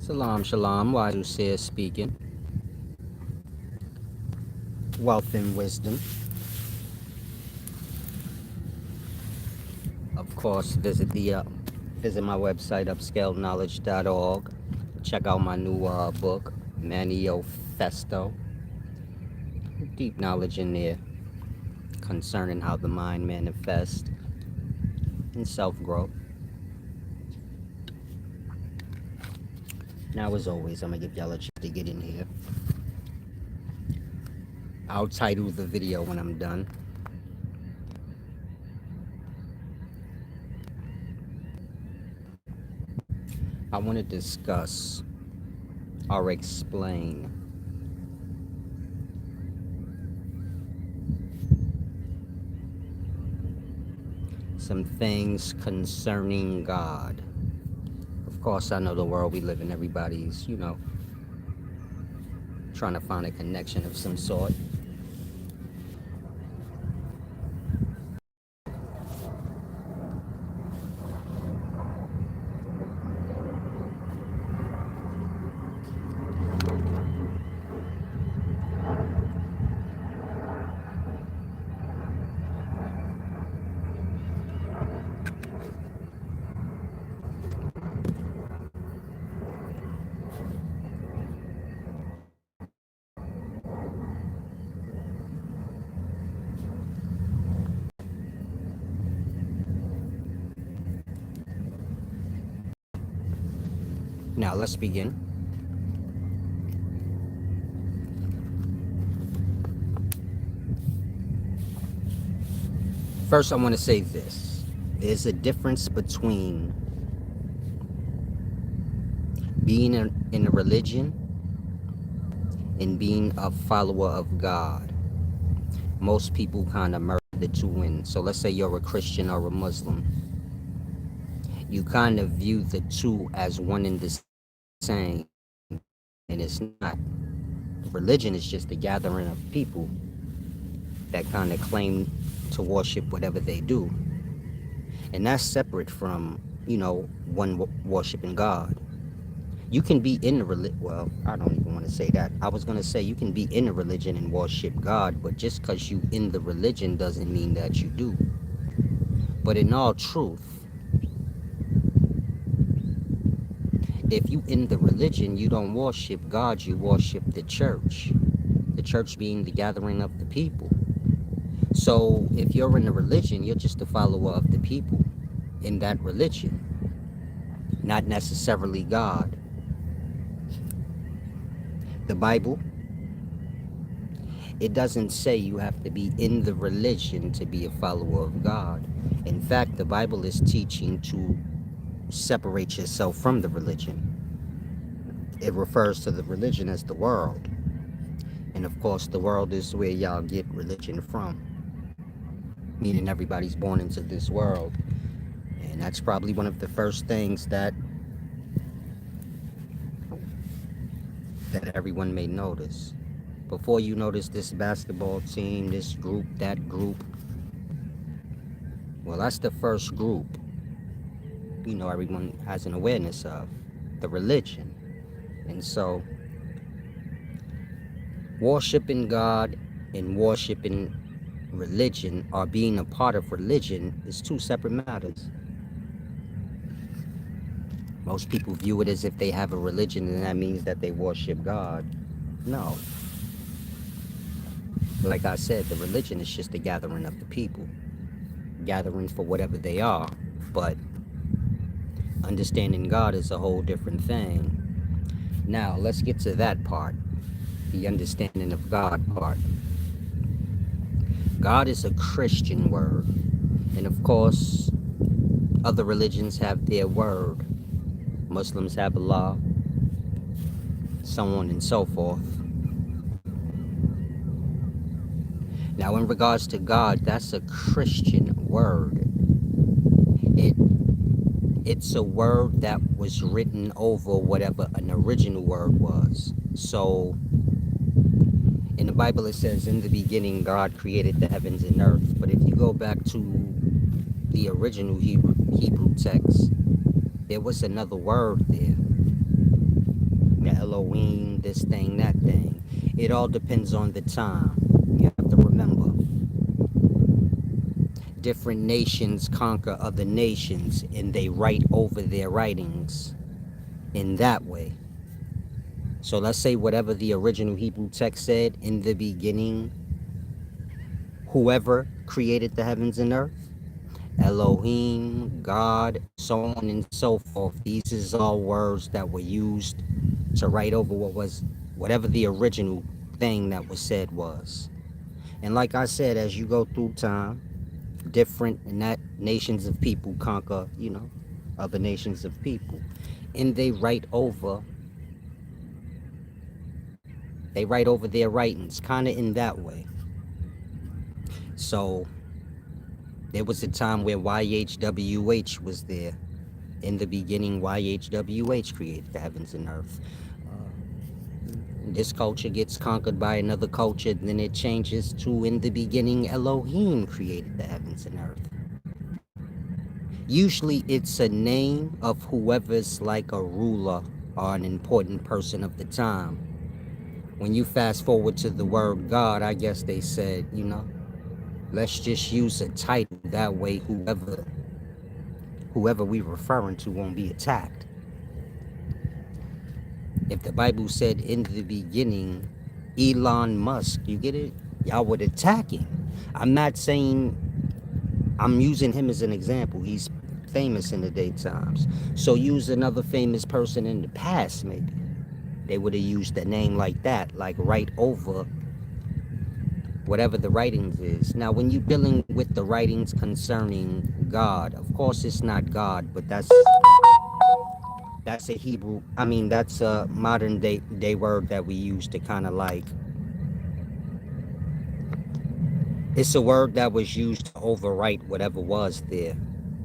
Salam, shalom, Wadu speaking. Wealth and wisdom. Of course, visit my website, upscaleknowledge.org. Check out my new book, Manifesto. Deep knowledge in there concerning how the mind manifests and self-growth. Now, as always, I'm gonna give y'all a chance to get in here. I'll title the video when I'm done. I want to discuss or explain some things concerning God. Of course, I know the world we live in, everybody's, trying to find a connection of some sort. Now, let's begin. First, I want to say this. There's a difference between being in a religion and being a follower of God. Most people kind of merge the two in. So let's say you're a Christian or a Muslim. You kind of view the two as one and the same, and it's not. Religion is just a gathering of people that kind of claim to worship whatever they do, and that's separate from one worshiping God. You can be in the religion. Well, I don't even want to say that. I was going to say you can be in a religion and worship God, but just because you in the religion doesn't mean that you do. But in all truth, if you in the religion, you don't worship God, you worship the church. The church being the gathering of the people. So if you're in a religion, you're just a follower of the people in that religion, not necessarily God. The Bible, it doesn't say you have to be in the religion to be a follower of God. In fact, the Bible is teaching to separate yourself from the religion. It refers to the religion as the world. And of course, the world is where y'all get religion from. Meaning everybody's born into this world. And that's probably one of the first things that everyone may notice. Before you notice this basketball team, this group, that group, well, that's the first group, everyone has an awareness of, the religion. And so, worshiping God and worshiping religion, or being a part of religion, is two separate matters. Most people view it as if they have a religion and that means that they worship God. No. Like I said, the religion is just a gathering of the people. Gatherings for whatever they are. But understanding God is a whole different thing. Now, let's get to that part. The understanding of God part. God is a Christian word. And of course, other religions have their word. Muslims have Allah, so on and so forth. Now, in regards to God, that's a Christian word. It's a word that was written over whatever an original word was. So, in the Bible it says, in the beginning God created the heavens and earth. But if you go back to the original Hebrew text, there was another word there. the Elohim, this thing, that thing. It all depends on the time. You have to remember, different nations conquer other nations and they write over their writings in that way. So let's say whatever the original Hebrew text said in the beginning, whoever created the heavens and earth, Elohim, God, so on and so forth. These is all words that were used to write over whatever the original thing that was said was. And like I said, as you go through time, different nations of people conquer, other nations of people. And they write over their writings, kind of in that way. So there was a time where YHWH was there. In the beginning, YHWH created the heavens and earth. This culture gets conquered by another culture, then it changes to in the beginning, Elohim created the heavens and earth. Usually it's a name of whoever's like a ruler or an important person of the time. When you fast forward to the word God, I guess they said, let's just use a title. That way whoever we referring to won't be attacked. If the Bible said in the beginning, Elon Musk, you get it? Y'all would attack him. I'm not saying, I'm using him as an example. He's famous in the daytimes. So use another famous person in the past, maybe. They would have used a name like that, like right over whatever the writings is. Now, when you're dealing with the writings concerning God, of course it's not God, but that's a Hebrew, that's a modern day word that we use to kind of like, it's a word that was used to overwrite whatever was there.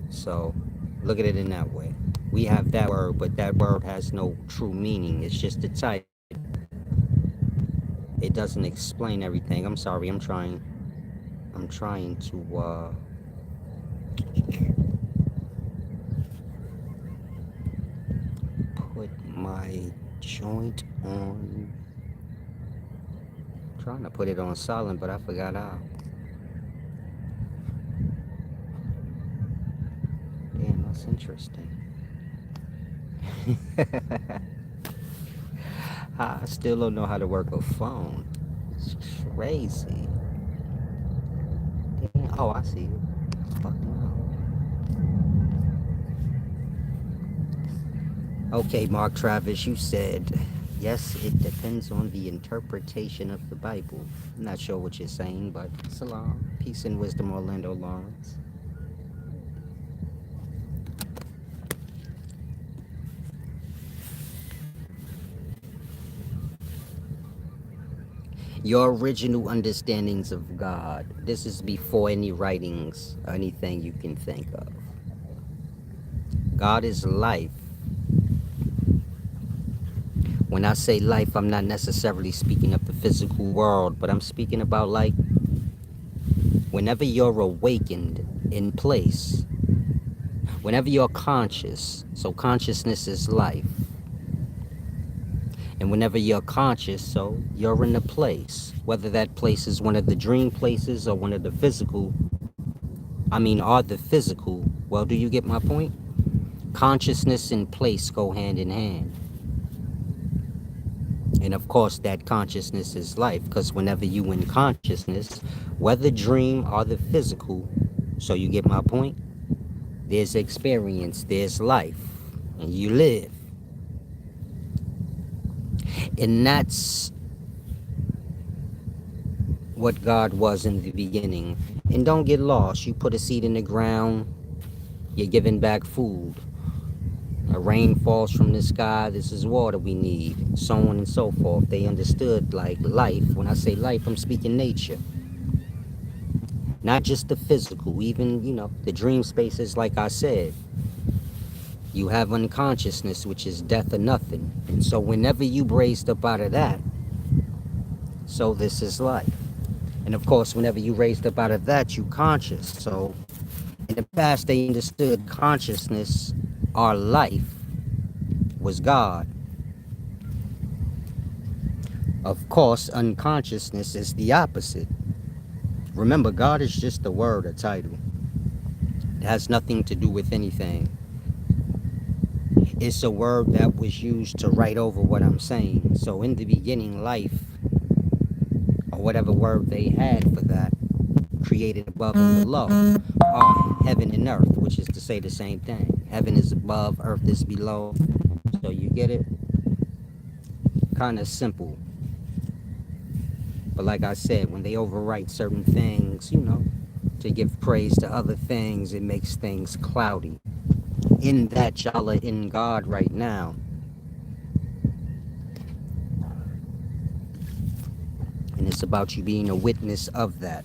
So look at it in that way. We have that word, but that word has no true meaning. It's just a title. It doesn't explain everything. I'm sorry, I'm trying to put my joint on. I'm trying to put it on silent, but I forgot how. Damn, that's interesting. I still don't know how to work a phone. It's crazy. Damn. Oh, I see it. Fuck no. Okay, Mark Travis, you said, yes, it depends on the interpretation of the Bible. I'm not sure what you're saying, but salam. Peace and wisdom, Orlando Lawrence. Your original understandings of God. This is before any writings, anything you can think of. God is life. When I say life, I'm not necessarily speaking of the physical world, but I'm speaking about like whenever you're awakened in place, whenever you're conscious. So consciousness is life. And whenever you're conscious, so you're in a place, whether that place is one of the dream places or one of the physical, or the physical. Well, do you get my point? Consciousness and place go hand in hand. And of course, that consciousness is life, because whenever you in consciousness, whether dream or the physical, so you get my point? There's experience, there's life, and you live. And that's what God was in the beginning. And don't get lost. You put a seed in the ground, you're giving back food. A rain falls from the sky, this is water we need, so on and so forth. They understood like life. When I say life, I'm speaking nature. Not just the physical, even, the dream spaces, like I said. You have unconsciousness, which is death or nothing. And so whenever you raised up out of that, so this is life. And of course, whenever you raised up out of that, you conscious. So in the past, they understood consciousness, our life, was God. Of course, unconsciousness is the opposite. Remember, God is just a word, a title. It has nothing to do with anything. It's a word that was used to write over what I'm saying. So in the beginning, life, or whatever word they had for that, created above and below, are heaven and earth, which is to say the same thing. Heaven is above, earth is below. So you get it? Kind of simple. But like I said, when they overwrite certain things, to give praise to other things, it makes things cloudy. In that, y'all are in God right now. And it's about you being a witness of that.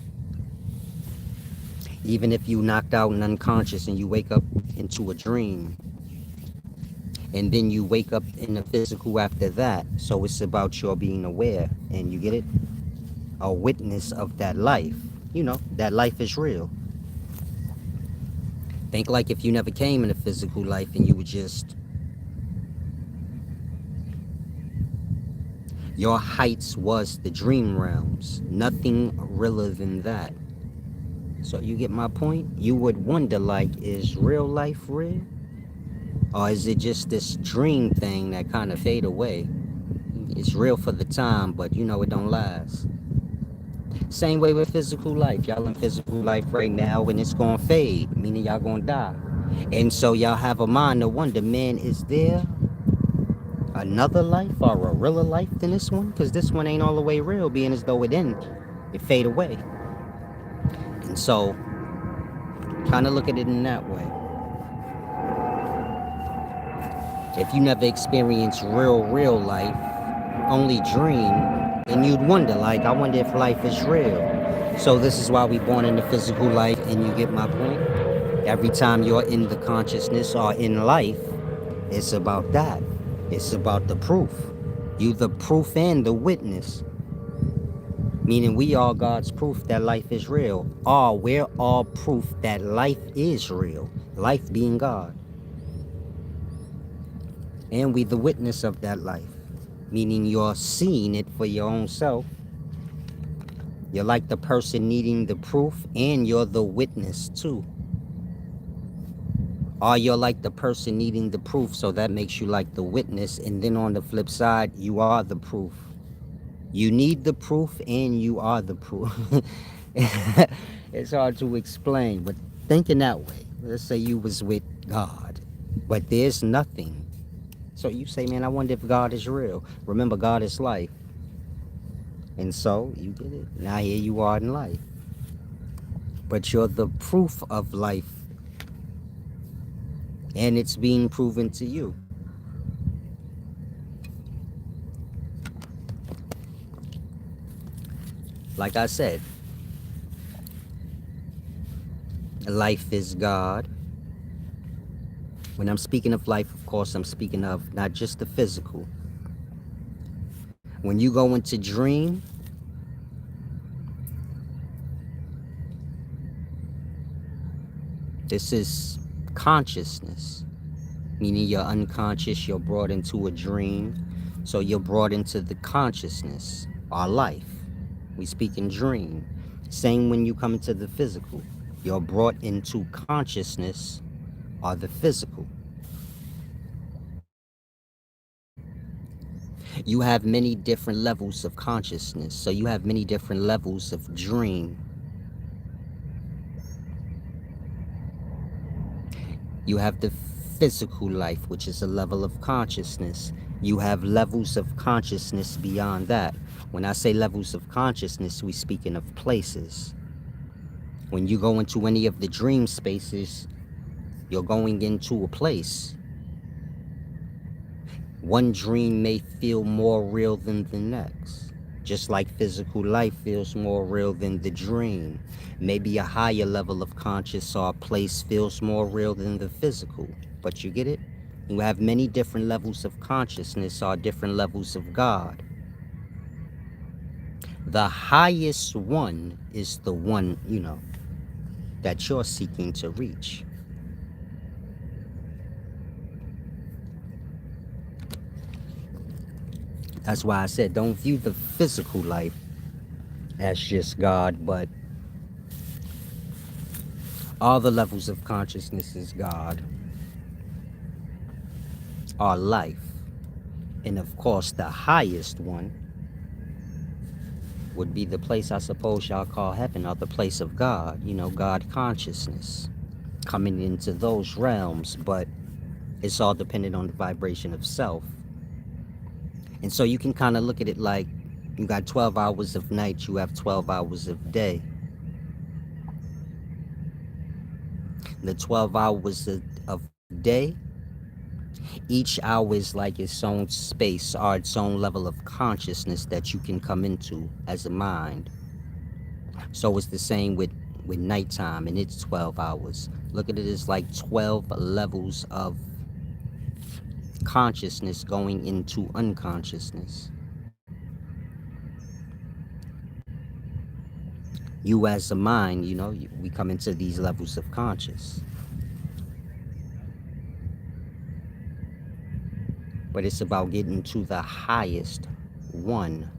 Even if you knocked out and unconscious and you wake up into a dream, and then you wake up in the physical after that. So it's about your being aware, and you get it? A witness of that life. That life is real. Think like if you never came in a physical life and you were just, your heights was the dream realms. Nothing realer than that. So you get my point? You would wonder, like, is real life real? Or is it just this dream thing that kind of fade away? It's real for the time, but it don't last. Same way with physical life. Y'all in physical life right now, and it's gonna fade, meaning y'all gonna die. And so y'all have a mind to wonder, man, is there another life or a realer life than this one? Because this one ain't all the way real, being as though it fade away. And so, kind of look at it in that way. If you never experienced real life, only dream, then you'd wonder, like, I wonder if life is real. So this is why we born in the physical life, and you get my point? Every time you're in the consciousness or in life, it's about that. It's about the proof. You the proof and the witness. Meaning we are God's proof that life is real. We're all proof that life is real. Life being God. And we the witness of that life. Meaning you're seeing it for your own self. You're like the person needing the proof, and you're the witness too. Or you're like the person needing the proof, so that makes you like the witness. And then on the flip side, you are the proof. You need the proof, and you are the proof. It's hard to explain, but thinking that way. Let's say you was with God, but there's nothing. So you say, man, I wonder if God is real. Remember, God is life. And so, you get it. Now here you are in life. But you're the proof of life. And it's being proven to you. Like I said, life is God. When I'm speaking of life, of course, I'm speaking of not just the physical. When you go into dream, this is consciousness, meaning you're unconscious, you're brought into a dream. So you're brought into the consciousness, our life. We speak in dream. Same when you come into the physical. You're brought into consciousness or the physical. You have many different levels of consciousness. So you have many different levels of dream. You have the physical life, which is a level of consciousness. You have levels of consciousness beyond that. When I say levels of consciousness, we speaking of places. When you go into any of the dream spaces, you're going into a place. One dream may feel more real than the next. Just like physical life feels more real than the dream. Maybe a higher level of conscious or place feels more real than the physical. But you get it? You have many different levels of consciousness or different levels of God. The highest one is the one, that you're seeking to reach. That's why I said don't view the physical life as just God, but all the levels of consciousness is God, our life. And of course, the highest one would be the place I suppose y'all call heaven, or the place of God, God consciousness, coming into those realms. But it's all dependent on the vibration of self. And so you can kind of look at it like you got 12 hours of night, you have 12 hours of day. The 12 hours of day, each hour is like its own space or its own level of consciousness that you can come into as a mind. So it's the same with nighttime, and it's 12 hours. Look at it as like 12 levels of consciousness going into unconsciousness. You as a mind, we come into these levels of conscious. But it's about getting to the highest one.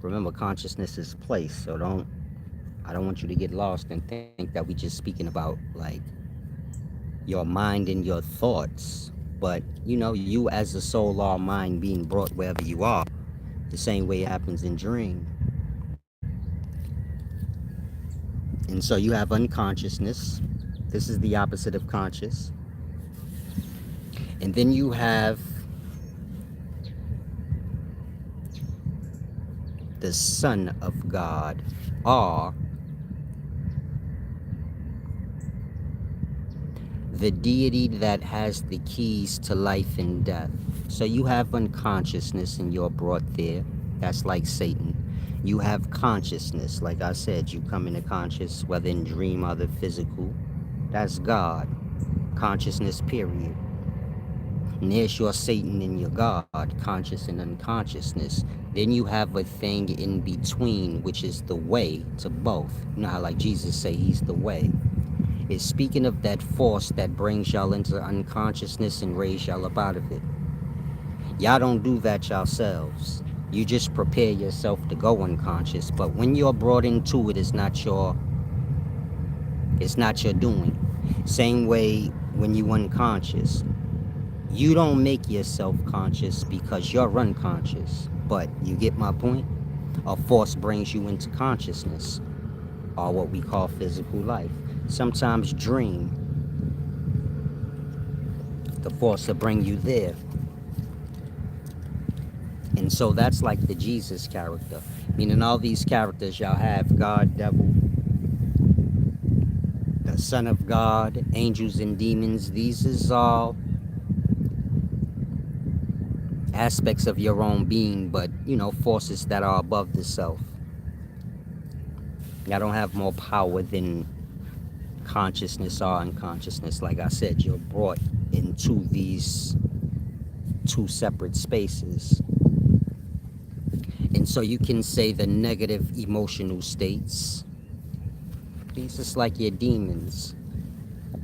Remember, consciousness is place, so I don't want you to get lost and think that we just speaking about like your mind and your thoughts. But you as a soul or mind being brought wherever you are, the same way it happens in dream. And so you have unconsciousness. This is the opposite of conscious. And then you have the Son of God, or the deity that has the keys to life and death. So you have unconsciousness and you're brought there. That's like Satan. You have consciousness. Like I said, you come into conscious, whether in dream or the physical. That's God. Consciousness, period. And there's your Satan and your God, conscious and unconsciousness. Then you have a thing in between, which is the way to both. You know how like Jesus say he's the way. Is speaking of that force that brings y'all into unconsciousness and raise y'all up out of it. Y'all don't do that yourselves. You just prepare yourself to go unconscious. But when you're brought into it, it's not your doing. Same way when you unconscious. You don't make yourself conscious because you're unconscious. But you get my point? A force brings you into consciousness, or what we call physical life. Sometimes dream. The force will bring you there. And so that's like the Jesus character. Meaning all these characters y'all have, God, devil, the Son of God, angels and demons. These is all aspects of your own being, but forces that are above the self. Y'all don't have more power than consciousness or unconsciousness. Like I said, you're brought into these two separate spaces. And so you can say the negative emotional states. These is like your demons.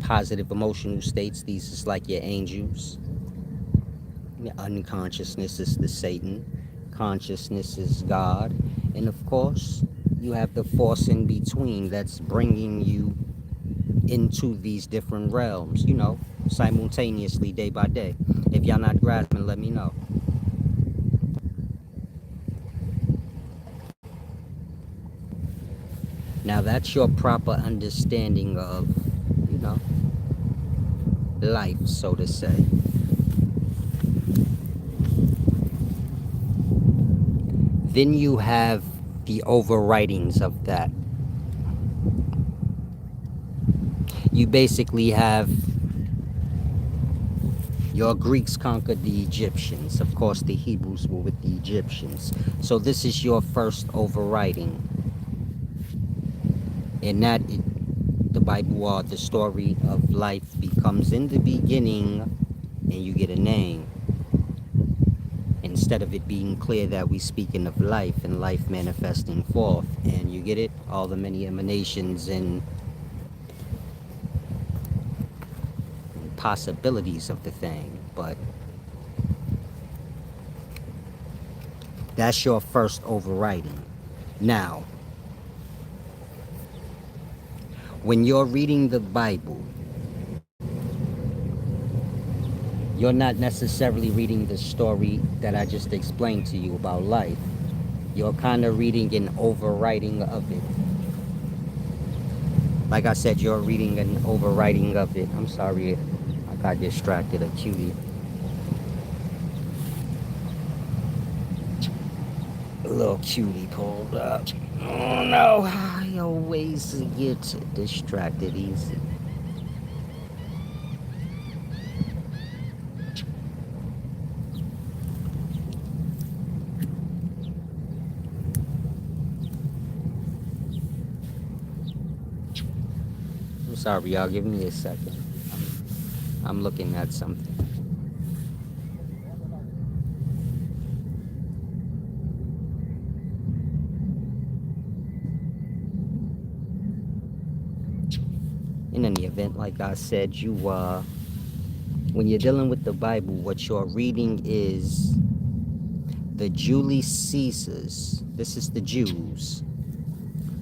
Positive emotional states, these is like your angels. Unconsciousness is the Satan. Consciousness is God. And of course, you have the force in between that's bringing you into these different realms, simultaneously, day by day. If y'all not grasping, let me know. Now that's your proper understanding of, you know, life, so to say. Then you have the overwritings of that. You basically have your Greeks conquered the Egyptians. Of course, the Hebrews were with the Egyptians. So this is your first overwriting. And that, the Bible or the story of life becomes in the beginning, and you get a name. Instead of it being clear that we speaking of life and life manifesting forth. And you get it? All the many emanations and possibilities of the thing. But That's your first overriding. Now, when you're reading the Bible, you're not necessarily reading the story that I just explained to you about life. You're kind of reading an overwriting of it. Like I said, you're reading an overwriting of it. I'm sorry, I got distracted. A cutie, a little cutie pulled up. Oh no, I always get distracted easy. I'm sorry, y'all. Give me a second. I'm looking at something. In any event, like I said, when you're dealing with the Bible, what you're reading is the Julius Caesars. This is the Jews.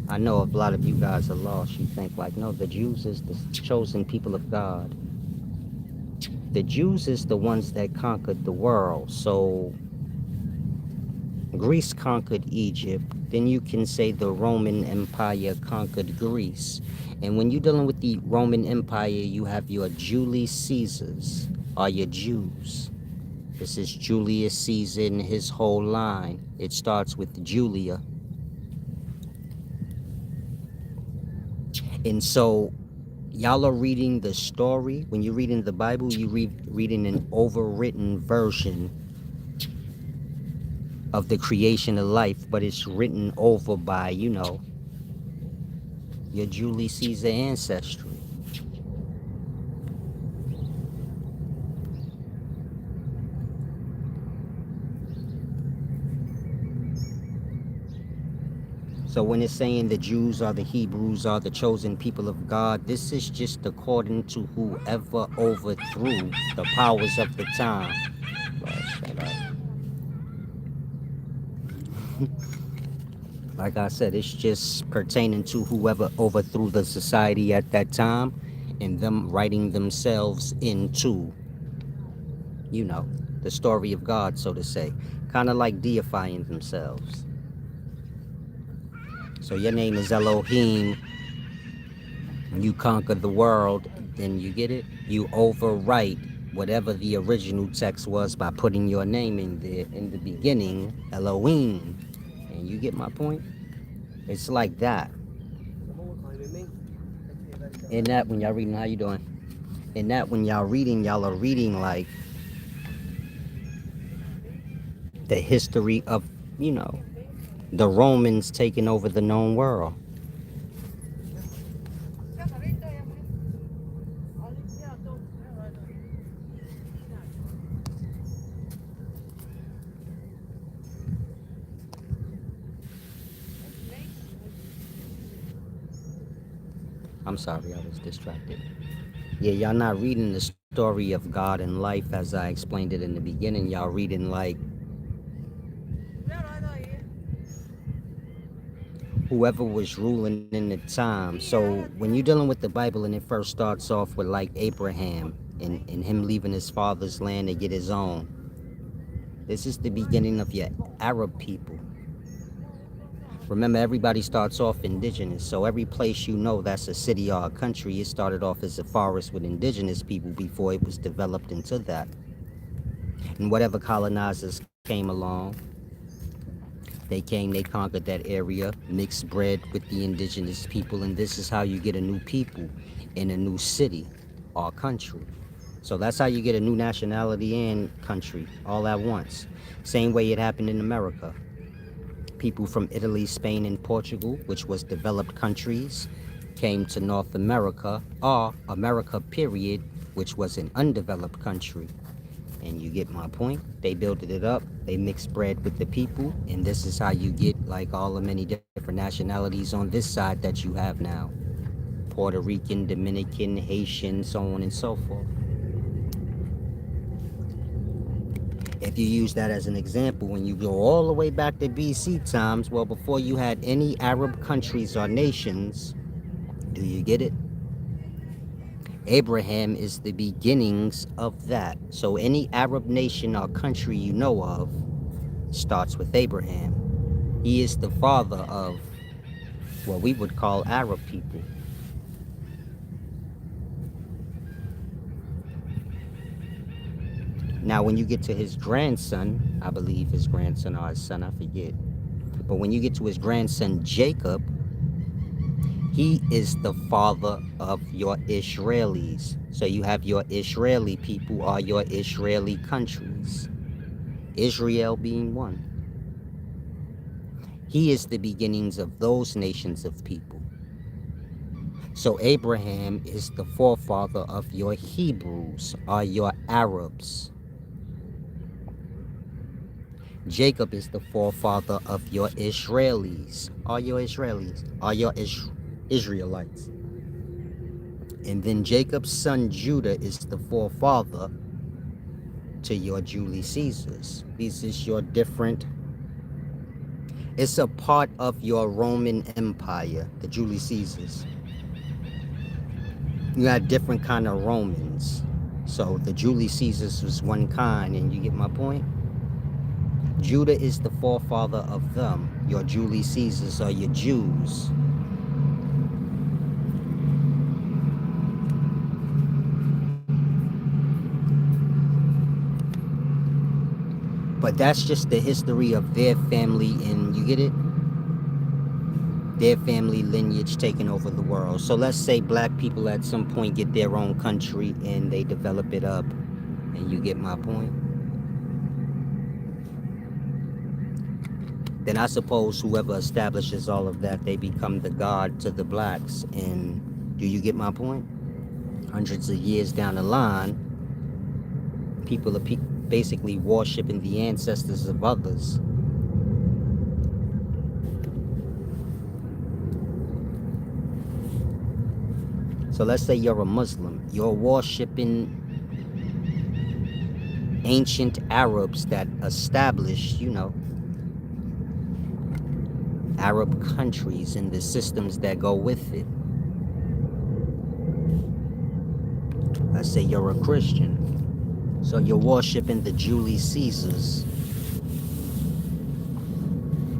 I know a lot of you guys are lost. You think like, no, the Jews is the chosen people of God. The Jews is the ones that conquered the world. So Greece conquered Egypt. Then you can say the Roman Empire conquered Greece. And when you're dealing with the Roman Empire, you have your Julius Caesars, or your Jews. This is Julius Caesar and his whole line. It starts with Julia. And so y'all are reading the story. When you're reading the Bible, you reading an overwritten version of the creation of life, but it's written over by, your Julius Caesar ancestry. So when it's saying the Jews are the Hebrews are the chosen people of God, this is just according to whoever overthrew the powers of the time. Lord, shut up. Like I said, it's just pertaining to whoever overthrew the society at that time and them writing themselves into, the story of God, so to say. Kind of like deifying themselves. So your name is Elohim. You conquer the world, then you get it? You overwrite whatever the original text was by putting your name in there in the beginning, Elohim. And you get my point? It's like that. In that, when y'all reading, how you doing? In that, when y'all are reading like the history of, the Romans taking over the known world. I'm sorry, I was distracted. Yeah, y'all not reading the story of God and life as I explained it in the beginning. Y'all reading like whoever was ruling in the time. So when you're dealing with the Bible and it first starts off with like Abraham and him leaving his father's land to get his own, this is the beginning of your Arab people. Remember, everybody starts off indigenous, so every place that's a city or a country, it started off as a forest with indigenous people before it was developed into that. And whatever colonizers came along, they conquered that area, mixed bread with the indigenous people, and this is how you get a new people in a new city or country. So that's how you get a new nationality and country all at once. Same way it happened in America. People from Italy, Spain, and Portugal, which was developed countries, came to North America, or America period, which was an undeveloped country. And you get my point. They built it up, they mixed bread with the people, and this is how you get like all the many different nationalities on this side that you have now. Puerto Rican, Dominican, Haitian, so on and so forth. If you use that as an example, when you go all the way back to BC times, well, before you had any Arab countries or nations, do you get it? Abraham is the beginnings of that. So any Arab nation or country you know of starts with Abraham. He is the father of what we would call Arab people. Now, when you get to his grandson, I believe his grandson or his son, I forget. But when you get to his grandson Jacob, he is the father of your Israelis. So you have your Israeli people or your Israeli countries, Israel being one. He is the beginnings of those nations of people. So Abraham is the forefather of your Hebrews or your Arabs. Jacob is the forefather of your Israelis or your Israelites. And then Jacob's son Judah is the forefather to your Julius Caesars. This is your different, it's a part of your Roman Empire, the Julius Caesars. You had different kind of Romans. So the Julius Caesars was one kind, and you get my point? Judah is the forefather of them. Your Julius Caesars are your Jews. But that's just the history of their family, and you get it? Their family lineage taking over the world. So let's say black people at some point get their own country and they develop it up, and you get my point? Then I suppose whoever establishes all of that, they become the god to the blacks. And do you get my point? Hundreds of years down the line, people are basically worshiping the ancestors of others. So let's say you're a Muslim. You're worshiping ancient Arabs that established, Arab countries and the systems that go with it. Let's say you're a Christian. So you're worshiping the Julius Caesars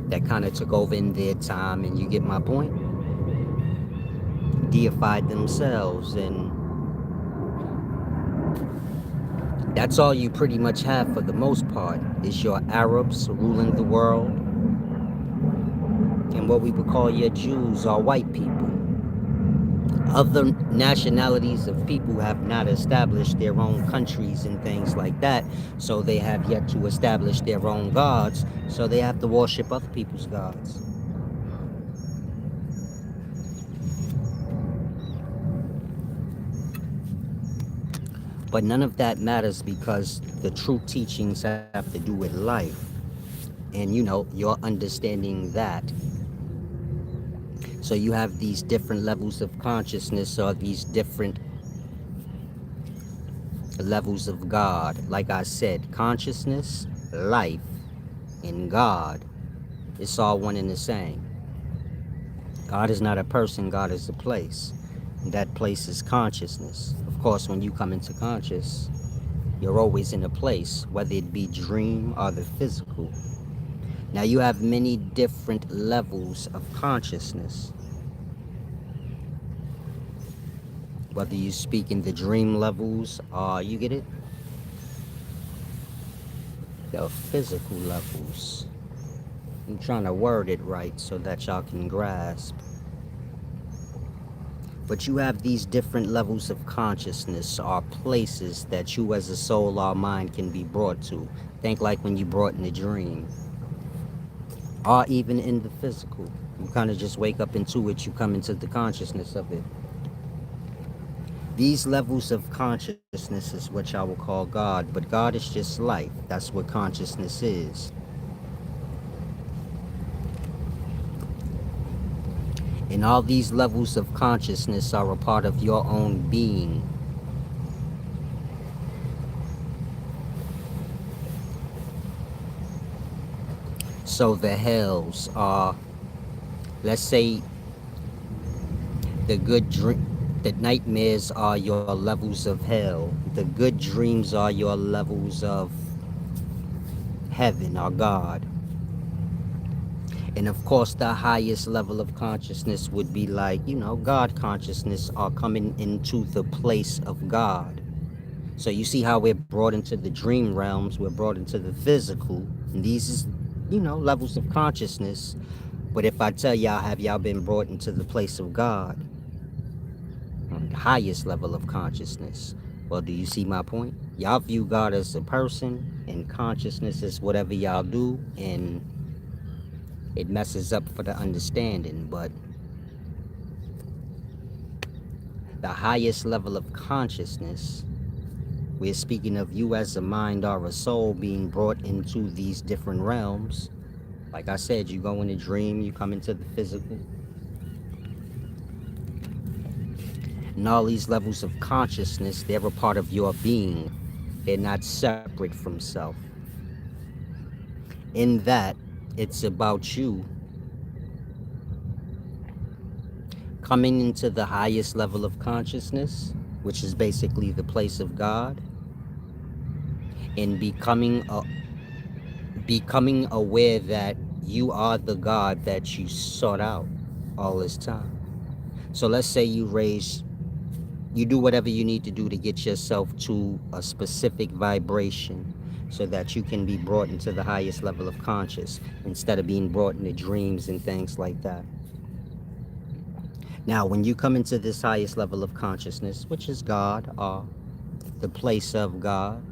that kind of took over in their time, and you get my point? Deified themselves, and that's all you pretty much have for the most part, is your Arabs ruling the world, and what we would call your Jews or white people. Other nationalities of people have not established their own countries and things like that, so they have yet to establish their own gods, so they have to worship other people's gods. But none of that matters, because the true teachings have to do with life, and you're understanding that. So you have these different levels of consciousness, or these different levels of God. Like I said, consciousness, life, and God, it's all one and the same. God is not a person, God is a place. And that place is consciousness. Of course, when you come into conscious, you're always in a place, whether it be dream or the physical. Now you have many different levels of consciousness. Whether you speak in the dream levels or, you get it? The physical levels. I'm trying to word it right so that y'all can grasp. But you have these different levels of consciousness, or places that you as a soul or mind can be brought to. Think like when you brought in a dream, or even in the physical. You kind of just wake up into it, you come into the consciousness of it. These levels of consciousness is what y'all will call God, but God is just life. That's what consciousness is. And all these levels of consciousness are a part of your own being. So the hells are, let's say, the good dream. The nightmares are your levels of hell. The good dreams are your levels of heaven or God. And of course, the highest level of consciousness would be like, God consciousness are coming into the place of God. So you see how we're brought into the dream realms, we're brought into the physical, and these is, levels of consciousness. But if I tell y'all, have y'all been brought into the place of God, on the highest level of consciousness? Well, do you see my point? Y'all view God as a person, and consciousness is whatever y'all do, and it messes up for the understanding. But the highest level of consciousness, we're speaking of you as a mind or a soul being brought into these different realms. Like I said, you go in a dream, you come into the physical, and all these levels of consciousness, they're a part of your being. They're not separate from self. In that, it's about you coming into the highest level of consciousness, which is basically the place of God, and becoming aware that you are the God that you sought out all this time. So let's say you do whatever you need to do to get yourself to a specific vibration so that you can be brought into the highest level of conscious instead of being brought into dreams and things like that. Now, when you come into this highest level of consciousness, which is God, or the place of God,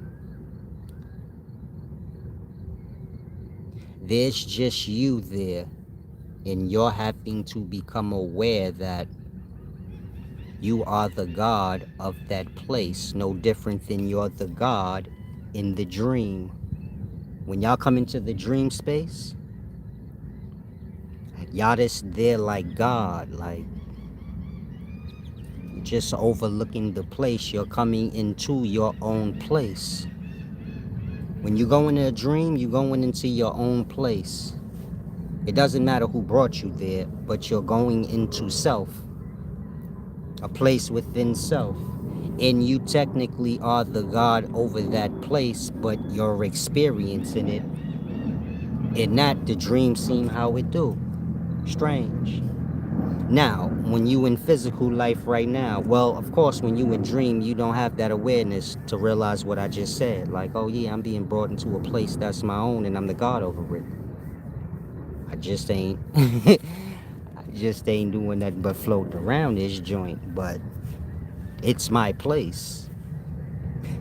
there's just you there, and you're having to become aware that you are the God of that place, no different than you're the God in the dream. When y'all come into the dream space, y'all just there like God, like just overlooking the place. You're coming into your own place. When you go into a dream, you're going into your own place. It doesn't matter who brought you there, but you're going into self, a place within self. And you technically are the God over that place, but you're experiencing it. And not the dream seem how it do. Strange. Now, when you in physical life right now, well, of course, when you in dream, you don't have that awareness to realize what I just said. Like, oh yeah, I'm being brought into a place that's my own and I'm the God over it. I just ain't I just ain't doing nothing but floating around this joint, but it's my place.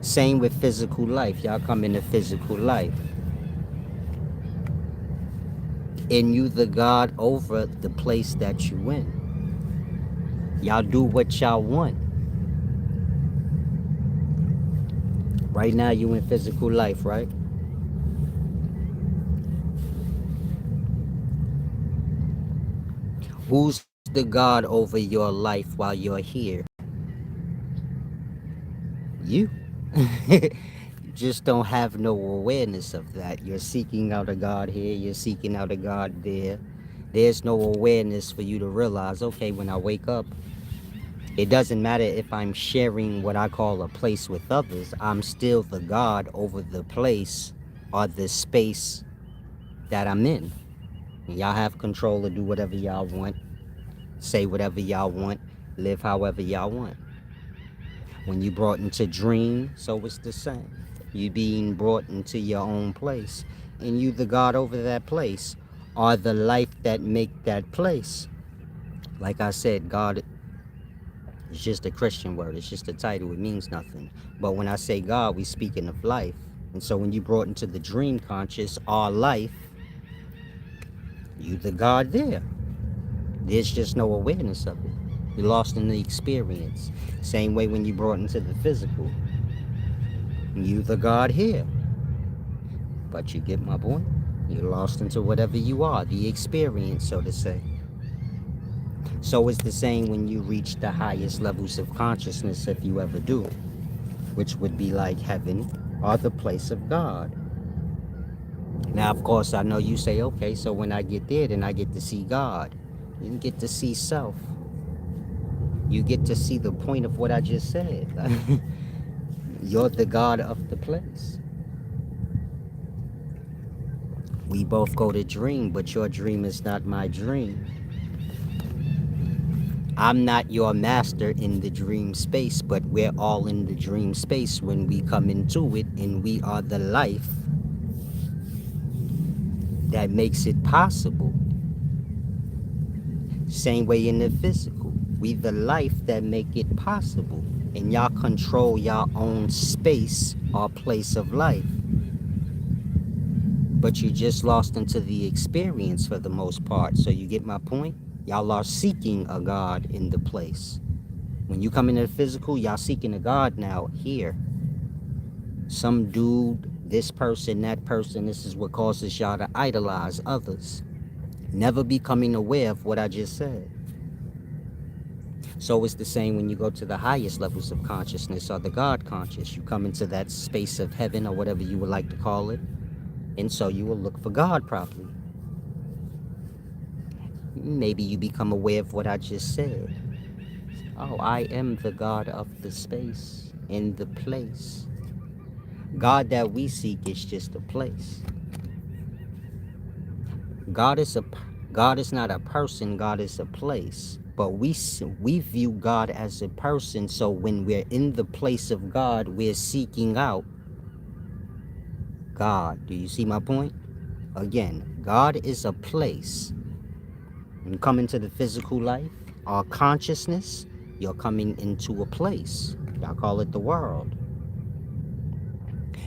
Same with physical life. Y'all come into physical life. And you the God over the place that you in. Y'all do what y'all want. Right now you in physical life, right? Who's the God over your life while you're here? You. You just don't have no awareness of that. You're seeking out a God here, you're seeking out a God there. There's no awareness for you to realize, okay, when I wake up, it doesn't matter if I'm sharing what I call a place with others, I'm still the God over the place or the space that I'm in. And y'all have control to do whatever y'all want, say whatever y'all want, live however y'all want. When you brought into dream, so it's the same. You being brought into your own place, and you the God over that place, or the life that make that place. Like I said, God is just a Christian word. It's just a title. It means nothing. But when I say God, we speaking of life. And so when you brought into the dream conscious, our life, you the God there. There's just no awareness of it. You're lost in the experience. Same way when you brought into the physical. You the God here. But you get my point? You're lost into whatever you are, the experience, so to say. So it's the same when you reach the highest levels of consciousness, if you ever do, which would be like heaven or the place of God. Now, of course, I know you say, okay, so when I get there, then I get to see God. You didn't get to see self. You get to see the point of what I just said. You're the God of the place. We both go to dream, but your dream is not my dream. I'm not your master in the dream space, but we're all in the dream space when we come into it, and we are the life that makes it possible. Same way in the physical. We the life that make it possible. And y'all control your own space or place of life. But you just lost into the experience for the most part. So you get my point? Y'all are seeking a God in the place. When you come into the physical, y'all seeking a God now here. Some dude, this person, that person, this is what causes y'all to idolize others. Never becoming aware of what I just said. So it's the same when you go to the highest levels of consciousness or the God conscious. You come into that space of heaven or whatever you would like to call it. And so you will look for God properly. Maybe you become aware of what I just said. Oh, I am the God of the space and the place. God that we seek is just a place. God is a God is not a person, God is a place. But we view God as a person, so when we're in the place of God, we're seeking out God. Do you see my point? Again, God is a place. When you come into the physical life or consciousness, you're coming into a place. Y'all call it the world.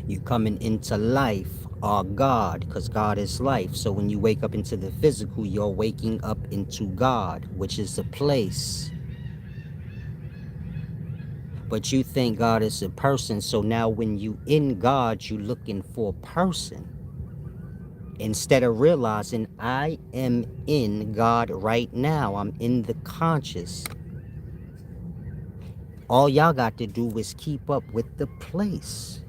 You're coming into life or God, because God is life. So when you wake up into the physical, you're waking up into God, which is a place. But you think God is a person, so now when you in God, you looking for a person. Instead of realizing I am in God right now. I'm in the conscious. All y'all got to do is keep up with the place.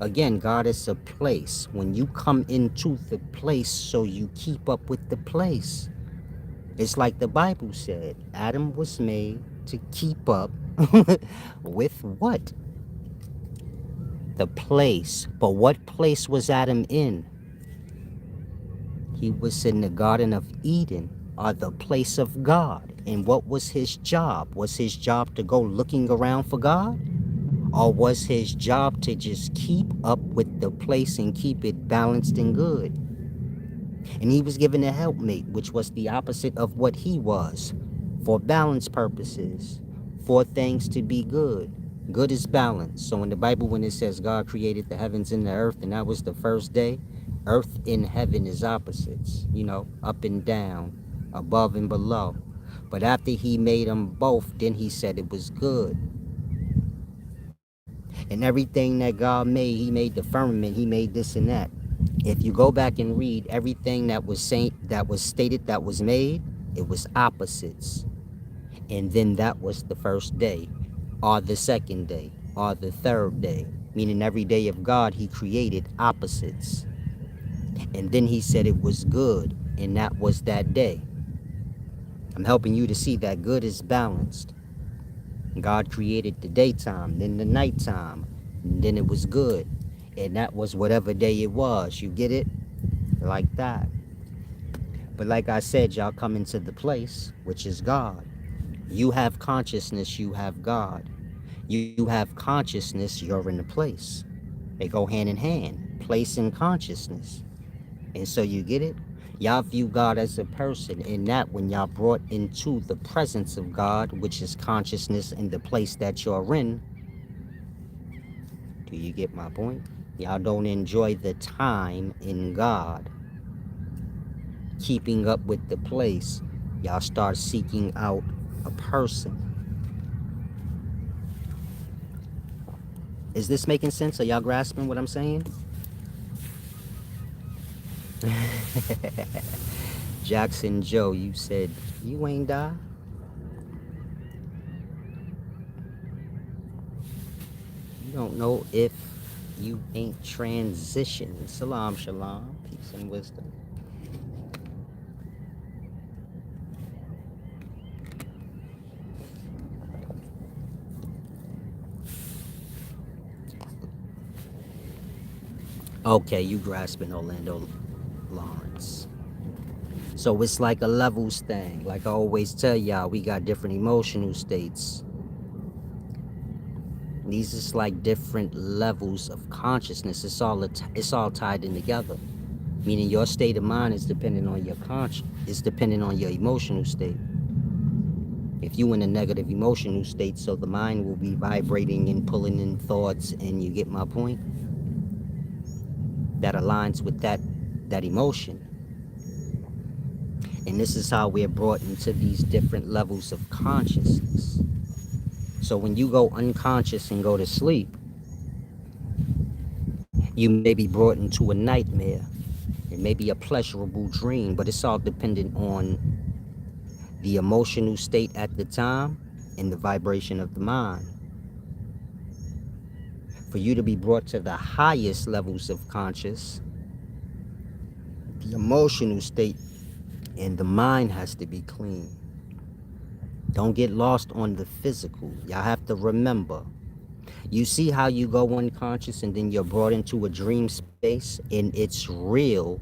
Again, God is a place. When you come into the place, so you keep up with the place. It's like the Bible said, Adam was made to keep up with what? The place. But what place was Adam in? He was in the Garden of Eden, or the place of God. And what was his job? Was his job to go looking around for God? Or was his job to just keep up with the place and keep it balanced and good? And he was given a helpmate, which was the opposite of what he was, for balance purposes, for things to be good. Good is balance. So in the Bible, when it says God created the heavens and the earth, and that was the first day, earth and heaven is opposites, up and down, above and below. But after he made them both, then he said it was good. And everything that God made, he made the firmament, he made this and that. If you go back and read everything that was stated that was made, it was opposites. And then that was the first day, or the second day, or the third day. Meaning every day of God, he created opposites. And then he said it was good, and that was that day. I'm helping you to see that good is balanced. God created the daytime, then the nighttime, and then it was good. And that was whatever day it was. You get it? Like that. But like I said, y'all come into the place, which is God. You have consciousness, you have God. You have consciousness, you're in the place. They go hand in hand, place and consciousness. And so you get it? Y'all view God as a person, and that when y'all brought into the presence of God, which is consciousness in the place that you're in, do you get my point? Y'all don't enjoy the time in God. Keeping up with the place, y'all start seeking out a person. Is this making sense? Are y'all grasping what I'm saying? Jackson Joe, you said you ain't die. You don't know if You ain't transitioning. Salam, shalom, peace and wisdom. Okay, you grasping Orlando Lawrence. So it's like a levels thing. Like I always tell y'all, we got different emotional states. These is like different levels of consciousness. It's all tied in together. Meaning your state of mind is dependent on your is dependent on your emotional state. If you in a negative emotional state, so the mind will be vibrating and pulling in thoughts, and you get my point, that aligns with that emotion. And this is how we're brought into these different levels of consciousness. So when you go unconscious and go to sleep, you may be brought into a nightmare. It may be a pleasurable dream, but it's all dependent on the emotional state at the time and the vibration of the mind. For you to be brought to the highest levels of conscious, the emotional state and the mind has to be clean. Don't get lost on the physical. Y'all have to remember. You see how you go unconscious and then you're brought into a dream space and it's real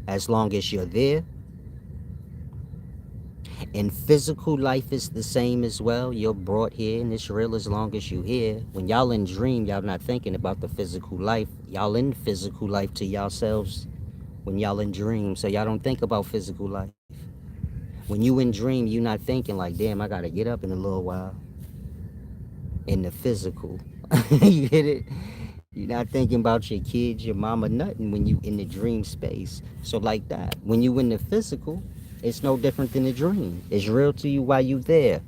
as long as you're there. And physical life is the same as well. You're brought here and it's real as long as you're here. When y'all in dream, y'all not thinking about the physical life. Y'all in physical life to yourselves when y'all in dream. So y'all don't think about physical life. When you in dream, you not thinking like, damn, I gotta get up in a little while. In the physical. You get it? You're not thinking about your kids, your mama, nothing when you in the dream space. So like that. When you in the physical, it's no different than a dream. It's real to you while you there.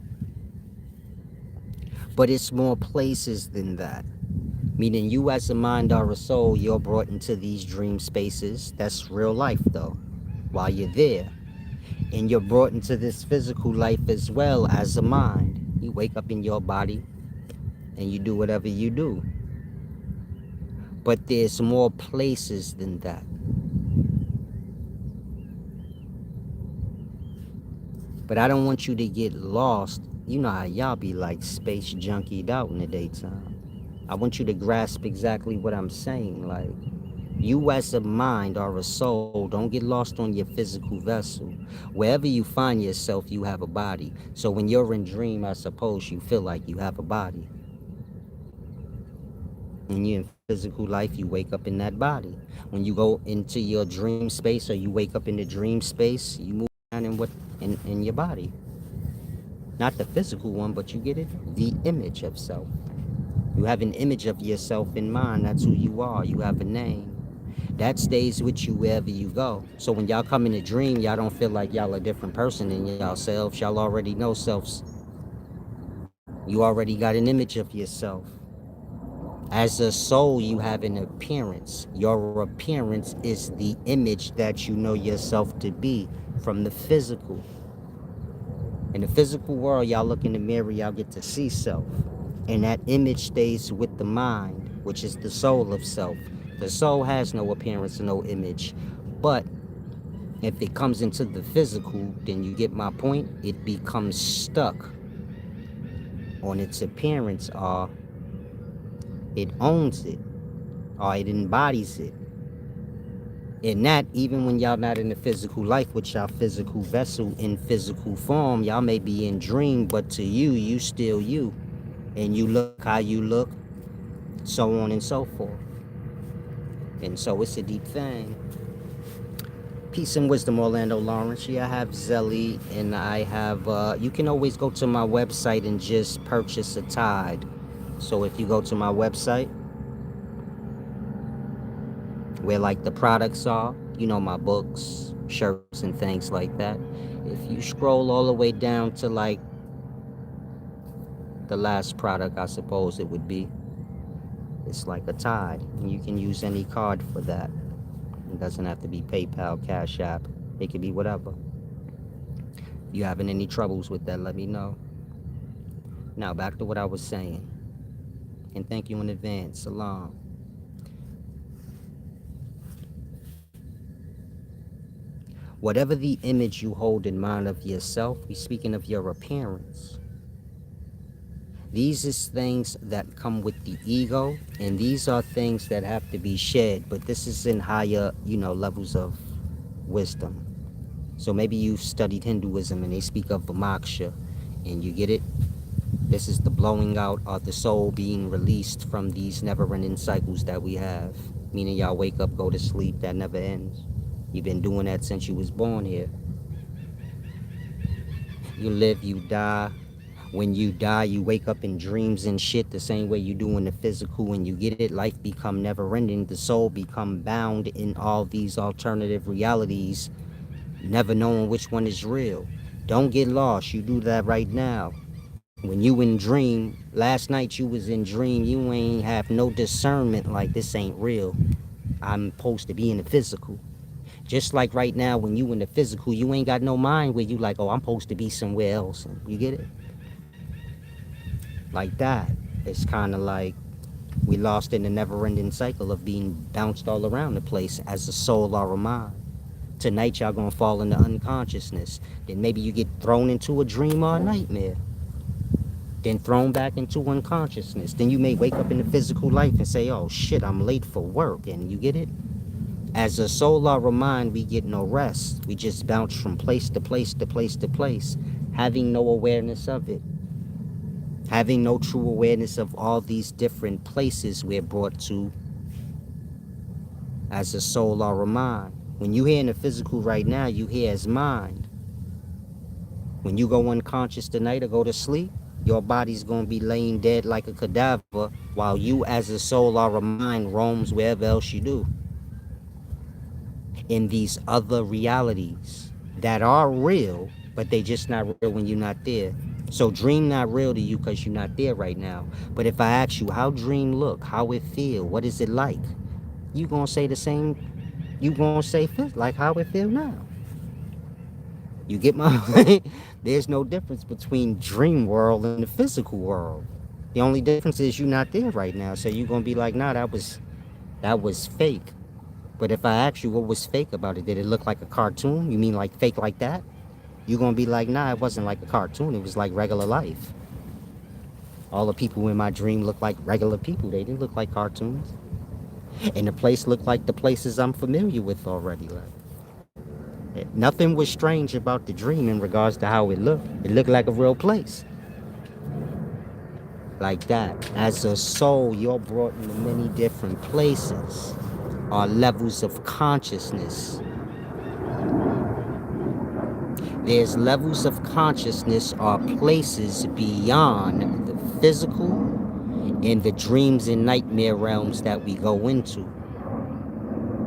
But it's more places than that. Meaning you as a mind or a soul, you're brought into these dream spaces. That's real life though. While you're there. And you're brought into this physical life as well as a mind. You wake up in your body and you do whatever you do. But there's more places than that. But I don't want you to get lost. You know how y'all be like space junkied out in the daytime. I want you to grasp exactly what I'm saying. Like, you as a mind or a soul, don't get lost on your physical vessel. Wherever you find yourself, you have a body. So when you're in dream, I suppose you feel like you have a body. When you're in physical life, you wake up in that body. When you go into your dream space or you wake up in the dream space, you move around in your body. Not the physical one, but you get it? The image of self. You have an image of yourself in mind. That's who you are. You have a name. That stays with you wherever you go. So when y'all come in a dream, y'all don't feel like y'all a different person than yourselves. Y'all already know selves. You already got an image of yourself. As a soul, you have an appearance. Your appearance is the image that you know yourself to be from the physical. In the physical world, y'all look in the mirror, y'all get to see self. And that image stays with the mind, which is the soul of self. The soul has no appearance, no image. But if it comes into the physical, then you get my point, it becomes stuck on its appearance, or it owns it, or it embodies it. And that, even when y'all not in the physical life with y'all physical vessel in physical form, y'all may be in dream, but to you, you still you. And you look how you look, so on and so forth. And so it's a deep thing. Peace and wisdom, Orlando Lawrence. Yeah, I have Zelly, and I have, you can always go to my website and just purchase a Tide. So if you go to my website, where like the products are, you know, my books, shirts, and things like that. If you scroll all the way down to like the last product, I suppose it would be, it's like a Tide, and you can use any card for that. It doesn't have to be PayPal, Cash App. It could be whatever. If you having any troubles with that, let me know. Now back to what I was saying. And thank you in advance. Salam. Whatever the image you hold in mind of yourself, we speaking of your appearance. These is things that come with the ego, and these are things that have to be shed, but this is in higher, levels of wisdom. So maybe you've studied Hinduism and they speak of Moksha, and you get it. This is the blowing out of the soul being released from these never-ending cycles that we have. Meaning y'all wake up, go to sleep, that never ends. You've been doing that since you was born here. You live, you die. When you die, you wake up in dreams and shit the same way you do in the physical. When you get it, life become never-ending. The soul become bound in all these alternative realities, never knowing which one is real. Don't get lost. You do that right now. When you in dream, last night you was in dream, you ain't have no discernment like this ain't real. I'm supposed to be in the physical. Just like right now when you in the physical, you ain't got no mind where you like, oh, I'm supposed to be somewhere else. You get it? Like that. It's kind of like we lost in the never-ending cycle of being bounced all around the place as a soul or a mind. Tonight y'all gonna fall into unconsciousness. Then maybe you get thrown into a dream or a nightmare. Then thrown back into unconsciousness. Then you may wake up in the physical life and say, oh shit, I'm late for work. And you get it? As a soul or a mind, we get no rest. We just bounce from place to place to place to place, having no awareness of it. Having no true awareness of all these different places we're brought to as a soul or a mind. When you hear in the physical right now, you hear as mind. When you go unconscious tonight or go to sleep, your body's going to be laying dead like a cadaver while you as a soul or a mind roams wherever else you do. In these other realities that are real, but they just not real when you're not there. So dream not real to you because you're not there right now. But if I ask you how dream look, how it feel, what is it like, you going to say the same, you going to say like how it feel now. You get my point? There's no difference between dream world and the physical world. The only difference is you're not there right now. So you're going to be like, nah, that was fake. But if I ask you what was fake about it, did it look like a cartoon? You mean like fake like that? You're going to be like, nah, it wasn't like a cartoon. It was like regular life. All the people in my dream looked like regular people. They didn't look like cartoons. And the place looked like the places I'm familiar with already. Like, nothing was strange about the dream in regards to how it looked. It looked like a real place. Like that. As a soul, you're brought into many different places or levels of consciousness. There's levels of consciousness or places beyond the physical and the dreams and nightmare realms that we go into.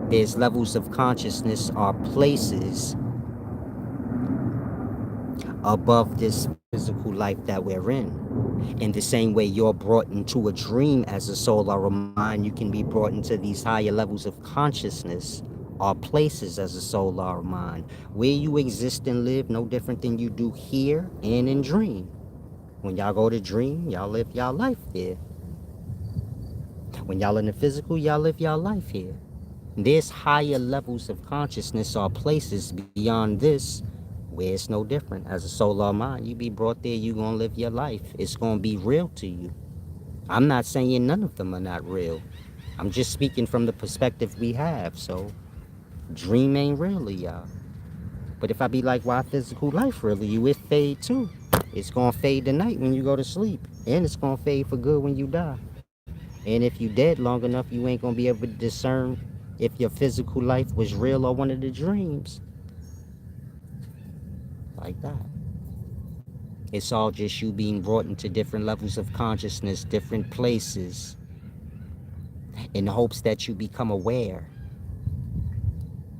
There's levels of consciousness or places above this physical life that we're in. In the same way you're brought into a dream as a soul or a mind, you can be brought into these higher levels of consciousness or places as a soul or a mind. Where you exist and live, no different than you do here and in dream. When y'all go to dream, y'all live y'all life there. When y'all in the physical, y'all live y'all life here. There's higher levels of consciousness or places beyond this where it's no different. As a soul or mind, you be brought there, you gonna live your life. It's gonna be real to you. I'm not saying none of them are not real. I'm just speaking from the perspective we have. So dream ain't real to y'all. But if I be like, why physical life really? You it fade too. It's gonna fade tonight when you go to sleep. And it's gonna fade for good when you die. And if you dead long enough, you ain't gonna be able to discern if your physical life was real or one of the dreams. Like that. It's all just you being brought into different levels of consciousness, different places, in the hopes that you become aware.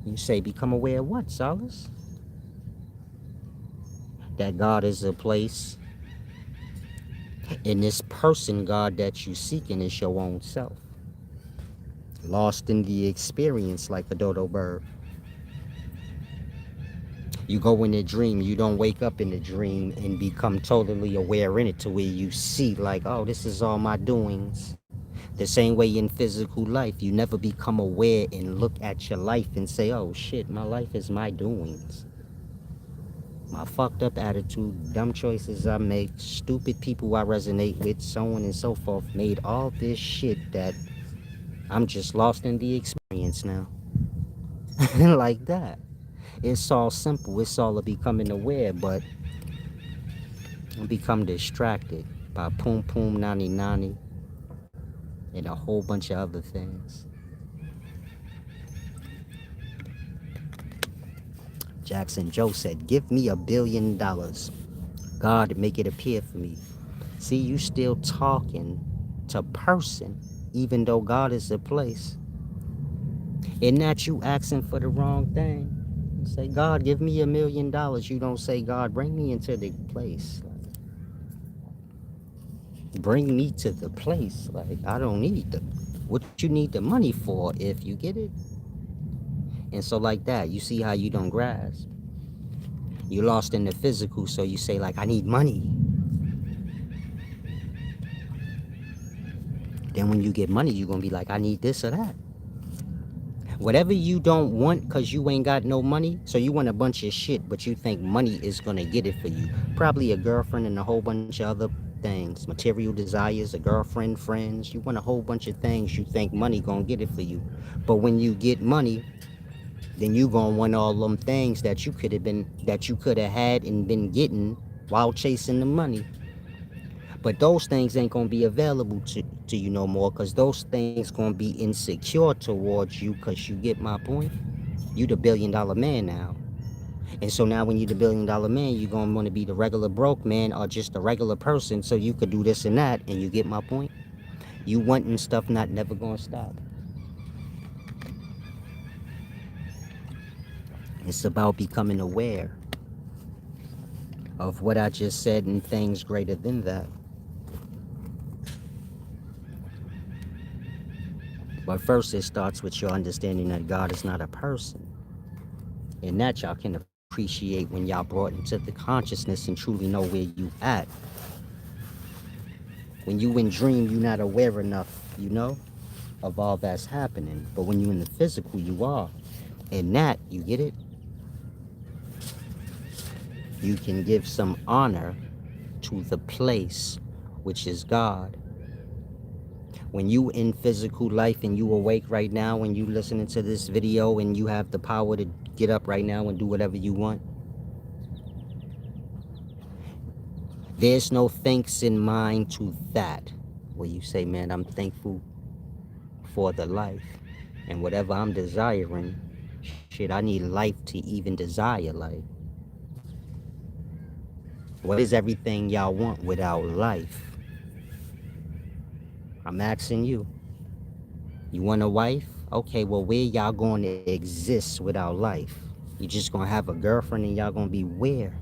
You say, become aware of what, Solace? That God is a place, and this person, God, that you seeking is your own self. Lost in the experience like a dodo bird. You go in a dream, you don't wake up in the dream and become totally aware in it to where you see like, oh, this is all my doings. The same way in physical life, you never become aware and look at your life and say, oh shit, my life is my doings. My fucked up attitude, dumb choices I make, stupid people I resonate with, so on and so forth, made all this shit that I'm just lost in the experience now. Like that. It's all simple. It's all a becoming aware, but I become distracted by Poom Poom Nani Nani and a whole bunch of other things. Jackson Joe said, give me $1 billion. God, make it appear for me. See, you still talking to person, even though God is a place. And that you asking for the wrong thing. You say, God, give me $1 million. You don't say, God, bring me into the place. Bring me to the place. Like, I don't need the, what you need the money for if you get it. And so like that, you see how you don't grasp. You lost in the physical, so you say like, I need money. Then when you get money, you're going to be like, I need this or that. Whatever you don't want because you ain't got no money, so you want a bunch of shit, but you think money is going to get it for you. Probably a girlfriend and a whole bunch of other things. Material desires, a girlfriend, friends. You want a whole bunch of things you think money going to get it for you. But when you get money, then you going to want all them things that you could have had and been getting while chasing the money. But those things ain't gonna be available to you no more, because those things gonna be insecure towards you, because you get my point. You the $1 billion man now. And so now when you the $1 billion man, you gonna wanna be the regular broke man or just a regular person so you could do this and that, and you get my point? You wanting stuff not never gonna stop. It's about becoming aware of what I just said and things greater than that. But first it starts with your understanding that God is not a person. And that y'all can appreciate when y'all brought into the consciousness and truly know where you at. When you in dream, you're not aware enough, of all that's happening. But when you in the physical, you are. And that, you get it? You can give some honor to the place, which is God. When you in physical life and you awake right now, when you listening to this video and you have the power to get up right now and do whatever you want, there's no thanks in mind to that. Where you say, man, I'm thankful for the life. And whatever I'm desiring, shit, I need life to even desire life. What is everything y'all want without life? I'm asking you. You want a wife? Okay, well, where y'all going to exist without life? You just gonna have a girlfriend and y'all gonna be where?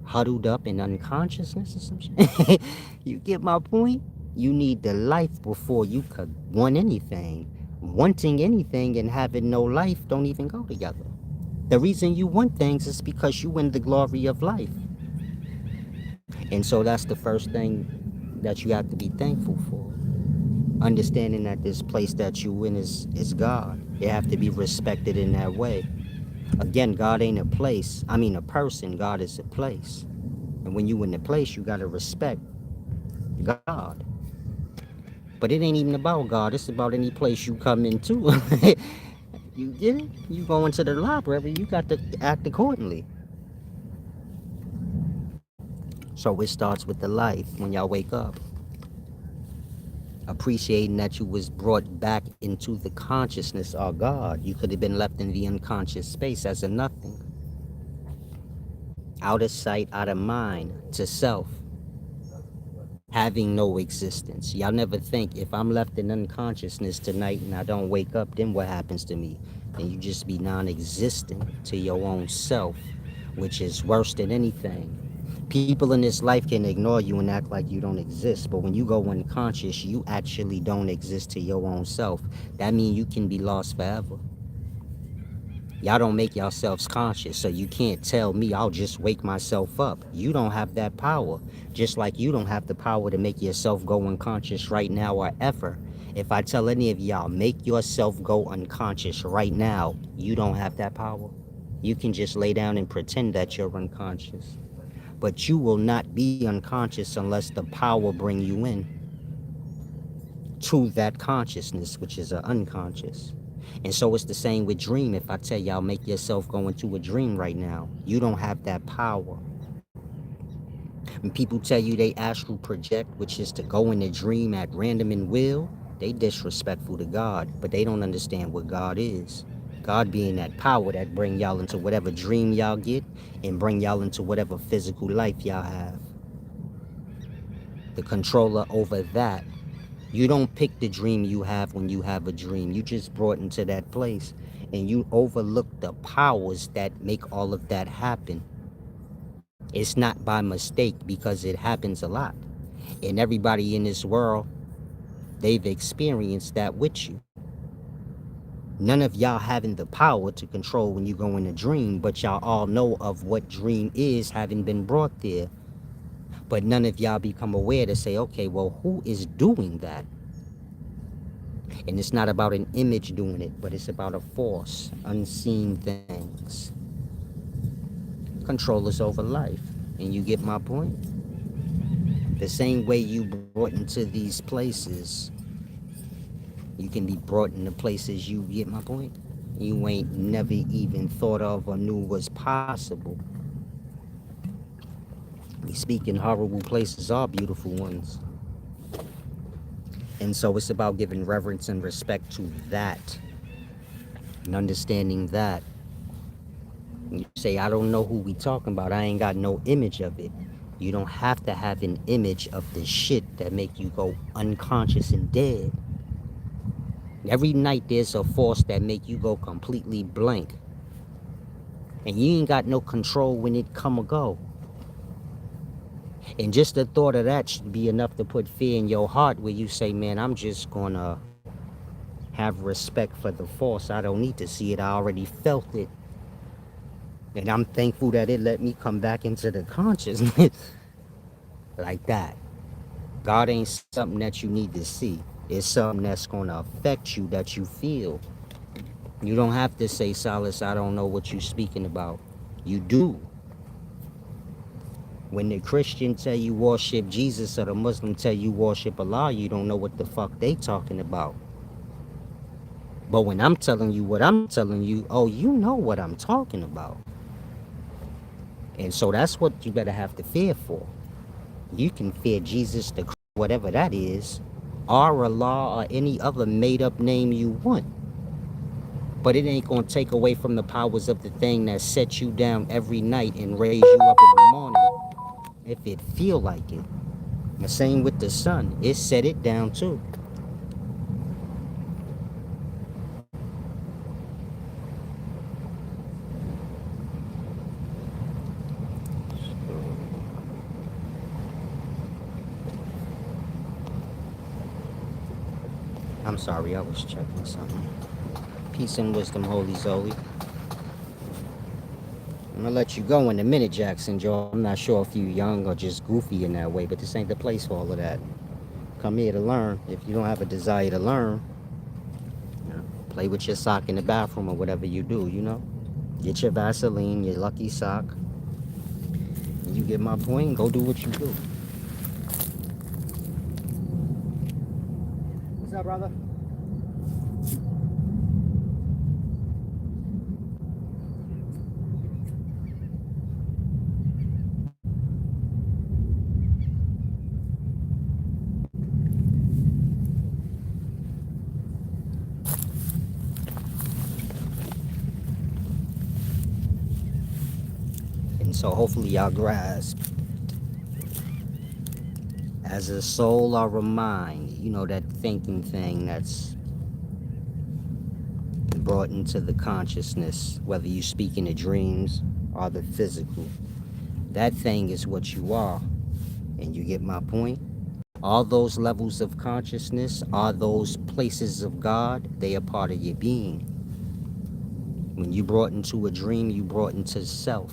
Huddled up in unconsciousness or some shit? You get my point? You need the life before you could want anything. Wanting anything and having no life don't even go together. The reason you want things is because you in the glory of life. And so that's the first thing that you have to be thankful for. Understanding that this place that you in is God. It have to be respected in that way. Again, God ain't a place. I mean a person. God is a place. And when you in the place, you gotta respect God. But it ain't even about God. It's about any place you come into. You get it? You go into the library, you got to act accordingly. So it starts with the life when y'all wake up. Appreciating that you was brought back into the consciousness of God. You could have been left in the unconscious space as a nothing. Out of sight, out of mind, to self. Having no existence. Y'all never think, if I'm left in unconsciousness tonight and I don't wake up, then what happens to me? And you just be non-existent to your own self, which is worse than anything. People in this life can ignore you and act like you don't exist, but when you go unconscious, you actually don't exist to your own self. That means you can be lost forever. Y'all don't make yourselves conscious, so you can't tell me I'll just wake myself up. You don't have that power. Just like you don't have the power to make yourself go unconscious right now or ever. If I tell any of y'all, make yourself go unconscious right now, you don't have that power. You can just lay down and pretend that you're unconscious. But you will not be unconscious unless the power bring you in to that consciousness, which is an unconscious. And so it's the same with dream. If I tell y'all, make yourself go into a dream right now, you don't have that power. When people tell you they astral project, which is to go in a dream at random and will, they disrespectful to God, but they don't understand what God is. God being that power that bring y'all into whatever dream y'all get and bring y'all into whatever physical life y'all have. The controller over that. You don't pick the dream you have when you have a dream. You just brought into that place and you overlook the powers that make all of that happen. It's not by mistake because it happens a lot. And everybody in this world, they've experienced that with you. None of y'all having the power to control when you go in a dream, but y'all all know of what dream is having been brought there. But none of y'all become aware to say, okay, well, who is doing that? And it's not about an image doing it, but it's about a force, unseen things. Controllers over life. And you get my point? The same way you brought into these places, you can be brought into places, you get my point? You ain't never even thought of or knew was possible. We speak in horrible places are beautiful ones. And so it's about giving reverence and respect to that and understanding that. You say, I don't know who we talking about. I ain't got no image of it. You don't have to have an image of the shit that make you go unconscious and dead. Every night there's a force that make you go completely blank. And you ain't got no control when it come or go. And just the thought of that should be enough to put fear in your heart where you say, man, I'm just gonna have respect for the force. I don't need to see it. I already felt it. And I'm thankful that it let me come back into the consciousness like that. God ain't something that you need to see. It's something that's going to affect you, that you feel. You don't have to say, Solace, I don't know what you're speaking about. You do. When the Christian tell you worship Jesus or the Muslim tell you worship Allah, you don't know what the fuck they talking about. But when I'm telling you what I'm telling you, oh, you know what I'm talking about. And so that's what you better have to fear for. You can fear Jesus, the whatever that is, or Allah, or any other made-up name you want. But it ain't gonna take away from the powers of the thing that sets you down every night and raise you up in the morning if it feel like it. The same with the sun. It set it down too. I'm sorry, I was checking something. Peace and wisdom, Holy Zoe. I'm gonna let you go in a minute, Jackson Joe. I'm not sure if you young or just goofy in that way, but this ain't the place for all of that. Come here to learn. If you don't have a desire to learn, you know, play with your sock in the bathroom or whatever you do, you know? Get your Vaseline, your lucky sock. You get my point? Go do what you do. What's up, brother? And so hopefully y'all grasp. As a soul or a mind, you know, that thinking thing that's brought into the consciousness, whether you speak in the dreams or the physical. That thing is what you are. And you get my point? All those levels of consciousness are those places of God. They are part of your being. When you brought into a dream, you brought into self,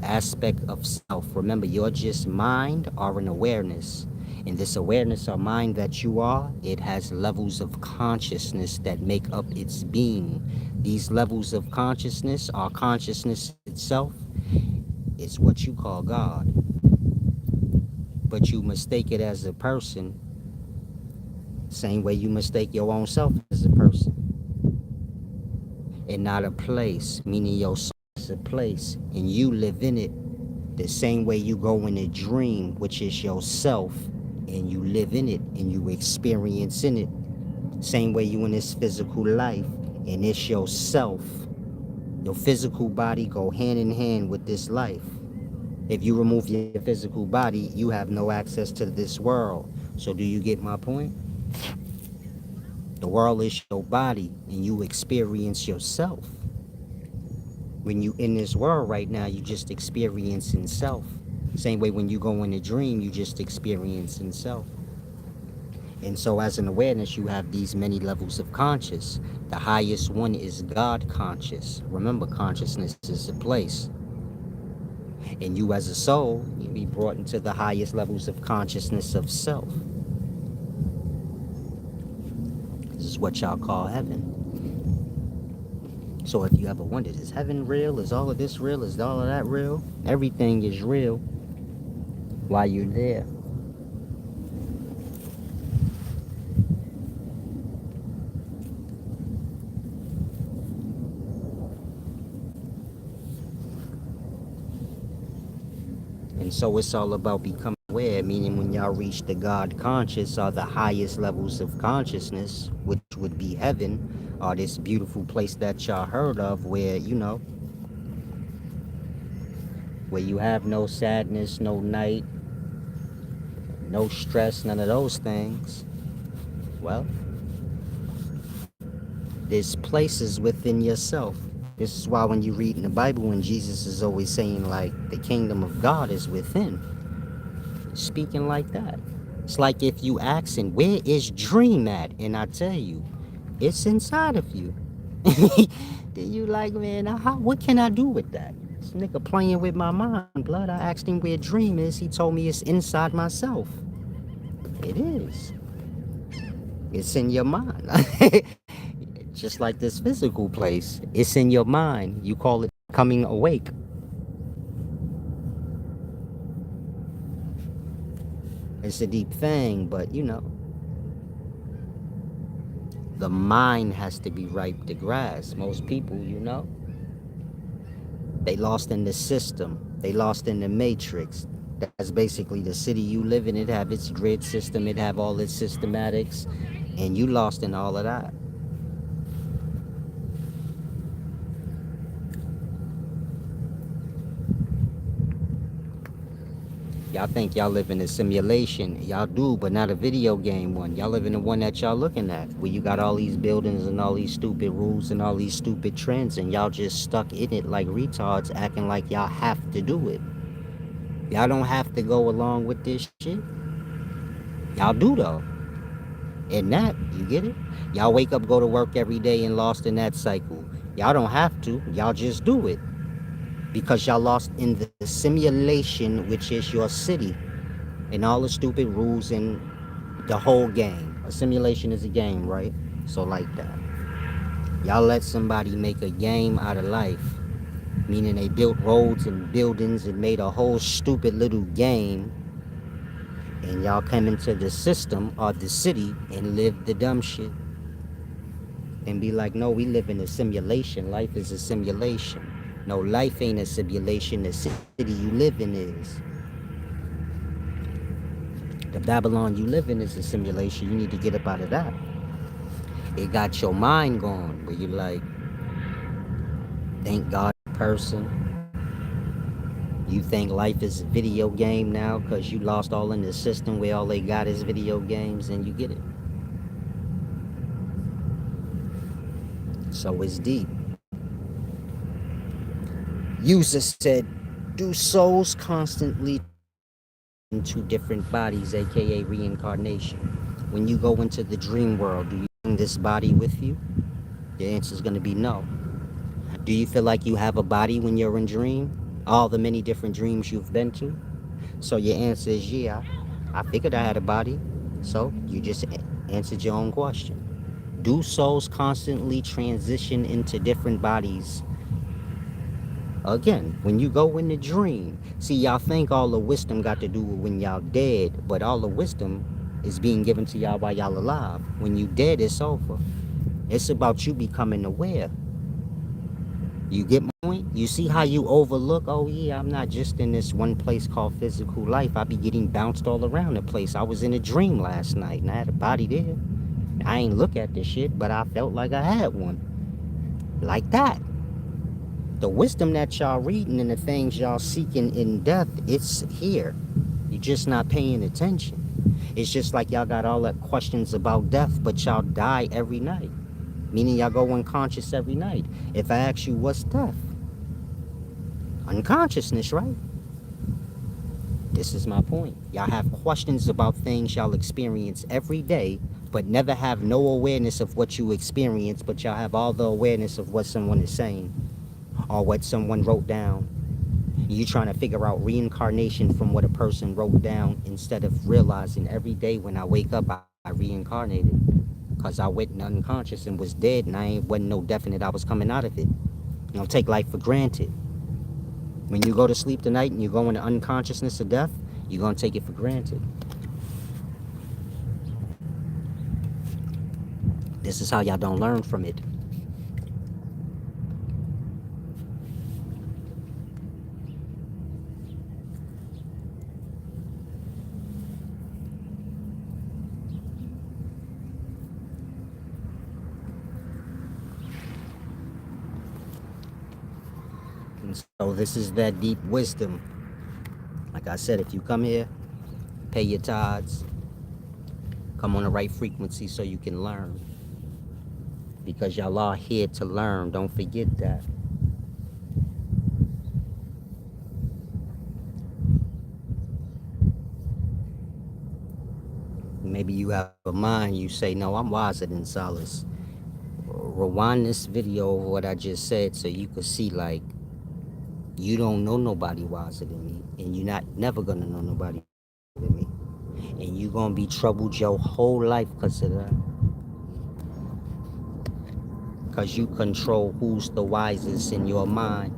aspect of self. Remember, you're just mind or an awareness. And this awareness or mind that you are, it has levels of consciousness that make up its being. These levels of consciousness, or consciousness itself, is what you call God. But you mistake it as a person, same way you mistake your own self as a person, and not a place, meaning your soul is a place, and you live in it the same way you go in a dream, which is yourself, and you live in it and you experience in it. Same way you in this physical life, and it's yourself. Your physical body go hand in hand with this life. If you remove your physical body, you have no access to this world. So do you get my point? The world is your body, and you experience yourself. When you in this world right now, you just experiencing self. Same way when you go in a dream, you just experiencing self. And so as an awareness, you have these many levels of conscious. The highest one is God conscious. Remember, consciousness is a place. And you as a soul, you be brought into the highest levels of consciousness of self. This is what y'all call heaven. So if you ever wondered, is heaven real? Is all of this real? Is all of that real? Everything is real while you're there. And so it's all about becoming aware, meaning when y'all reach the God conscious or the highest levels of consciousness, which would be heaven, or this beautiful place that y'all heard of where, where you have no sadness, no night, no stress, none of those things. Well, there's places within yourself. This is why when you read in the Bible, when Jesus is always saying like the kingdom of God is within, speaking like that. It's like if you asking, where is dream at? And I tell you, it's inside of you. Then you like, man, what can I do with that? This nigga playing with my mind, blood. I asked him where dream is. He told me it's inside myself. It is. It's in your mind. Just like this physical place. It's in your mind. You call it coming awake. It's a deep thing, but the mind has to be ripe to grasp. Most people, they lost in the system. They lost in the matrix. That's basically the city you live in. It have its grid system. It have all its systematics. And you lost in all of that. Y'all think y'all live in a simulation. Y'all do, but not a video game one. Y'all live in the one that y'all looking at, where you got all these buildings and all these stupid rules and all these stupid trends, and y'all just stuck in it like retards, acting like y'all have to do it. Y'all don't have to go along with this shit. Y'all do though. And that, you get it? Y'all wake up, go to work every day and lost in that cycle. Y'all don't have to. Y'all just do it. Because y'all lost in the simulation, which is your city. And all the stupid rules and the whole game. A simulation is a game, right? So like that. Y'all let somebody make a game out of life. Meaning they built roads and buildings and made a whole stupid little game. And y'all come into the system or the city and live the dumb shit. And be like, no, we live in a simulation. Life is a simulation. No, life ain't a simulation. The city you live in is. The Babylon you live in is a simulation. You need to get up out of that. It got your mind going where you like, thank God person. You think life is a video game now because you lost all in the system where all they got is video games, and you get it. So it's deep. User said, do souls constantly into different bodies, aka reincarnation? When you go into the dream world, do you bring this body with you? Your answer is going to be no. Do you feel like you have a body when you're in dream? All the many different dreams you've been to? So your answer is yeah. I figured I had a body. So you just answered your own question. Do souls constantly transition into different bodies? Again, when you go in the dream, see, y'all think all the wisdom got to do with when y'all dead, but all the wisdom is being given to y'all while y'all alive. When you dead, it's over. It's about you becoming aware. You get my point? You see how you overlook, oh yeah, I'm not just in this one place called physical life. I be getting bounced all around the place. I was in a dream last night and I had a body there. I ain't look at this shit, but I felt like I had one. Like that. The wisdom that y'all reading and the things y'all seeking in death, it's here. You're just not paying attention. It's just like y'all got all that questions about death, but y'all die every night. Meaning y'all go unconscious every night. If I ask you what's death? Unconsciousness, right? This is my point. Y'all have questions about things y'all experience every day, but never have no awareness of what you experience, but y'all have all the awareness of what someone is saying or what someone wrote down. You trying to figure out reincarnation from what a person wrote down instead of realizing every day when I wake up, I reincarnated. Because I went unconscious and was dead and wasn't no definite I was coming out of it. You don't take life for granted. When you go to sleep tonight and you go into unconsciousness of death, you're going to take it for granted. This is how y'all don't learn from it. And so this is that deep wisdom. Like I said, if you come here, pay your tithes, come on the right frequency so you can learn. Because y'all are here to learn. Don't forget that. Maybe you have a mind, you say, no, I'm wiser than Solace. Rewind this video of what I just said so you could see, like, you don't know nobody wiser than me. And you're not never going to know nobody wiser than me. And you're going to be troubled your whole life because of that. Because you control who's the wisest in your mind.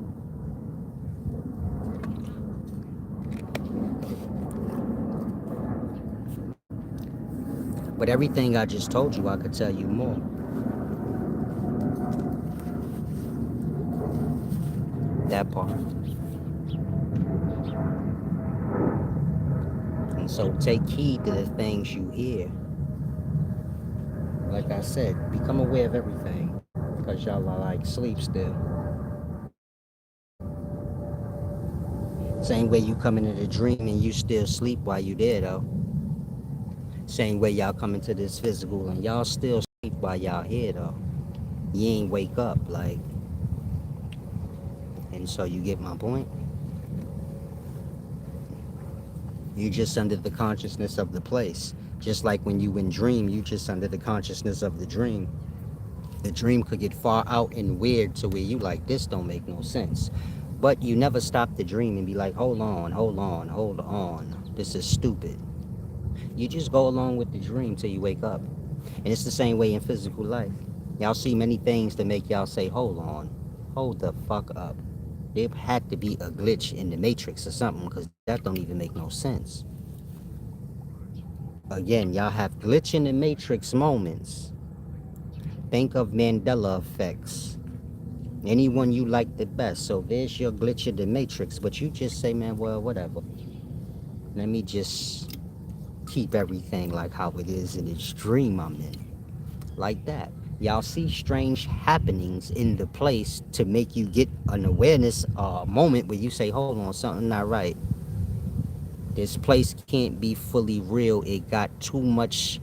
But everything I just told you, I could tell you more. That part. And so take heed to the things you hear. Like I said, become aware of everything. Because y'all are like sleep still. Same way you come into the dream and you still sleep while you there though. Same way y'all come into this physical and y'all still sleep while y'all here though. You ain't wake up like. And so you get my point? You just under the consciousness of the place. Just like when you in dream, you just under the consciousness of the dream. The dream could get far out and weird to where you like, this don't make no sense. But you never stop the dream and be like, hold on, hold on, hold on. This is stupid. You just go along with the dream till you wake up. And it's the same way in physical life. Y'all see many things that make y'all say, hold on, hold the fuck up. There had to be a glitch in the matrix or something, because that don't even make no sense. Again, y'all have glitch in the matrix moments. Think of Mandela effects. Anyone you like the best. So there's your glitch in the matrix, but you just say, man, well, whatever. Let me just keep everything like how it is in this dream I'm in. Like that. Y'all see strange happenings in the place to make you get an awareness moment where you say, hold on, something not right. This place can't be fully real. It got too much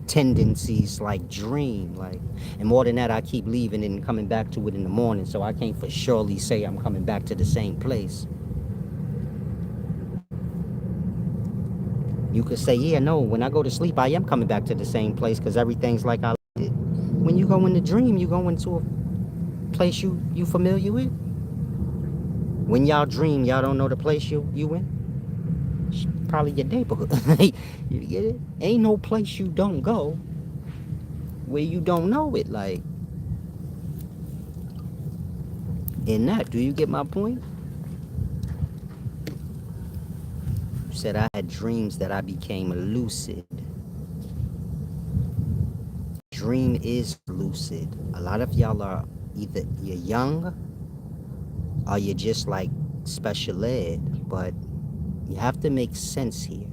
tendencies like dream. Like, and more than that, I keep leaving and coming back to it in the morning, so I can't for surely say I'm coming back to the same place. You could say, yeah, no, when I go to sleep, I am coming back to the same place because everything's like I left it. When you go in the dream, you go into a place you familiar with. When y'all dream, y'all don't know the place you in. Probably your neighborhood. You get it? Ain't no place you don't go where you don't know it. Like in that, do you get my point? You said I had dreams that I became lucid. Dream is lucid. A lot of y'all are either you're young or you're just like special ed, but you have to make sense here.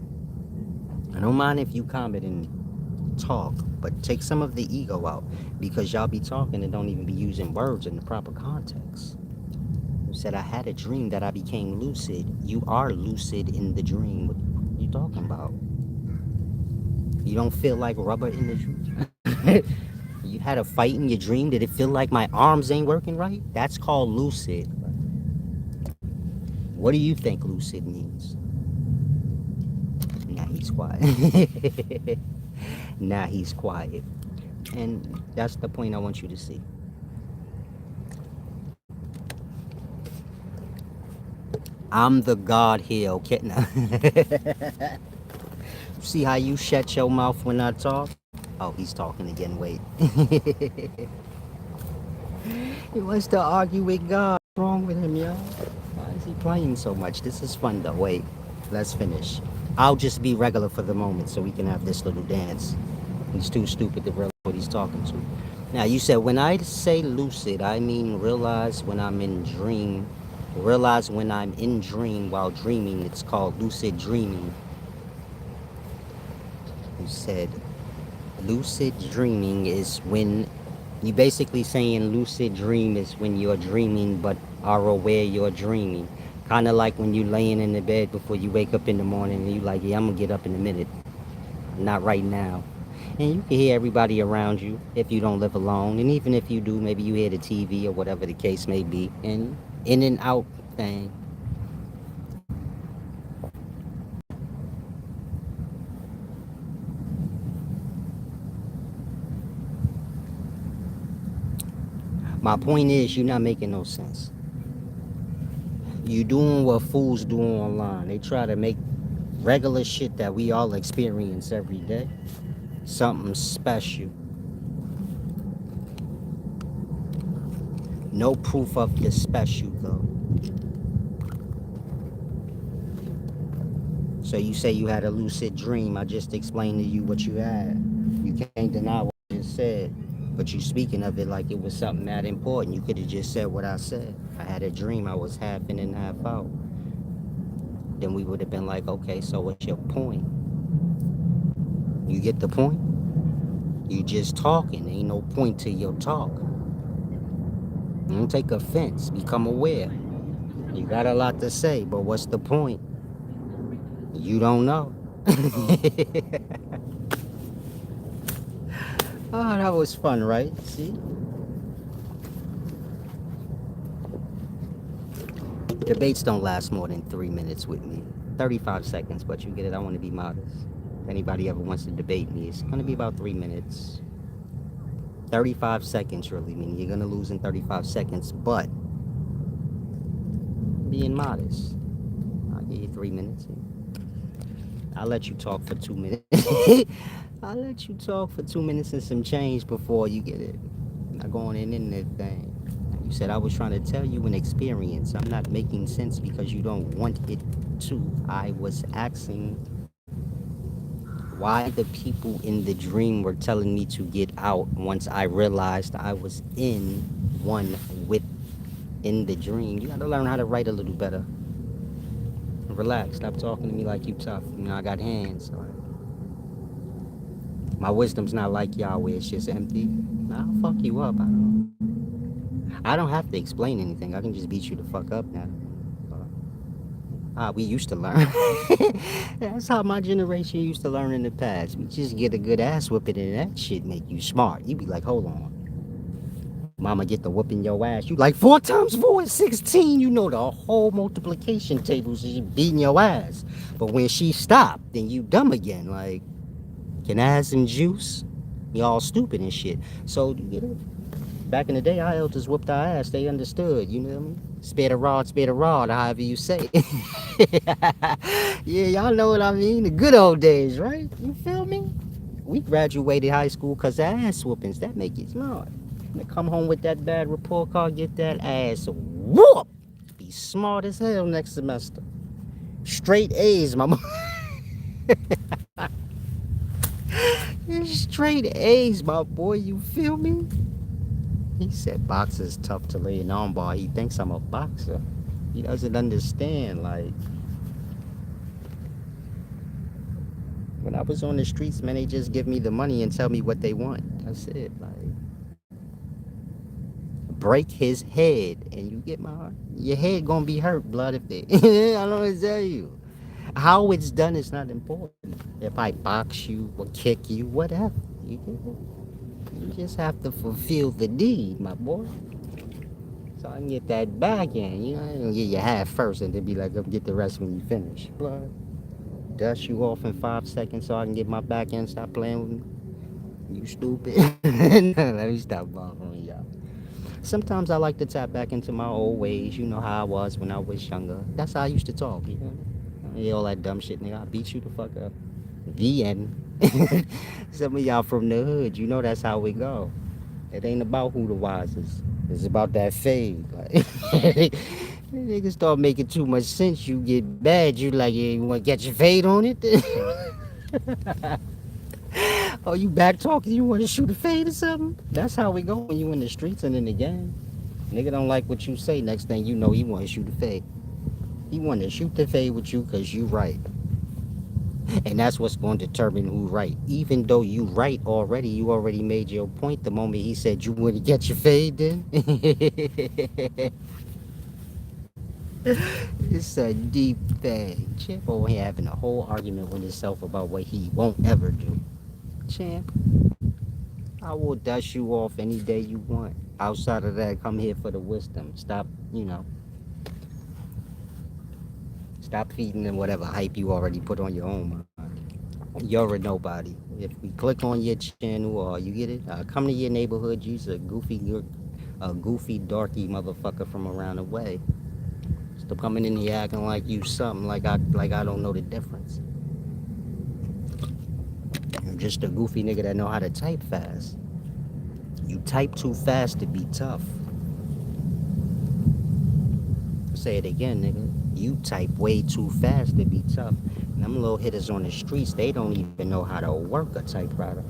I don't mind if you comment and talk, but take some of the ego out because y'all be talking and don't even be using words in the proper context. You said I had a dream that I became lucid. You are lucid in the dream. What are you talking about? You don't feel like rubber in the dream? You had a fight in your dream. Did it feel like my arms ain't working right? That's called lucid. What do you think lucid means? Now he's quiet. Now he's quiet. And that's the point I want you to see. I'm the God here, okay? Now, see how you shut your mouth when I talk? Oh, he's talking again. Wait. He wants to argue with God. What's wrong with him, yo? Why is he playing so much? This is fun, though. Wait, let's finish. I'll just be regular for the moment so we can have this little dance. He's too stupid to realize what he's talking to. Now, you said when I say lucid, I mean realize when I'm in dream. Realize when I'm in dream while dreaming. It's called lucid dreaming. You said lucid dreaming is when you basically saying lucid dream is when you're dreaming but are aware you're dreaming. Kind of like when you laying in the bed before you wake up in the morning and you like, yeah, I'm gonna get up in a minute. Not right now. And you can hear everybody around you if you don't live alone. And even if you do, maybe you hear the TV or whatever the case may be. And in and out thing. My point is, you're not making no sense. You doing what fools do online. They try to make regular shit that we all experience every day something special. No proof of the special, though. So you say you had a lucid dream. I just explained to you what you had. You can't deny what I just said. But you speaking of it like it was something that important. You could have just said what I said. I had a dream. I was half in and half out. Then we would have been like, okay, so what's your point? You get the point? You just talking. Ain't no point to your talk. Don't take offense. Become aware. You got a lot to say, but what's the point? You don't know. Oh, that was fun, right? See? Debates don't last more than 3 minutes with me. 35 seconds, but you get it. I want to be modest. If anybody ever wants to debate me, it's going to be about 3 minutes. 35 seconds, really. Meaning you're going to lose in 35 seconds, but being modest. I'll give you 3 minutes. I'll let you talk for 2 minutes. I'll let you talk for 2 minutes and some change before you get it. Not going in that thing. You said I was trying to tell you an experience. I'm not making sense because you don't want it to. I was asking why the people in the dream were telling me to get out once I realized I was in one with in the dream. You gotta learn how to write a little better. Relax. Stop talking to me like you tough. You know, I got hands. So my wisdom's not like Yahweh. It's just empty. I'll fuck you up. I don't have to explain anything. I can just beat you the fuck up now. We used to learn. That's how my generation used to learn in the past. We just get a good ass whooping and that shit make you smart. You be like, hold on. Mama get the whooping your ass. You like 4 times 4 is 16. You know the whole multiplication tables is beating your ass. But when she stopped, then you dumb again. Like, can I have some juice? Y'all stupid and shit. So, you know, back in the day, our elders whooped our ass. They understood, you know what I mean? Spare the rod, however you say it. Yeah, y'all know what I mean? The good old days, right? You feel me? We graduated high school because of ass whoopings. That make you smart. To come home with that bad report card, get that ass whoop. Be smart as hell next semester. Straight A's, my straight A's, my boy. You feel me? He said boxer's tough to lay an armbar. He thinks I'm a boxer. He doesn't understand. Like, when I was on the streets, man, they just give me the money and tell me what they want. That's it. Like, break his head, and you get my heart. Your head gonna be hurt, blood. If they, I don't know what to tell you. How it's done is not important. If I box you or kick you, whatever. You get it? You just have to fulfill the deed, my boy. So I can get that back in. You know, I ain't gonna get you half first and then be like, "Go get the rest when you finish." Blood. Dust you off in 5 seconds so I can get my back end. Stop playing with me. You stupid. Let me stop bothering y'all. Sometimes I like to tap back into my old ways. You know how I was when I was younger. That's how I used to talk. You know, yeah, all that dumb shit, nigga. I beat you the fuck up. The end. Some of y'all from the hood, you know that's how it go. It ain't about who the wisest. It's about that fade. Like, niggas start making too much sense. You get bad. You like, yeah, you want to get your fade on it? Oh, you back talking? You want to shoot a fade or something? That's how we go when you in the streets and in the game. Nigga don't like what you say. Next thing you know, he want to shoot a fade. He want to shoot the fade with you because you right. And that's what's going to determine who right. Even though you right already, you already made your point the moment he said you want to get your fade then. It's a deep thing. Champ over here having a whole argument with himself about what he won't ever do. Champ, I will dust you off any day you want. Outside of that, come here for the wisdom. Stop, you know, stop feeding them whatever hype you already put on your own mind. You're a nobody. If we click on your channel or you get it, come to your neighborhood. You's a goofy, darky motherfucker from around the way. Stop coming in here acting like you something like I don't know the difference. I'm just a goofy nigga that know how to type fast. You type too fast to be tough. Say it again, nigga. You type way too fast to be tough. Them little hitters on the streets, they don't even know how to work a typewriter.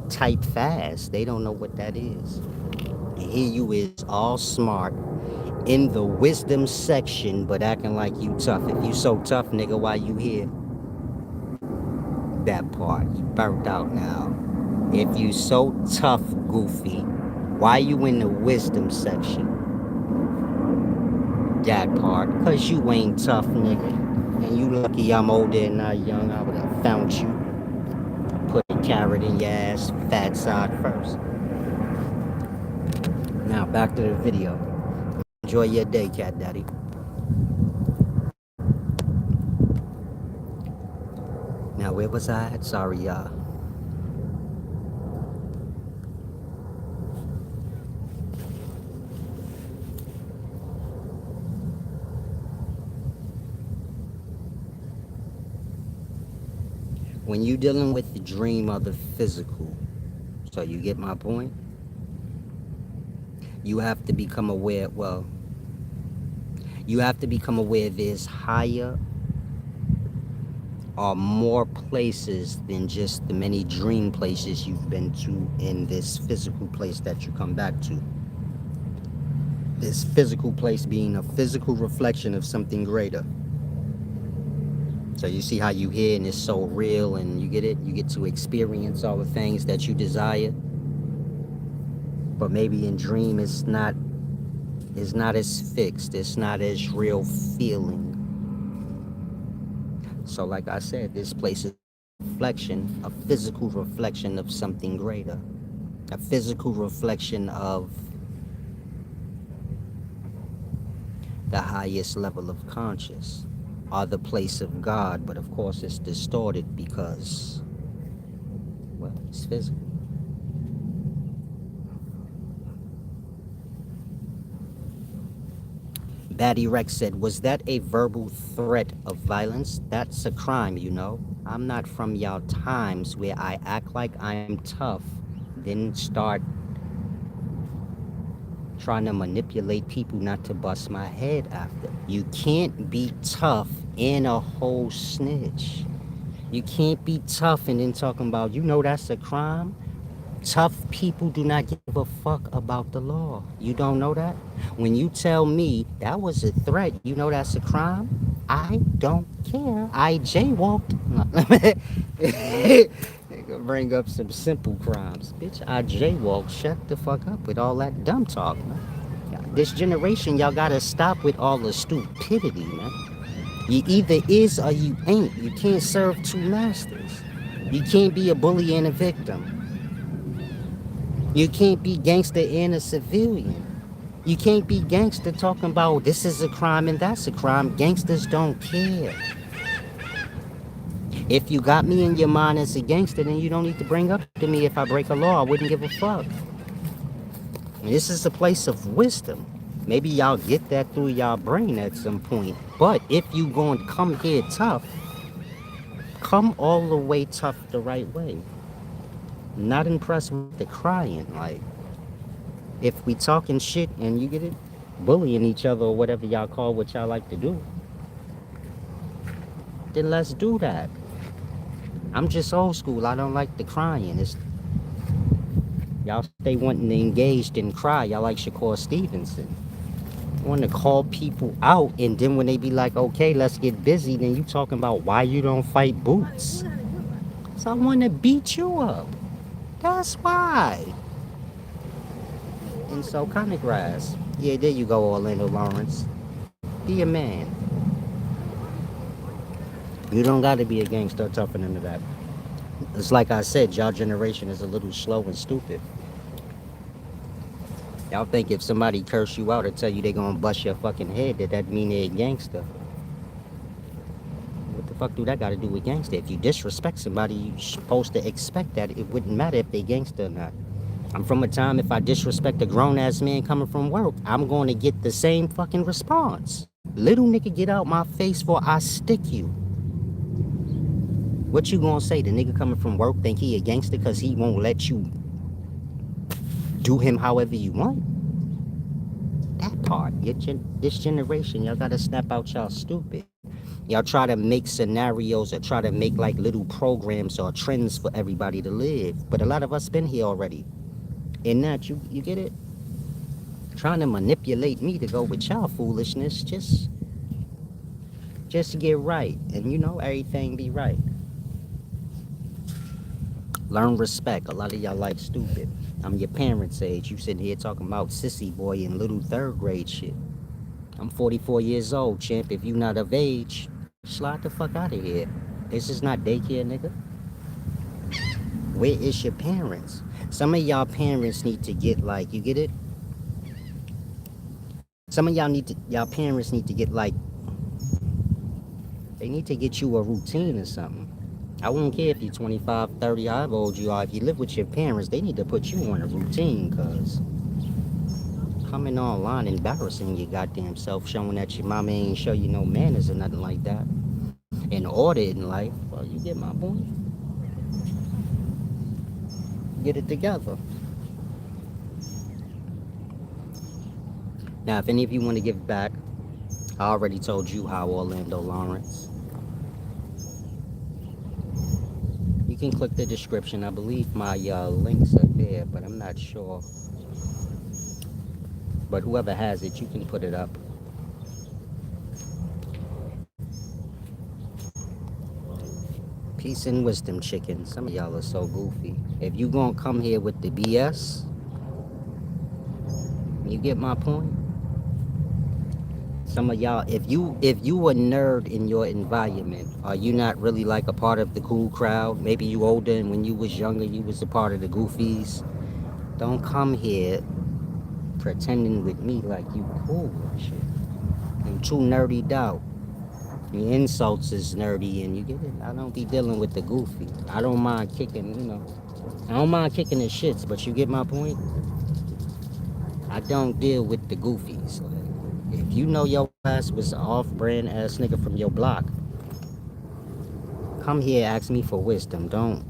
Type fast, they don't know what that is. And here you is, all smart, in the wisdom section, but acting like you tough. If you so tough, nigga, why you here? That part, you burnt out now. If you so tough, goofy, why you in the wisdom section? That part, cause you ain't tough, nigga. And you lucky I'm older and not young. I would have found you. Put a carrot in your ass, fat side first. Now back to the video. Enjoy your day, cat daddy. Now where was I at? Sorry, y'all. When you dealing with the dream of the physical, so you get my point? You have to become aware, well, you have to become aware there's higher or more places than just the many dream places you've been to in this physical place that you come back to. This physical place being a physical reflection of something greater. So you see how you hear and it's so real and you get it? You get to experience all the things that you desire. But maybe in dream it's not as fixed. It's not as real feeling. So like I said, this place is a reflection, a physical reflection of something greater. A physical reflection of the highest level of conscious, or the place of God, but of course it's distorted because Well, it's physical. Batty Rex said, was that a verbal threat of violence? That's a crime, you know. I'm not from y'all times where I act like I'm tough, then start trying to manipulate people not to bust my head after. You can't be tough and a whole snitch. You can't be tough and then talking about, you know, that's a crime. Tough people do not give a fuck about the law. You don't know that? When you tell me that was a threat, you know that's a crime? I don't care. I jaywalked. Bring up some simple crimes. Bitch, I jaywalked. Shut the fuck up with all that dumb talk, man. This generation, y'all gotta stop with all the stupidity, man. You either is or you ain't. You can't serve two masters. You can't be a bully and a victim. You can't be gangster and a civilian. You can't be gangster talking about this is a crime and that's a crime. Gangsters don't care. If you got me in your mind as a gangster, then you don't need to bring up to me if I break a law. I wouldn't give a fuck. This is a place of wisdom. Maybe y'all get that through y'all brain at some point. But if you gonna come here tough, come all the way tough the right way. Not impressed with the crying. Like, if we talking shit and you get it, bullying each other or whatever y'all call what y'all like to do, then let's do that. I'm just old school. I don't like the crying. It's y'all stay wanting to engage and cry. Y'all like Shakur Stevenson. Want to call people out, and then when they be like, okay, let's get busy, then you talking about why you don't fight Boots. So I want to beat you up. That's why. And so kind of grass. Yeah, there you go, Orlando Lawrence. Be a man. You don't got to be a gangster toughen into that. It's like I said, y'all generation is a little slow and stupid. Y'all think if somebody curse you out or tell you they gonna bust your fucking head, that mean they're a gangster. What the fuck do that got to do with gangster? If you disrespect somebody, you supposed to expect that. It wouldn't matter if they gangster or not. I'm from a time if I disrespect a grown ass man coming from work, I'm going to get the same fucking response. Little nigga, get out my face for I stick you. What you gonna say? The nigga coming from work think he a gangster because he won't let you do him however you want? That part. This generation, y'all gotta snap out y'all stupid. Y'all try to make scenarios or try to make like little programs or trends for everybody to live. But a lot of us been here already. And that you get it? Trying to manipulate me to go with y'all foolishness just to get right. And you know everything be right. Learn respect. A lot of y'all like stupid. I'm your parents' age. You sitting here talking about sissy boy and little third grade shit. I'm 44 years old, champ. If you not of age, slide the fuck out of here. This is not daycare, nigga. Where is your parents? Some of y'all parents need to get like, you get it? Some of y'all parents need to get like, they need to get you a routine or something. I won't care if you're 25, 30, however old you are. If you live with your parents, they need to put you on a routine, cause coming online embarrassing your goddamn self, showing that your mama ain't show you no manners or nothing like that. In order in life, well, you get my point. Get it together. Now, if any of you want to give back, I already told you how, Orlando Lawrence. You can click the description. I believe my links are there, but I'm not sure. But whoever has it, you can put it up. Peace and wisdom, chicken. Some of y'all are so goofy. If you gonna come here with the BS, you get my point? Some of y'all, if you a nerd in your environment, are you not really like a part of the cool crowd? Maybe you older and when you was younger, you was a part of the goofies. Don't come here pretending with me like you cool and shit. I'm too nerdy out. The insults is nerdy and you get it? I don't be dealing with the goofy. I don't mind kicking, I don't mind kicking the shits, but you get my point? I don't deal with the goofies. Like, if you know your ass was an off-brand ass nigga from your block, come here, ask me for wisdom. Don't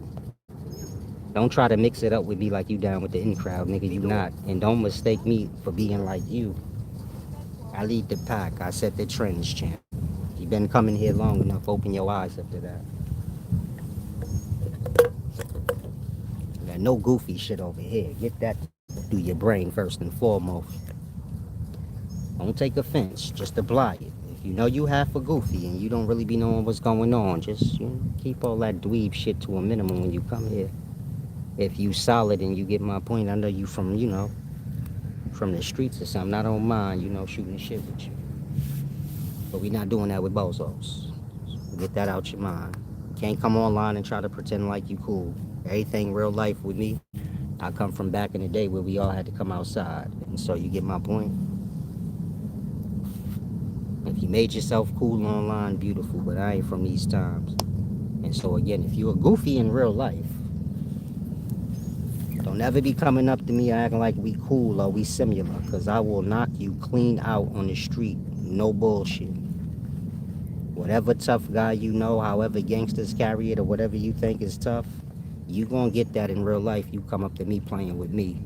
try to mix it up with me like you down with the in crowd, nigga. You not, and don't mistake me for being like you. I lead the pack. I set the trends, champ. You been coming here long enough. Open your eyes up to that. Got no goofy shit over here. Get that through your brain first and foremost. Don't take offense. Just apply it. If you know you half a goofy and you don't really be knowing what's going on, just keep all that dweeb shit to a minimum when you come here. If you solid and you get my point, I know you from, from the streets or something. I don't mind, shooting shit with you. But we not doing that with bozos. Get that out your mind. You can't come online and try to pretend like you cool. Everything real life with me, I come from back in the day where we all had to come outside. And so you get my point? If you made yourself cool online, beautiful, but I ain't from these times. And so again, if you a goofy in real life, don't ever be coming up to me acting like we cool or we similar, because I will knock you clean out on the street. No bullshit. Whatever tough guy you know, however gangsters carry it or whatever you think is tough, you gonna get that in real life. You come up to me playing with me.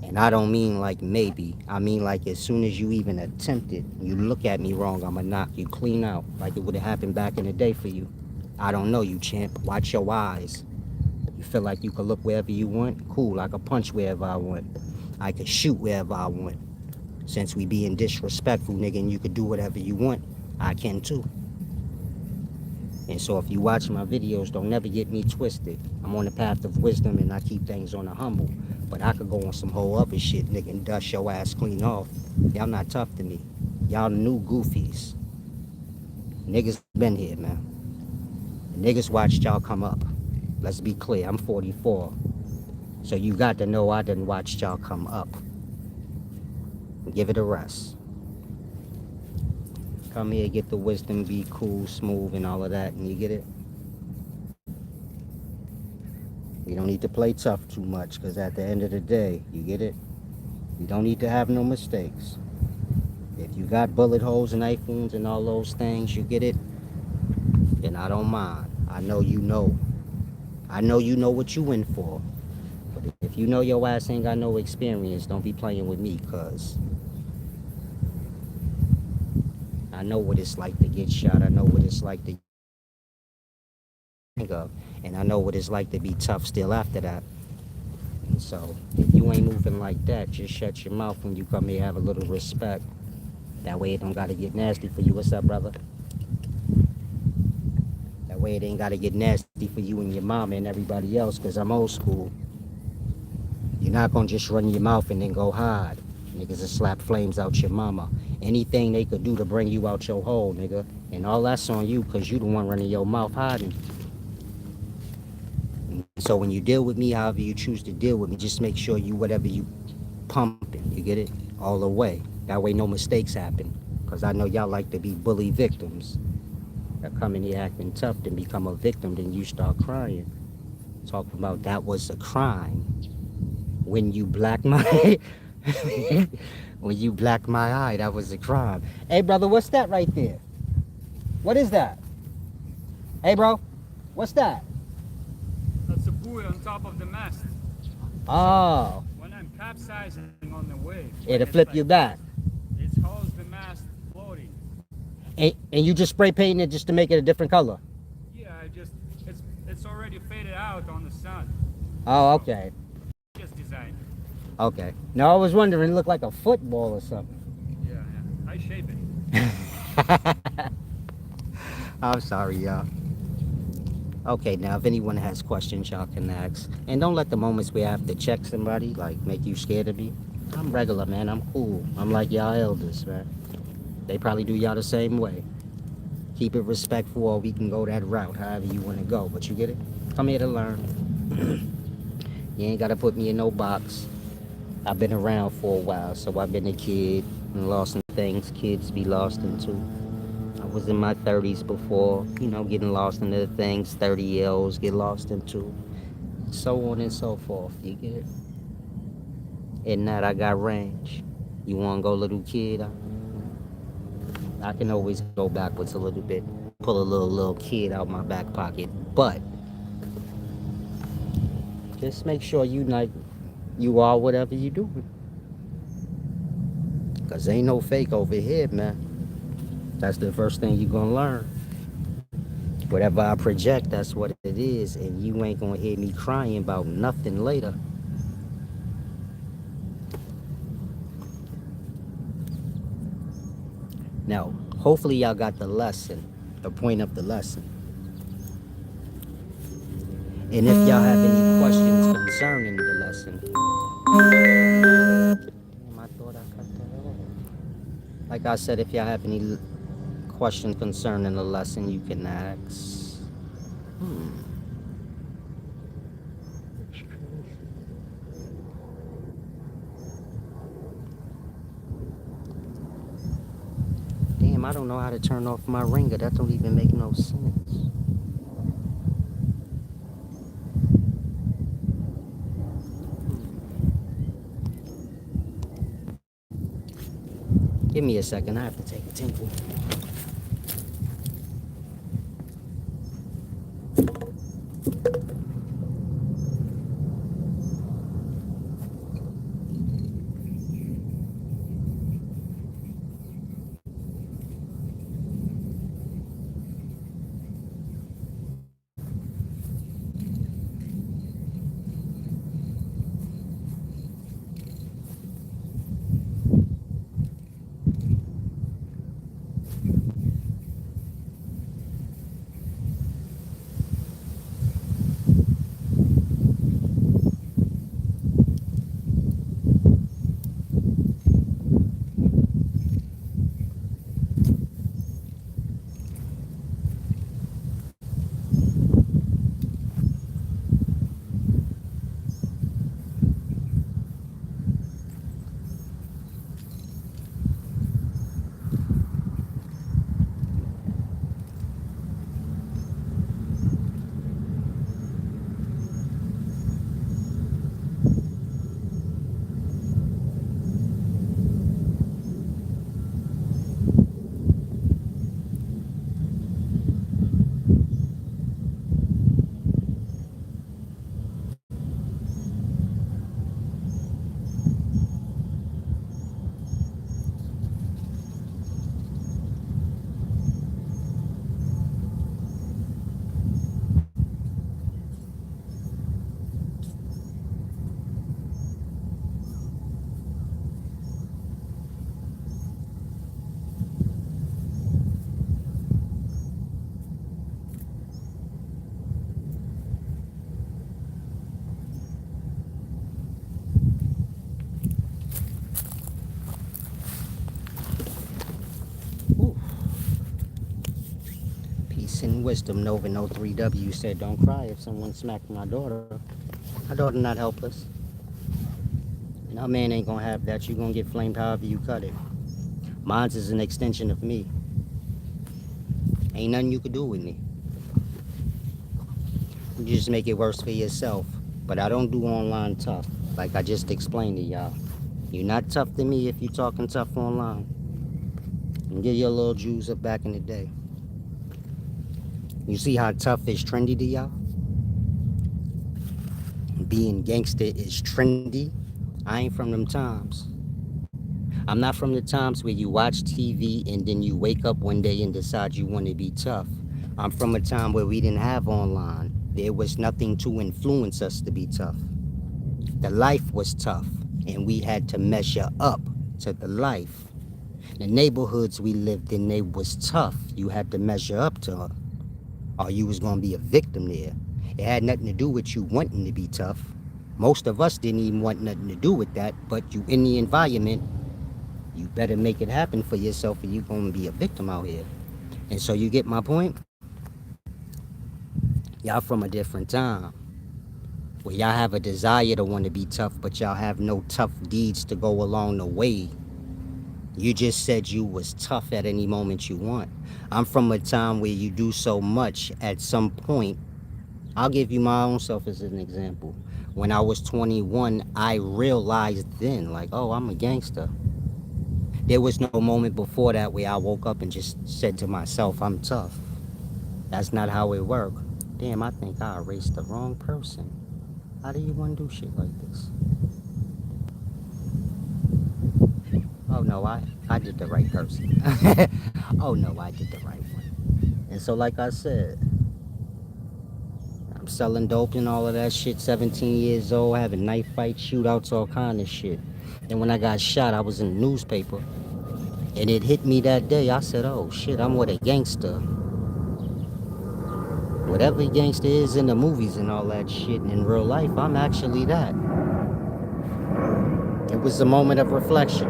And I don't mean like maybe. I mean like as soon as you even attempt it, you look at me wrong, I'ma knock you clean out like it would have happened back in the day for you. I don't know you, champ. Watch your eyes. You feel like you can look wherever you want? Cool, I can punch wherever I want. I can shoot wherever I want. Since we being disrespectful, nigga, and you could do whatever you want, I can too. And so if you watch my videos, don't never get me twisted. I'm on the path of wisdom and I keep things on the humble. But I could go on some whole other shit, nigga, and dust your ass clean off. Y'all not tough to me. Y'all new goofies. Niggas been here, man. Niggas watched y'all come up. Let's be clear, I'm 44. So you got to know I done watched y'all come up. Give it a rest. Come here, get the wisdom, be cool, smooth, and all of that, and you get it? You don't need to play tough too much, because at the end of the day, you get it? You don't need to have no mistakes. If you got bullet holes and knife wounds and all those things, you get it? Then I don't mind. I know you know. I know you know what you in for. But if you know your ass ain't got no experience, don't be playing with me, cuz I know what it's like to get shot. I know what it's like to up. And I know what it's like to be tough still after that. And so if you ain't moving like that, just shut your mouth when you come here. Have a little respect. That way it don't gotta get nasty for you. What's up, brother? That way it ain't gotta get nasty for you and your mama and everybody else, because I'm old school. You're not gonna just run your mouth and then go hide. Niggas will slap flames out your mama. Anything they could do to bring you out your hole, nigga. And all that's on you, because you the one running your mouth hiding. So when you deal with me, however you choose to deal with me, just make sure you, whatever you pumping, you get it? All the way. That way no mistakes happen. Because I know y'all like to be bully victims. That come in here acting tough, then become a victim, then you start crying. Talking about that was a crime. When you black my when you black my eye, that was a crime. Hey brother, what's that right there? What is that? Hey bro, what's that? That's a buoy on top of the mast. Oh. So when I'm capsizing on the wave, It'll flip you back. It holds the mast floating. And you just spray painting it just to make it a different color? Yeah, it's already faded out on the sun. Oh, okay. Just designed. Okay. No, I was wondering, it looked like a football or something. Yeah. I shape it. I'm sorry, y'all. Okay, now if anyone has questions, y'all can ask. And don't let the moments we have to check somebody, like, make you scared of me. I'm regular, man. I'm cool. I'm like y'all elders, man. They probably do y'all the same way. Keep it respectful, or we can go that route, however you want to go. But you get it? Come here to learn. You ain't got to put me in no box. I've been around for a while, so I've been a kid and lost in things kids be lost into. I was in my 30s before, getting lost into the things 30-year-olds get lost into. so on and so forth. You get it? And that I got range. You want to go, little kid? I can always go backwards a little bit, pull a little kid out my back pocket. But just make sure you are whatever you do. Cause ain't no fake over here, man. That's the first thing you gonna learn. Whatever I project, that's what it is, and you ain't gonna hear me crying about nothing later. Now, hopefully y'all got the lesson, the point of the lesson. And if y'all have any questions concerning the lesson, damn, I thought I cut that off. Like I said, if y'all have any questions concerning the lesson, you can ask. Hmm. Damn, I don't know how to turn off my ringer. That don't even make no sense. Give me a second. I have to take a tinkle. Ooh. Peace and wisdom. Nova No 3W said, don't cry if someone smacked my daughter. My daughter not helpless. And our man ain't gonna have that. You gonna get flamed however you cut it. Mine's is an extension of me. Ain't nothing you could do with me. You just make it worse for yourself. But I don't do online tough, like I just explained to y'all. You're not tough to me if you talking tough online. And get your little Jews up back in the day. You see how tough is trendy to y'all? Being gangster is trendy. I ain't from them times. I'm not from the times where you watch TV and then you wake up one day and decide you want to be tough. I'm from a time where we didn't have online. There was nothing to influence us to be tough. The life was tough, and we had to measure up to the life. The neighborhoods we lived in, they was tough. You had to measure up to it, or you was gonna be a victim there. It had nothing to do with you wanting to be tough. Most of us didn't even want nothing to do with that, but you in the environment, you better make it happen for yourself or you're gonna be a victim out here. And so you get my point? Y'all from a different time. Where y'all have a desire to want to be tough, but y'all have no tough deeds to go along the way. You just said you was tough at any moment you want. I'm from a time where you do so much at some point I'll give you my own self as an example. When I was 21, I realized then, like, oh, I'm a gangster. There was no moment before that where I woke up and just said to myself, I'm tough. That's not how it worked. Damn, I think I erased the wrong person. How do you want to do shit like this? Oh no, I did the right person. Oh no, I did the right one. And so, like I said, I'm selling dope and all of that shit. 17 years old, having knife fights, shootouts, all kind of shit. And when I got shot, I was in the newspaper, and it hit me that day. I said, "Oh shit, I'm with a gangster. Whatever a gangster is in the movies and all that shit. And in real life, I'm actually that." It was a moment of reflection,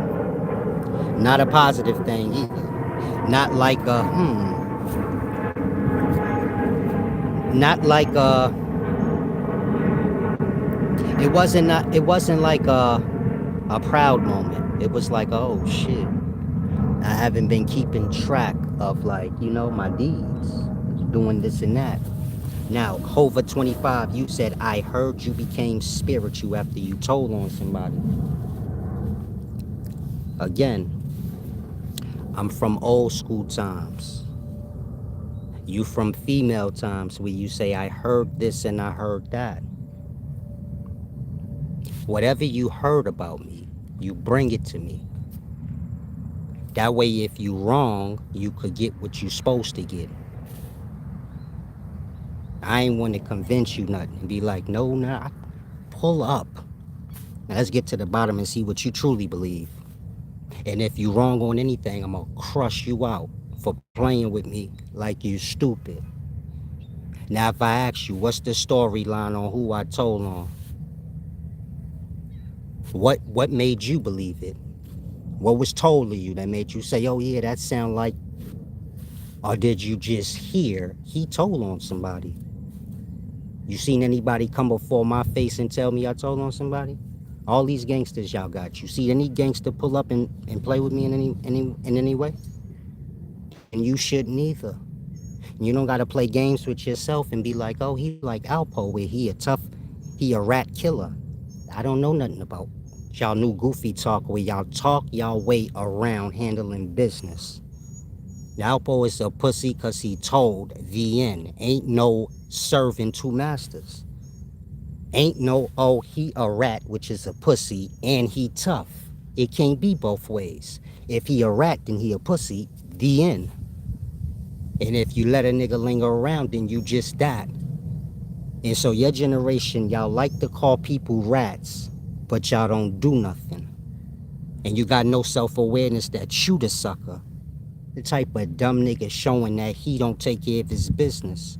not a positive thing either. Not like a not like a. It wasn't like a proud moment. It was like, oh shit, I haven't been keeping track of, like, my deeds, doing this and that. Now, Hova 25, you said, I heard you became spiritual after you told on somebody. Again, I'm from old school times. You from female times where you say, I heard this and I heard that. Whatever you heard about me, you bring it to me. That way, if you wrong, you could get what you supposed to get. I ain't want to convince you nothing and be like, no, nah, pull up. Now let's get to the bottom and see what you truly believe. And if you wrong on anything, I'm gonna crush you out for playing with me like you stupid. Now if I ask you, what's the storyline on who I told on? What made you believe it? What was told to you that made you say, oh yeah, that sound like, or did you just hear he told on somebody? You seen anybody come before my face and tell me I told on somebody? All these gangsters y'all got. You see any gangster pull up and play with me in any way? And you shouldn't either. You don't gotta play games with yourself and be like, oh, he like Alpo, where he a rat killer. I don't know nothing about y'all new goofy talk where y'all talk y'all way around handling business. Alpo is a pussy cause he told the end. Ain't no serving two masters. Ain't no, oh, he a rat, which is a pussy, and he tough. It can't be both ways. If he a rat, then he a pussy, the end. And if you let a nigga linger around, then you just that. And so your generation, y'all like to call people rats, but y'all don't do nothing. And you got no self-awareness that you the sucker. The type of dumb nigga showing that he don't take care of his business.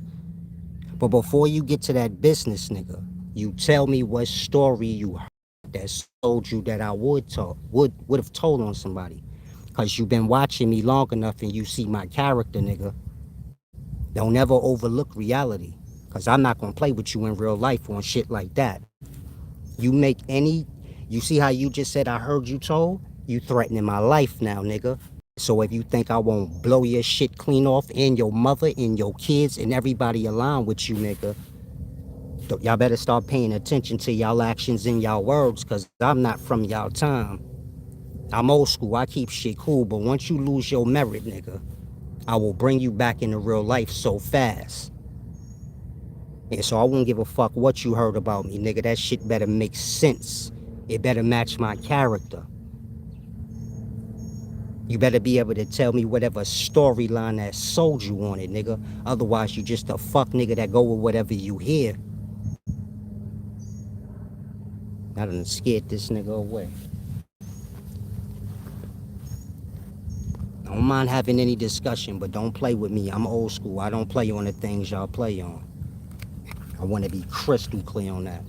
But before you get to that business, nigga, you tell me what story you heard that told you that I would have told on somebody. Cause you've been watching me long enough and you see my character, nigga. Don't ever overlook reality. Cause I'm not gonna play with you in real life on shit like that. You see how you just said I heard you told? You threatening my life now, nigga. So if you think I won't blow your shit clean off and your mother and your kids and everybody aligned with you, nigga, y'all better start paying attention to y'all actions and y'all words, cause I'm not from y'all time. I'm old school, I keep shit cool, but once you lose your merit, nigga, I will bring you back into real life so fast. And so I won't give a fuck what you heard about me, nigga. That shit better make sense. It better match my character. You better be able to tell me whatever storyline that sold you on it, nigga. Otherwise, you just a fuck nigga that go with whatever you hear. I done scared this nigga away. I don't mind having any discussion, but don't play with me. I'm old school. I don't play on the things y'all play on. I want to be crystal clear on that.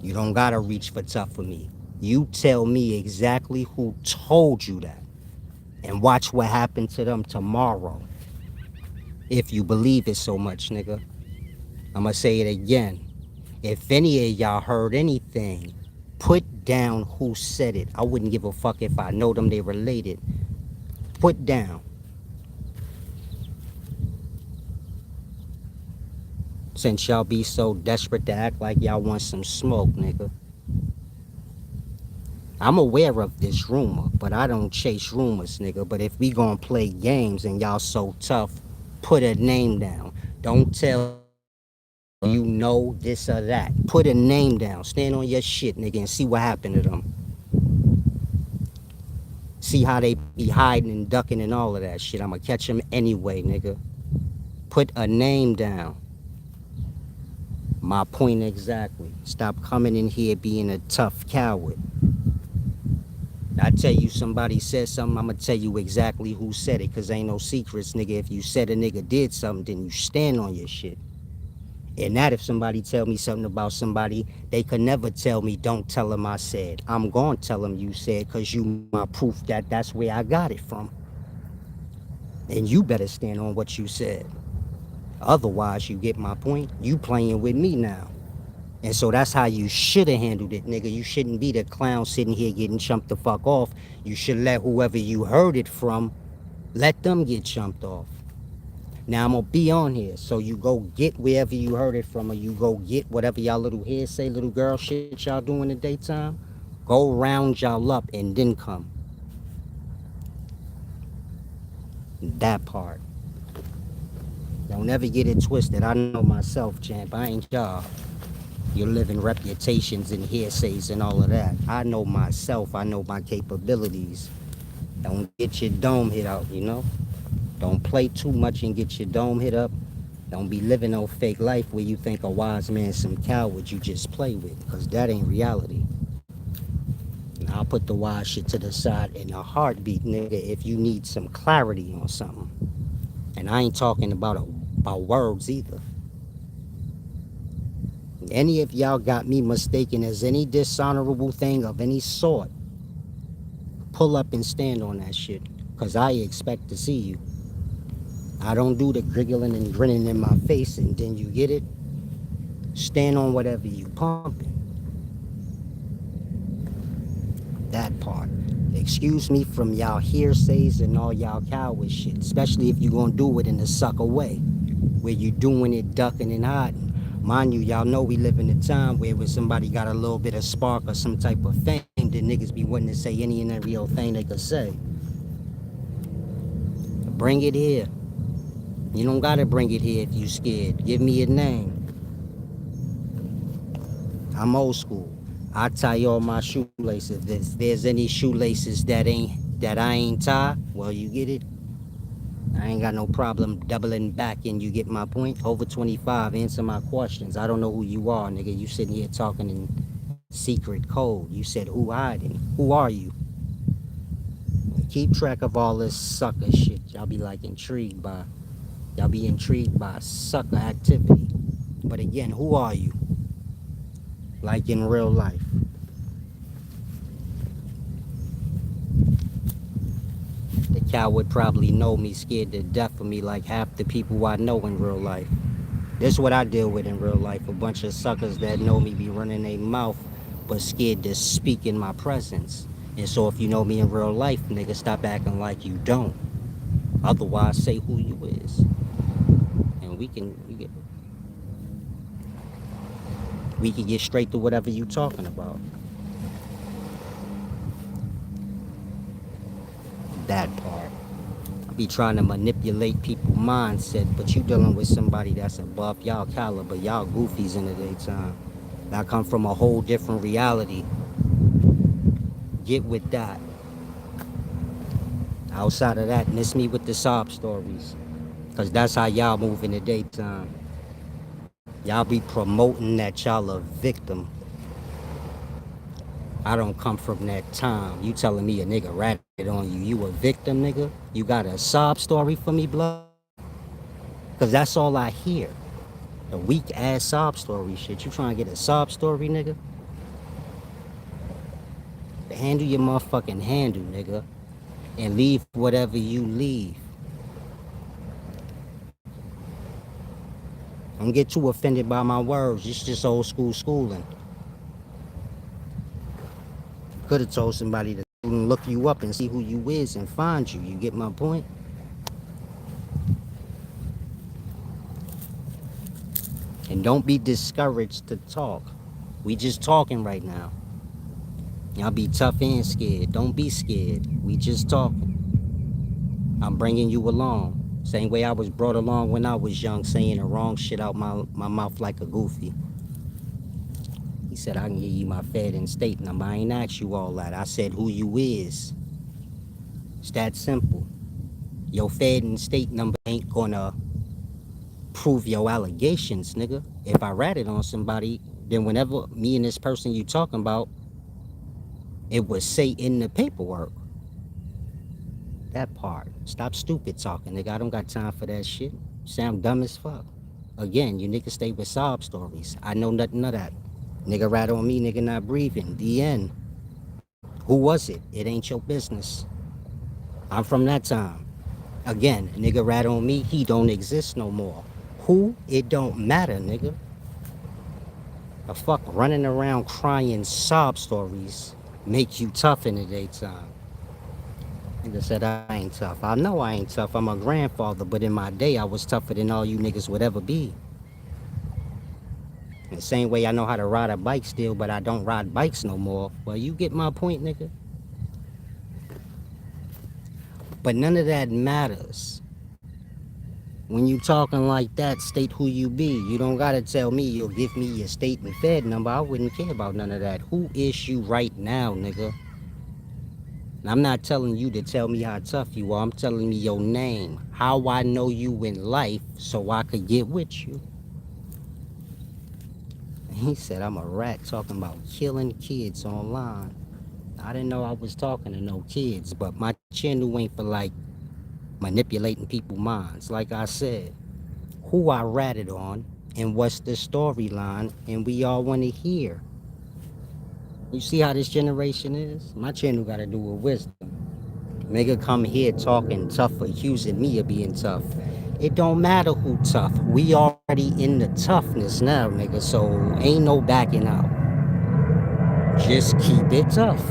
You don't gotta reach for tough for me. You tell me exactly who told you that. And watch what happened to them tomorrow. If you believe it so much, nigga. I'ma say it again. If any of y'all heard anything, put down who said it. I wouldn't give a fuck if I know them, they related. Put down. Since y'all be so desperate to act like y'all want some smoke, nigga. I'm aware of this rumor, but I don't chase rumors, nigga. But if we gonna play games and y'all so tough, put a name down. Don't tell you know this or that. Put a name down. Stand on your shit, nigga, and see what happened to them. See how they be hiding and ducking and all of that shit. I'ma catch them anyway, nigga. Put a name down. My point exactly. Stop coming in here being a tough coward. I tell you somebody said something, I'ma tell you exactly who said it, cause ain't no secrets, nigga. If you said a nigga did something, then you stand on your shit. And that if somebody tell me something about somebody, they could never tell me, don't tell them I said. I'm gonna tell them you said, cause you my proof that that's where I got it from. And you better stand on what you said. Otherwise, you get my point? You playing with me now. And so that's how you should have handled it, nigga. You shouldn't be the clown sitting here getting chumped the fuck off. You should let whoever you heard it from, let them get chumped off. Now I'm gonna be on here, so you go get wherever you heard it from, or you go get whatever y'all little hearsay, little girl shit y'all do in the daytime. Go round y'all up and then come. That part. Don't ever get it twisted. I know myself, champ. I ain't y'all. You're living reputations and hearsays and all of that. I know myself. I know my capabilities. Don't get your dome hit out, you know? Don't play too much and get your dome hit up. Don't be living no fake life where you think a wise man some coward you just play with, because that ain't reality. And I'll put the wise shit to the side in a heartbeat, nigga, if you need some clarity on something. And I ain't talking about words either. Any of y'all got me mistaken as any dishonorable thing of any sort, pull up and stand on that shit, because I expect to see you. I don't do the giggling and grinning in my face and then you get it. Stand on whatever you pumping. That part. Excuse me from y'all hearsays and all y'all coward shit, especially if you gonna do it in a sucker way, where you doing it ducking and hiding. Mind you, y'all know we live in a time where when somebody got a little bit of spark or some type of fame, the niggas be wanting to say any and every old thing they could say. Bring it here. You don't gotta bring it here if you scared. Give me a name. I'm old school. I tie all my shoelaces. If there's any shoelaces that I ain't tie, well, you get it. I ain't got no problem doubling back, and you get my point. Over 25, answer my questions. I don't know who you are, nigga. You sitting here talking in secret code. You said who hiding? Who are you? Keep track of all this sucker shit. Y'all be like intrigued by. Y'all be intrigued by sucker activity. But again, who are you? Like in real life. The cow would probably know me, scared to death of me like half the people I know in real life. This is what I deal with in real life. A bunch of suckers that know me be running their mouth, but scared to speak in my presence. And so if you know me in real life, nigga, stop acting like you don't. Otherwise, say who you is. And we can get straight to whatever you talking about. That part. I be trying to manipulate people's mindset, but you dealing with somebody that's above y'all caliber. Y'all goofies in the daytime. I come from a whole different reality. Get with that. Outside of that, miss me with the sob stories. Cause that's how y'all move in the daytime. Y'all be promoting that y'all a victim. I don't come from that time. You telling me a nigga ratted on you. You a victim, nigga? You got a sob story for me, blood? Cause that's all I hear. A weak ass sob story shit. You trying to get a sob story, nigga? Handle your motherfucking handle, nigga. And leave whatever you leave. Don't get too offended by my words. It's just old school schooling. Could have told somebody to look you up and see who you is and find you. You get my point? And And don't be discouraged to talk. We just talking right now. Y'all be tough and scared. Don't be scared. We just talking. I'm bringing you along. Same way I was brought along when I was young, saying the wrong shit out my mouth like a goofy. He said, I can give you my Fed and state number. I ain't asked you all that. I said who you is. It's that simple. Your Fed and state number ain't gonna prove your allegations, nigga. If I ratted on somebody, then whenever me and this person you talking about, it would say in the paperwork. That part. Stop stupid talking, nigga. I don't got time for that shit. Sound dumb as fuck. Again, you niggas stay with sob stories. I know nothing of that. Nigga rat on me, nigga not breathing. The end. Who was it? It ain't your business. I'm from that time. Again, nigga rat on me, he don't exist no more. Who? It don't matter, nigga. The fuck running around crying sob stories make you tough in the daytime. Nigga said I ain't tough. I know I ain't tough. I'm a grandfather, but in my day I was tougher than all you niggas would ever be. The same way I know how to ride a bike still, but I don't ride bikes no more. Well, you get my point, nigga. But none of that matters. When you talking like that, state who you be. You don't gotta tell me you'll give me your state and Fed number. I wouldn't care about none of that. Who is you right now, nigga? And I'm not telling you to tell me how tough you are. I'm telling me your name. How I know you in life so I could get with you. And he said I'm a rat talking about killing kids online. I didn't know I was talking to no kids, but my channel ain't for like manipulating people's minds. Like I said, who I ratted on and what's the storyline, and we all want to hear. You see how this generation is? My channel got to do with wisdom. Nigga come here talking tough, accusing me of being tough. It don't matter who tough. We already in the toughness now, nigga, so ain't no backing out. Just keep it tough.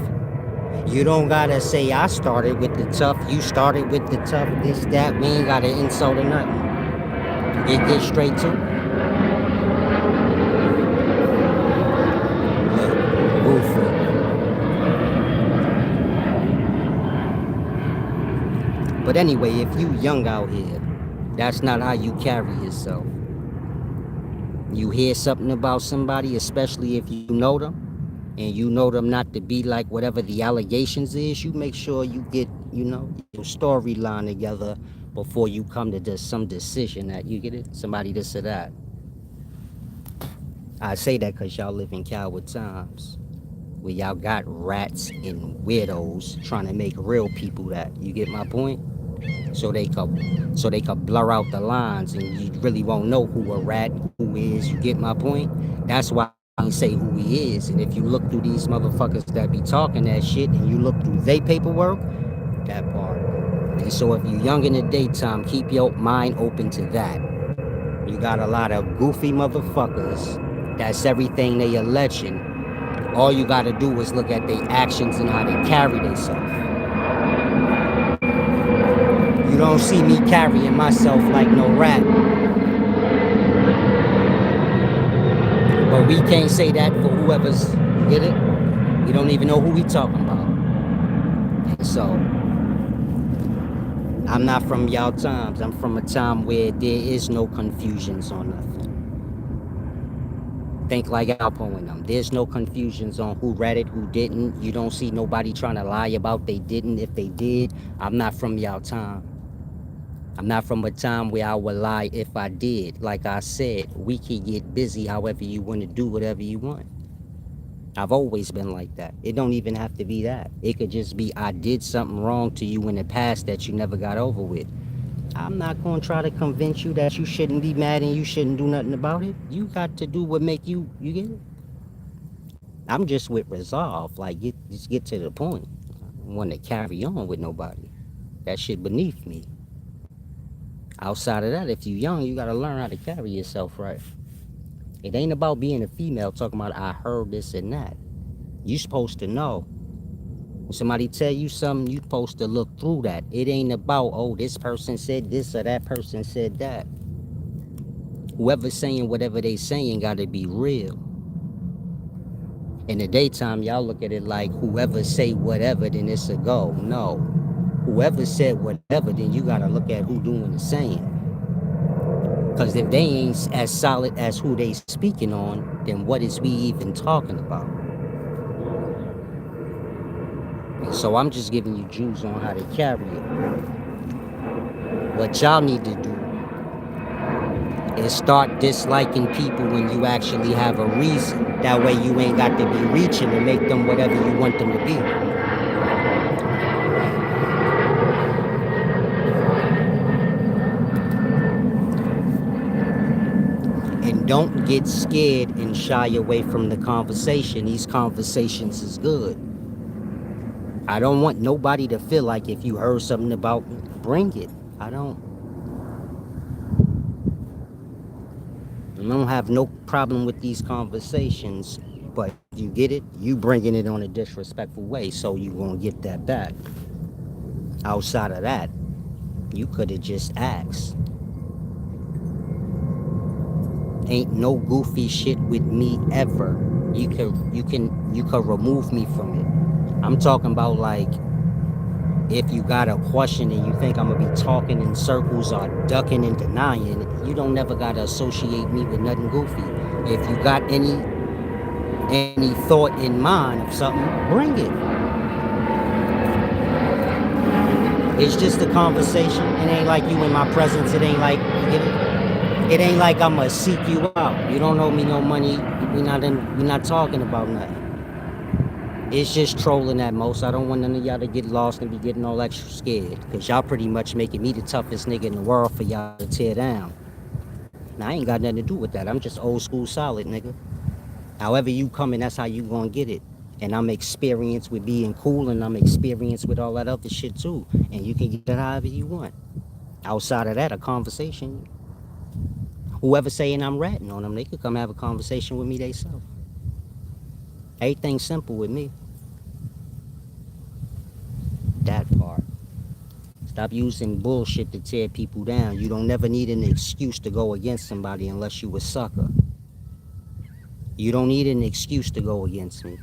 You don't gotta say I started with the tough, you started with the tough, this, that. We ain't gotta insult or nothing. Get straight to it. Look, goofy. But anyway, if you young out here, that's not how you carry yourself. You hear something about somebody, especially if you know them, and you know them not to be like whatever the allegations is, you make sure you get, your storyline together before you come to some decision that you get it, somebody this or that. I say that because y'all live in coward times where y'all got rats and weirdos trying to make real people that. You get my point? So they could blur out the lines and you really won't know who a rat, who is. You get my point? That's why I say who he is. And if you look through these motherfuckers that be talking that shit and you look through they paperwork, that part. And so if you young in the daytime, keep your mind open to that. You got a lot of goofy motherfuckers. That's everything they alleging. All you gotta do is look at their actions and how they carry themselves. You don't see me carrying myself like no rat. But we can't say that for whoever's, get it? We don't even know who we talking about. And so, I'm not from y'all times. I'm from a time where there is no confusions on nothing. Think like Alpo and them. There's no confusions on who read it, who didn't. You don't see nobody trying to lie about they didn't. If they did, I'm not from y'all time. I'm not from a time where I would lie if I did. Like I said, we can get busy however you want to do whatever you want. I've always been like that. It don't even have to be that. It could just be I did something wrong to you in the past that you never got over with. I'm not going to try to convince you that you shouldn't be mad and you shouldn't do nothing about it. You got to do what make you get it? I'm just with resolve. Like, just get to the point. I don't want to carry on with nobody. That shit beneath me. Outside of that, if you young, you got to learn how to carry yourself right. It ain't about being a female talking about I heard this and that. You supposed to know. When somebody tell you something, you supposed to look through that. It ain't about, oh, this person said this or that person said that. Whoever's saying whatever they saying gotta be real. In the daytime, y'all look at it like whoever say whatever, then it's a go. No. Whoever said whatever, then you gotta look at who doing the saying. Because if they ain't as solid as who they speaking on, then what is we even talking about? So I'm just giving you Jews on how to carry it. What y'all need to do is start disliking people when you actually have a reason. That way you ain't got to be reaching to make them whatever you want them to be. And don't get scared and shy away from the conversation. These conversations is good. I don't want nobody to feel like if you heard something about me, bring it. I don't have no problem with these conversations, but you get it, you bringing it on a disrespectful way, so you gonna get that back. Outside of that, you could have just asked. Ain't no goofy shit with me ever. You could remove me from it. I'm talking about like if you got a question and you think I'm gonna be talking in circles or ducking and denying, you don't never gotta associate me with nothing goofy. If you got any thought in mind of something, bring it. It's just a conversation. It ain't like you in my presence. It ain't like you get it. It ain't like I'ma seek you out. You don't owe me no money. We not talking about nothing. It's just trolling at most. I don't want none of y'all to get lost and be getting all extra scared. Cause y'all pretty much making me the toughest nigga in the world for y'all to tear down. Now I ain't got nothing to do with that. I'm just old school solid, nigga. However you coming, that's how you gonna get it. And I'm experienced with being cool and I'm experienced with all that other shit too. And you can get it however you want. Outside of that, a conversation. Whoever saying I'm ratting on them, they could come have a conversation with me themselves. Everything's simple with me. That part. Stop using bullshit to tear people down. You don't never need an excuse to go against somebody unless you a sucker. You don't need an excuse to go against me.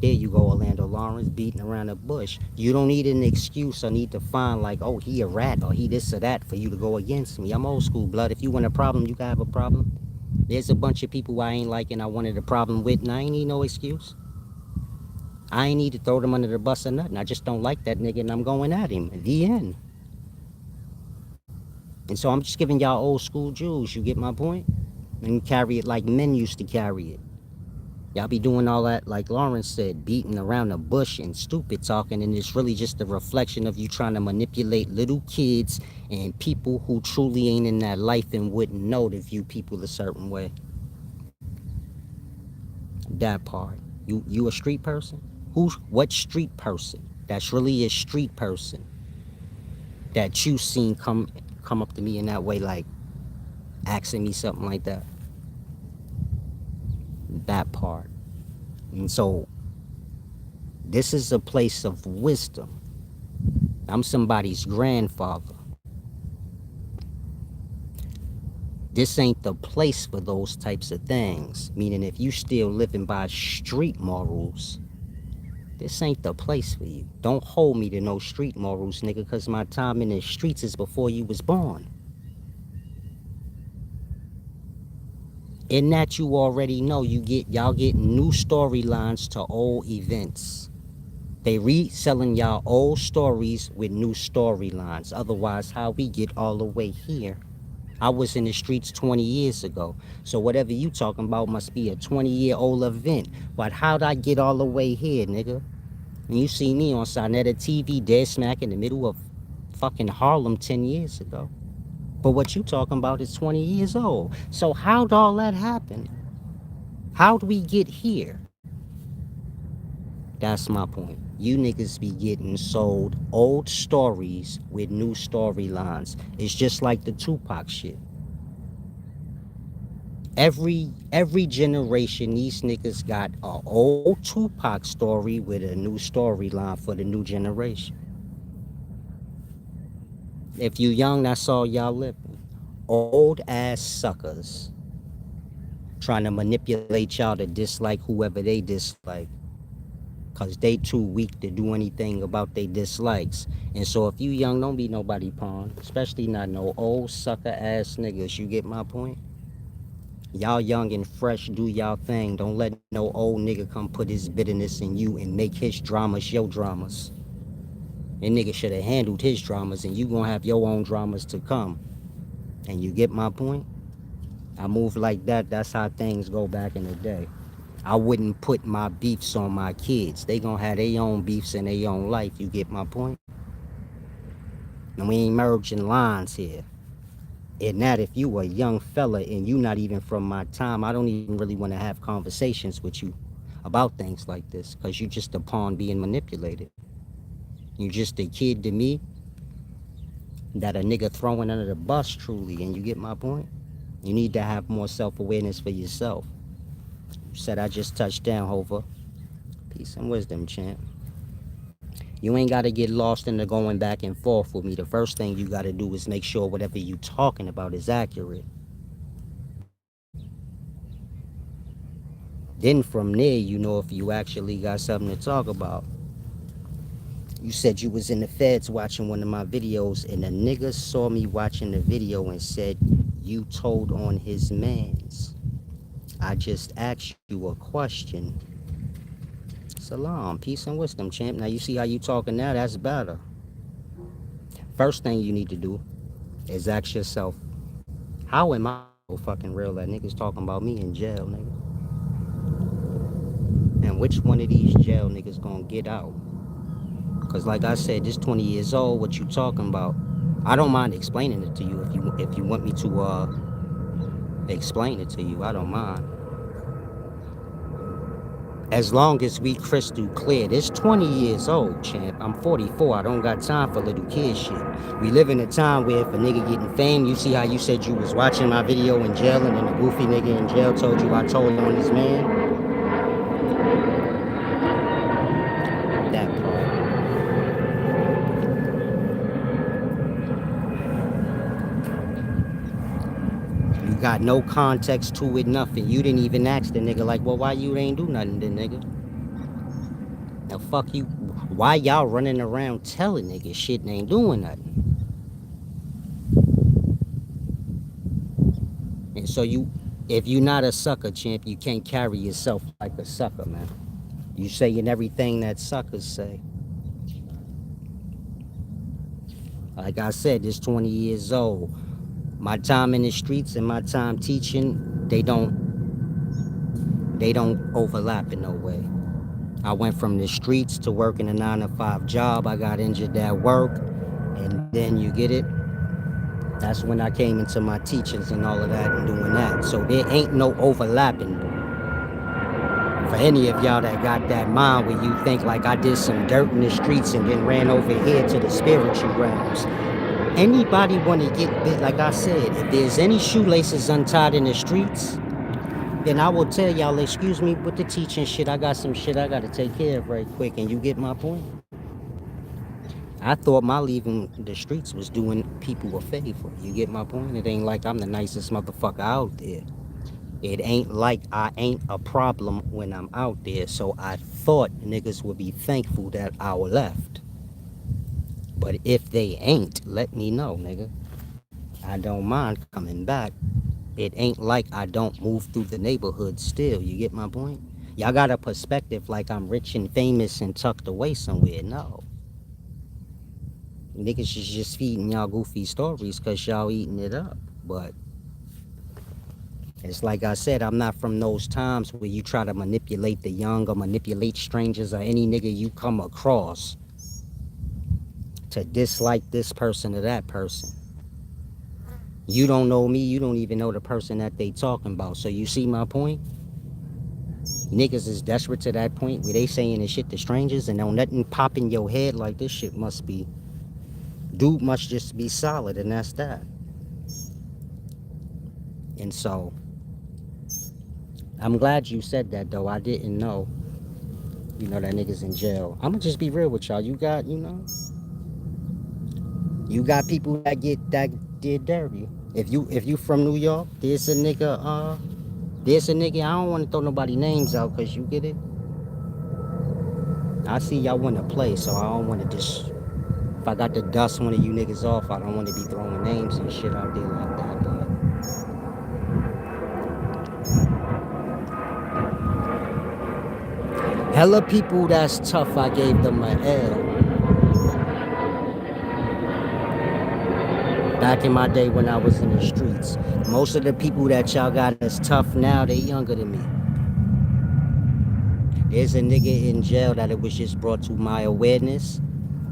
There you go, Orlando Lawrence, beating around the bush. You don't need an excuse or need to find like, oh, he a rat or he this or that for you to go against me. I'm old school, blood. If you want a problem, you gotta have a problem. There's a bunch of people I ain't liking, I wanted a problem with, and I ain't need no excuse. I ain't need to throw them under the bus or nothing. I just don't like that nigga and I'm going at him. The end. And so I'm just giving y'all old school Jews. You get my point? And you carry it like men used to carry it. Y'all be doing all that, like Lawrence said, beating around the bush and stupid talking, and it's really just a reflection of you trying to manipulate little kids and people who truly ain't in that life and wouldn't know to view people a certain way. That part. You a street person? What street person? That's really a street person that you seen come up to me in that way, like asking me something like that. That part. And so this is a place of wisdom. I'm somebody's grandfather. This ain't the place for those types of things. Meaning if you still living by street morals, this ain't the place for you. Don't hold me to no street morals, nigga, because my time in the streets is before you was born. In that you already know, y'all get new storylines to old events. They reselling y'all old stories with new storylines. Otherwise, how we get all the way here? I was in the streets 20 years ago. So whatever you talking about must be a 20-year-old event. But how'd I get all the way here, nigga? And you see me on Sonetta TV dead smack in the middle of fucking Harlem 10 years ago. But what you talking about is 20 years old. So how'd all that happen? How'd we get here? That's my point. You niggas be getting sold old stories with new storylines. It's just like the Tupac shit. Every generation, these niggas got a old Tupac story with a new storyline for the new generation. If you young, that's all y'all living. Old ass suckers trying to manipulate y'all to dislike whoever they dislike because they too weak to do anything about their dislikes. And so if you young, don't be nobody pawn, especially not no old sucker ass niggas. You get my point? Y'all young and fresh, do y'all thing. Don't let no old nigga come put his bitterness in you and make his dramas your dramas. And nigga should have handled his dramas, and you gonna have your own dramas to come. And you get my point? I move like that. That's how things go back in the day. I wouldn't put my beefs on my kids. They gonna have their own beefs in their own life. You get my point? And we ain't merging lines here. And that if you a young fella and you not even from my time, I don't even really want to have conversations with you about things like this because you just a pawn being manipulated. You just a kid to me that a nigga throwing under the bus truly, and you get my point? You need to have more self-awareness for yourself. You said I just touched down, Hova. Peace and wisdom, champ. You ain't got to get lost in the going back and forth with me. The first thing you got to do is make sure whatever you talking about is accurate. Then from there, you know if you actually got something to talk about. You said you was in the feds watching one of my videos, and a nigga saw me watching the video and said you told on his mans. I just asked you a question. Salam, peace and wisdom, champ. Now you see how you talking now? That's better. First thing you need to do is ask yourself, how am I so fucking real that niggas talking about me in jail, nigga? And which one of these jail niggas gonna get out? Cause like I said, this 20 years old, what you talking about? I don't mind explaining it to you if you want me to explain it to you. I don't mind. As long as we crystal clear, this 20 years old, champ. I'm 44. I don't got time for little kid shit. We live in a time where if a nigga getting fame, you see how you said you was watching my video in jail, and then the goofy nigga in jail told you I told on his man. That part. You got no context to it, nothing. You didn't even ask the nigga like, well, why you ain't do nothing then, nigga? Now fuck you. Why y'all running around telling niggas shit and ain't doing nothing? And so if you not a sucker, champ, you can't carry yourself like a sucker, man. You saying everything that suckers say. Like I said, this 20 years old. My time in the streets and my time teaching, they don't overlap in no way. I went from the streets to working a 9 to 5 job. I got injured at work, and then you get it. That's when I came into my teachings and all of that and doing that. So there ain't no overlapping. For any of y'all that got that mind where you think like I did some dirt in the streets and then ran over here to the spiritual realms. Anybody want to get bit, like I said, if there's any shoelaces untied in the streets, then I will tell y'all, excuse me with the teaching shit, I got some shit I got to take care of right quick, and you get my point? I thought my leaving the streets was doing people a favor. You get my point? It ain't like I'm the nicest motherfucker out there. It ain't like I ain't a problem when I'm out there. So I thought niggas would be thankful that I left. But if they ain't, let me know, nigga. I don't mind coming back. It ain't like I don't move through the neighborhood still. You get my point? Y'all got a perspective like I'm rich and famous and tucked away somewhere. No. Niggas is just feeding y'all goofy stories because y'all eating it up. But it's like I said, I'm not from those times where you try to manipulate the young or manipulate strangers or any nigga you come across to dislike this person or that person. You don't know me, you don't even know the person that they talking about. So you see my point? Niggas is desperate to that point where they saying this shit to strangers and don't nothing pop in your head like this shit must be. Dude must just be solid, and that's that. And so I'm glad you said that, though. I didn't know, that nigga's in jail. I'ma just be real with y'all. You got people that did dirty. If you from New York, there's a nigga. I don't want to throw nobody names out, cause you get it. I see y'all want to play, so I don't want to just. If I got to dust one of you niggas off, I don't want to be throwing names and shit out there like that. But hella people that's tough, I gave them a L. Back in my day when I was in the streets, most of the people that y'all got as tough now, they younger than me. There's a nigga in jail that it was just brought to my awareness,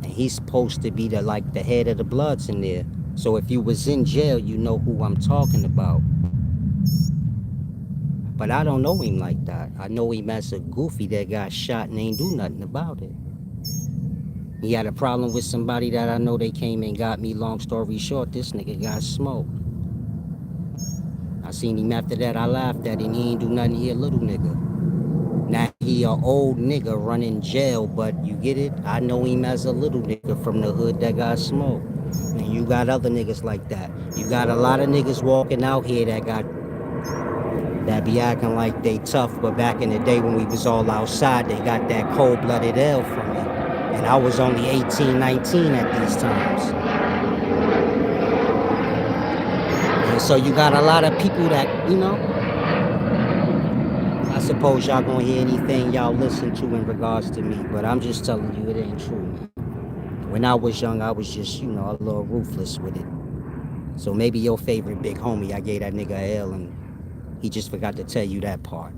and he's supposed to be the head of the Bloods in there. So if you was in jail, you know who I'm talking about. But I don't know him like that. I know him as a goofy that got shot and ain't do nothing about it. He had a problem with somebody that I know, they came and got me. Long story short, this nigga got smoked. I seen him after that, I laughed at him. He ain't do nothing, he a little nigga. Now he a old nigga running jail, but you get it? I know him as a little nigga from the hood that got smoked. And you got other niggas like that. You got a lot of niggas walking out here that be acting like they tough, but back in the day when we was all outside, they got that cold-blooded L from me. And I was only 18, 19 at these times. And so you got a lot of people that, I suppose y'all gonna hear anything y'all listen to in regards to me, but I'm just telling you it ain't true, man. When I was young, I was just, a little ruthless with it. So maybe your favorite big homie, I gave that nigga a L and he just forgot to tell you that part.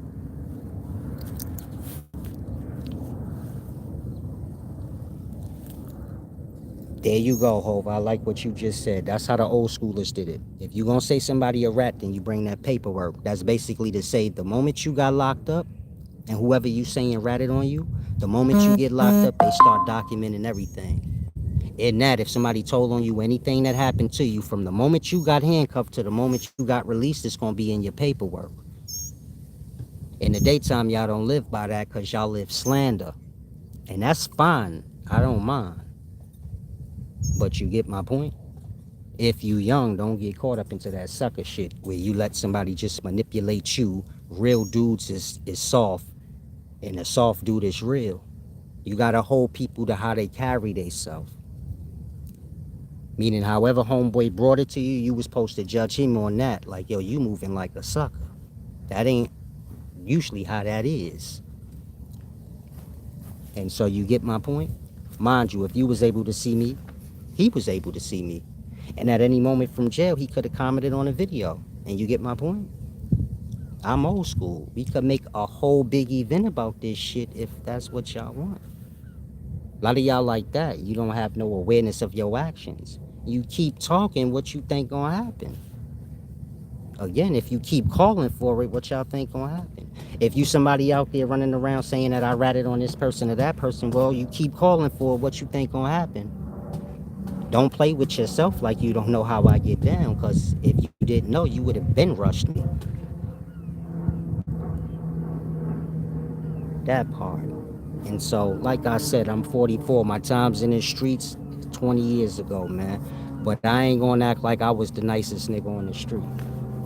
There you go, Hov. I like what you just said. That's how the old schoolers did it. If you gonna say somebody a rat, then you bring that paperwork. That's basically to say the moment you got locked up, and whoever you saying ratted on you, the moment you get locked up, they start documenting everything. In that, if somebody told on you anything that happened to you from the moment you got handcuffed to the moment you got released, it's gonna be in your paperwork. In the daytime, y'all don't live by that because y'all live slander. And that's fine. I don't mind. But you get my point? If you young, don't get caught up into that sucker shit where you let somebody just manipulate you. Real dudes is soft, and a soft dude is real. You gotta hold people to how they carry themselves. Meaning, however homeboy brought it to you, you was supposed to judge him on that. Like, yo, you moving like a sucker. That ain't usually how that is. And so you get my point? Mind you, if you was able to see me, he was able to see me. And at any moment from jail, he could have commented on a video. And you get my point? I'm old school. We could make a whole big event about this shit if that's what y'all want. A lot of y'all like that. You don't have no awareness of your actions. You keep talking what you think gonna happen. Again, if you keep calling for it, what y'all think gonna happen? If you somebody out there running around saying that I ratted on this person or that person, well, you keep calling for it, what you think gonna happen. Don't play with yourself like you don't know how I get down, because if you didn't know, you would have been rushed me. That part. And so, like I said, I'm 44. My time's in the streets 20 years ago, man. But I ain't gonna act like I was the nicest nigga on the street.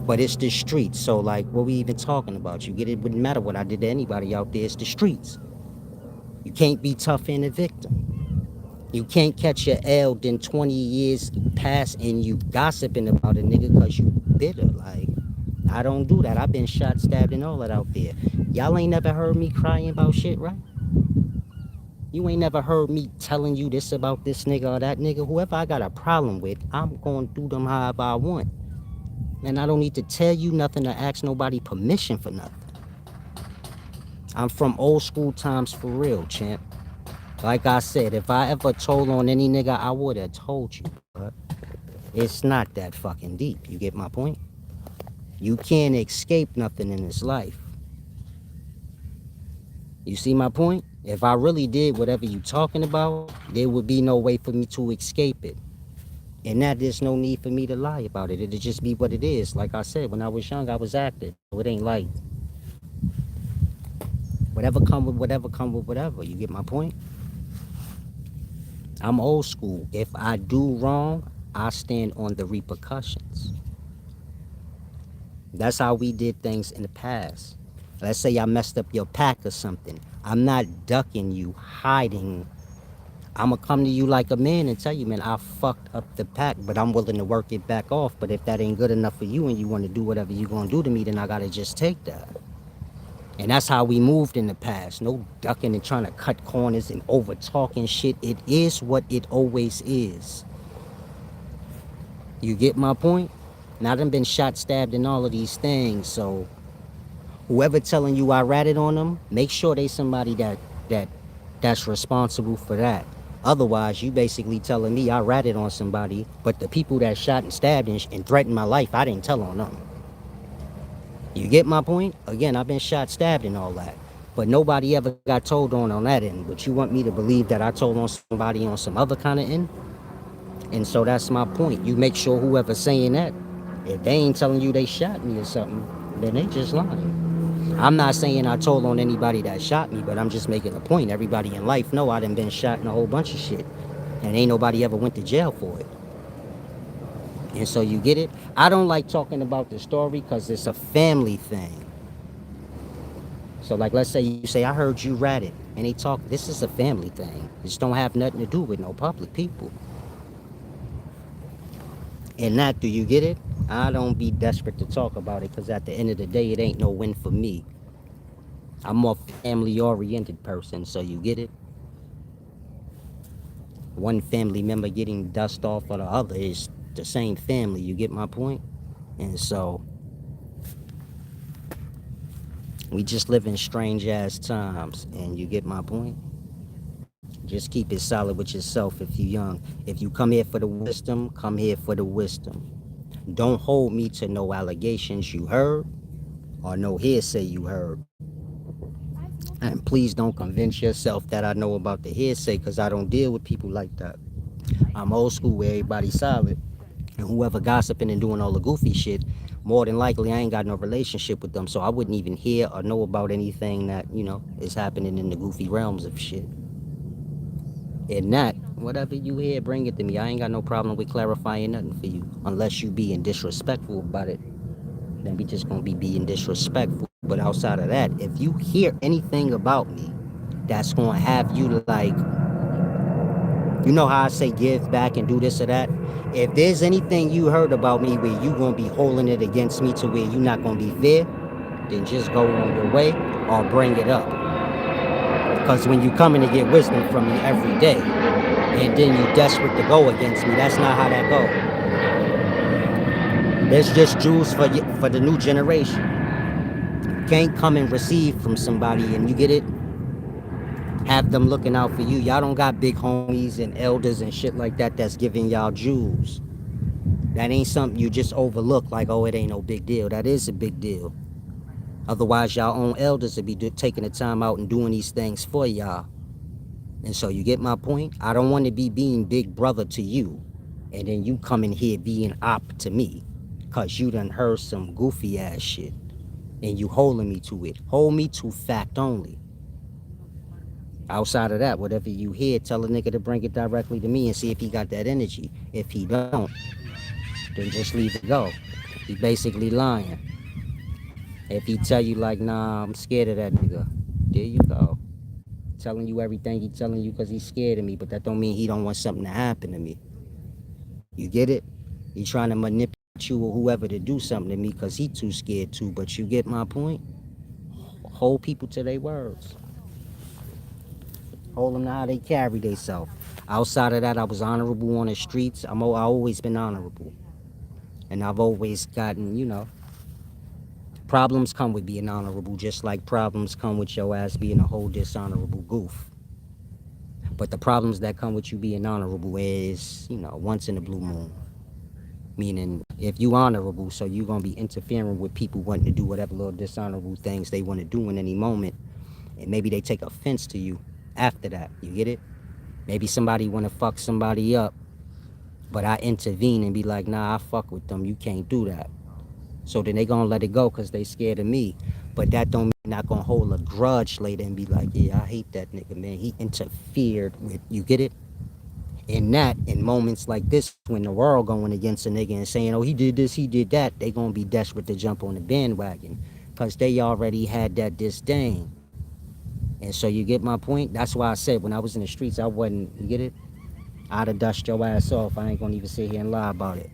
But it's the streets, so like, what we even talking about? You get it? Wouldn't matter what I did to anybody out there. It's the streets. You can't be tough and a victim. You can't catch your L, then 20 years pass and you gossiping about a nigga because you bitter. Like, I don't do that. I've been shot, stabbed, and all that out there. Y'all ain't never heard me crying about shit, right? You ain't never heard me telling you this about this nigga or that nigga. Whoever I got a problem with, I'm going to do them however I want. And I don't need to tell you nothing or ask nobody permission for nothing. I'm from old school times for real, champ. Like I said, if I ever told on any nigga, I would have told you. But it's not that fucking deep. You get my point? You can't escape nothing in this life. You see my point? If I really did whatever you talking about, there would be no way for me to escape it. And that there's no need for me to lie about it. It'll just be what it is. Like I said, when I was young, I was active. It ain't like whatever come with whatever come with whatever. You get my point? I'm old school. If I do wrong, I stand on the repercussions. That's how we did things in the past. Let's say I messed up your pack or something. I'm not ducking you, hiding. I'm gonna come to you like a man and tell you, man, I fucked up the pack, but I'm willing to work it back off. But if that ain't good enough for you and you want to do whatever you gonna do to me, then I gotta just take that. And that's how we moved in the past. No ducking and trying to cut corners and over talking shit. It is what it always is. You get my point? Now I done been shot, stabbed, and all of these things. So whoever telling you I ratted on them, make sure they somebody that that's responsible for that. Otherwise, you basically telling me I ratted on somebody, but the people that shot and stabbed and threatened my life, I didn't tell on them. You get my point? Again, I've been shot, stabbed, and all that. But nobody ever got told on that end. But you want me to believe that I told on somebody on some other kind of end? And so that's my point. You make sure whoever's saying that, if they ain't telling you they shot me or something, then they just lying. I'm not saying I told on anybody that shot me, but I'm just making a point. Everybody in life know I done been shot in a whole bunch of shit. And ain't nobody ever went to jail for it. And so you get it? I don't like talking about the story because it's a family thing. So like let's say you say, I heard you ratted. And they talk, this is a family thing. This don't have nothing to do with no public people. And that, do you get it? I don't be desperate to talk about it because at the end of the day, it ain't no win for me. I'm more family-oriented person, so you get it? One family member getting dust off of the other is the same family, you get my point? And so, we just live in strange-ass times, and you get my point? Just keep it solid with yourself if you young. If you come here for the wisdom, come here for the wisdom. Don't hold me to no allegations you heard or no hearsay you heard. And please don't convince yourself that I know about the hearsay because I don't deal with people like that. I'm old school where everybody's solid. And whoever gossiping and doing all the goofy shit, more than likely I ain't got no relationship with them. So I wouldn't even hear or know about anything that, is happening in the goofy realms of shit. And that, whatever you hear, bring it to me. I ain't got no problem with clarifying nothing for you. Unless you being disrespectful about it. Then we just gonna be being disrespectful. But outside of that, if you hear anything about me that's gonna have you like, how I say give back and do this or that. If there's anything you heard about me where you gonna be holding it against me to where you not gonna be fair, then just go on your way or bring it up. Because when you coming to get wisdom from me every day, and then you desperate to go against me, that's not how that go. There's just jewels for the new generation. You can't come and receive from somebody and you get it, have them looking out for you. Y'all don't got big homies and elders and shit like that that's giving y'all jewels. That ain't something you just overlook like, oh, it ain't no big deal. That is a big deal. Otherwise, y'all own elders would be taking the time out and doing these things for y'all. And so you get my point? I don't want to be being big brother to you. And then you come in here being op to me. Because you done heard some goofy ass shit. And you holding me to it. Hold me to fact only. Outside of that, whatever you hear, tell a nigga to bring it directly to me and see if he got that energy. If he don't, then just leave it go. He basically lying. If he tell you like, nah, I'm scared of that nigga, there you go. Telling you everything he telling you because he's scared of me, but that don't mean he don't want something to happen to me. You get it? He trying to manipulate you or whoever to do something to me because he too scared too, but you get my point? Hold people to their words. Hold them to how they carry themselves. Outside of that, I was honorable on the streets. I always been honorable. And I've always gotten, problems come with being honorable, just like problems come with your ass being a whole dishonorable goof. But the problems that come with you being honorable is, once in a blue moon. Meaning, if you honorable, so you going to be interfering with people wanting to do whatever little dishonorable things they want to do in any moment. And maybe they take offense to you after that. You get it? Maybe somebody want to fuck somebody up, but I intervene and be like, nah, I fuck with them. You can't do that. So then they gonna let it go because they scared of me. But that don't mean not gonna hold a grudge later and be like, yeah, I hate that nigga, man. He interfered with, you get it? In that, in moments like this, when the world going against a nigga and saying, oh, he did this, he did that, they gonna be desperate to jump on the bandwagon because they already had that disdain. And so you get my point? That's why I said when I was in the streets, I wasn't, you get it? I'd have dusted your ass off. I ain't gonna even sit here and lie about it.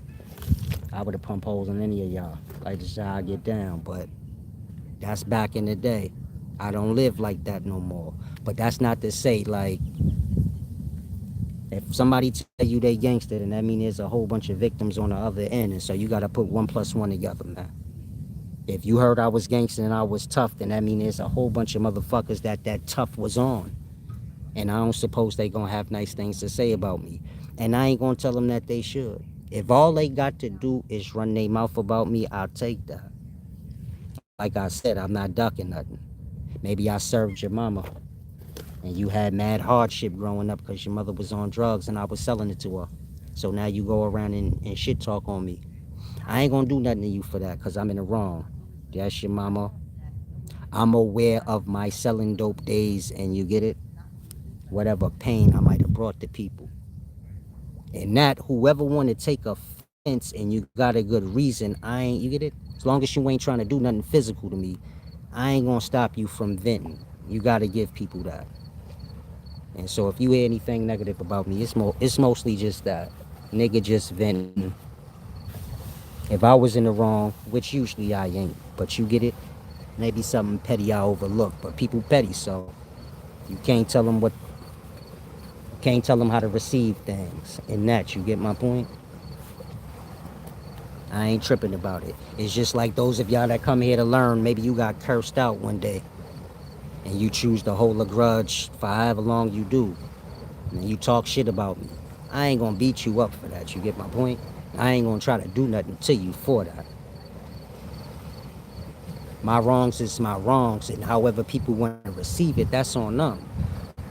I would have pumped holes in any of y'all. Like, this is how I get down. But that's back in the day. I don't live like that no more. But that's not to say, like, if somebody tell you they gangster, then that means there's a whole bunch of victims on the other end. And so you got to put 1+1 together, man. If you heard I was gangster and I was tough, then that means there's a whole bunch of motherfuckers that tough was on. And I don't suppose they gonna have nice things to say about me. And I ain't gonna tell them that they should. If all they got to do is run their mouth about me, I'll take that. Like I said, I'm not ducking nothing. Maybe I served your mama and you had mad hardship growing up because your mother was on drugs and I was selling it to her. So now you go around and shit talk on me. I ain't gonna do nothing to you for that because I'm in the wrong. That's your mama. I'm aware of my selling dope days and you get it? Whatever pain I might have brought to people. And that whoever want to take offense and you got a good reason, I ain't, you get it? As long as you ain't trying to do nothing physical to me, I ain't gonna stop you from venting. You gotta give people that. And so if you hear anything negative about me, it's mostly just that. Nigga just venting. If I was in the wrong, which usually I ain't, but you get it? Maybe something petty I overlook, but people petty, so you can't tell them how to receive things. And that, you get my point? I ain't tripping about it. It's just like those of y'all that come here to learn, maybe you got cursed out one day and you choose to hold a grudge for however long you do. And you talk shit about me. I ain't gonna beat you up for that, you get my point? I ain't gonna try to do nothing to you for that. My wrongs is my wrongs, and however people want to receive it, that's on them.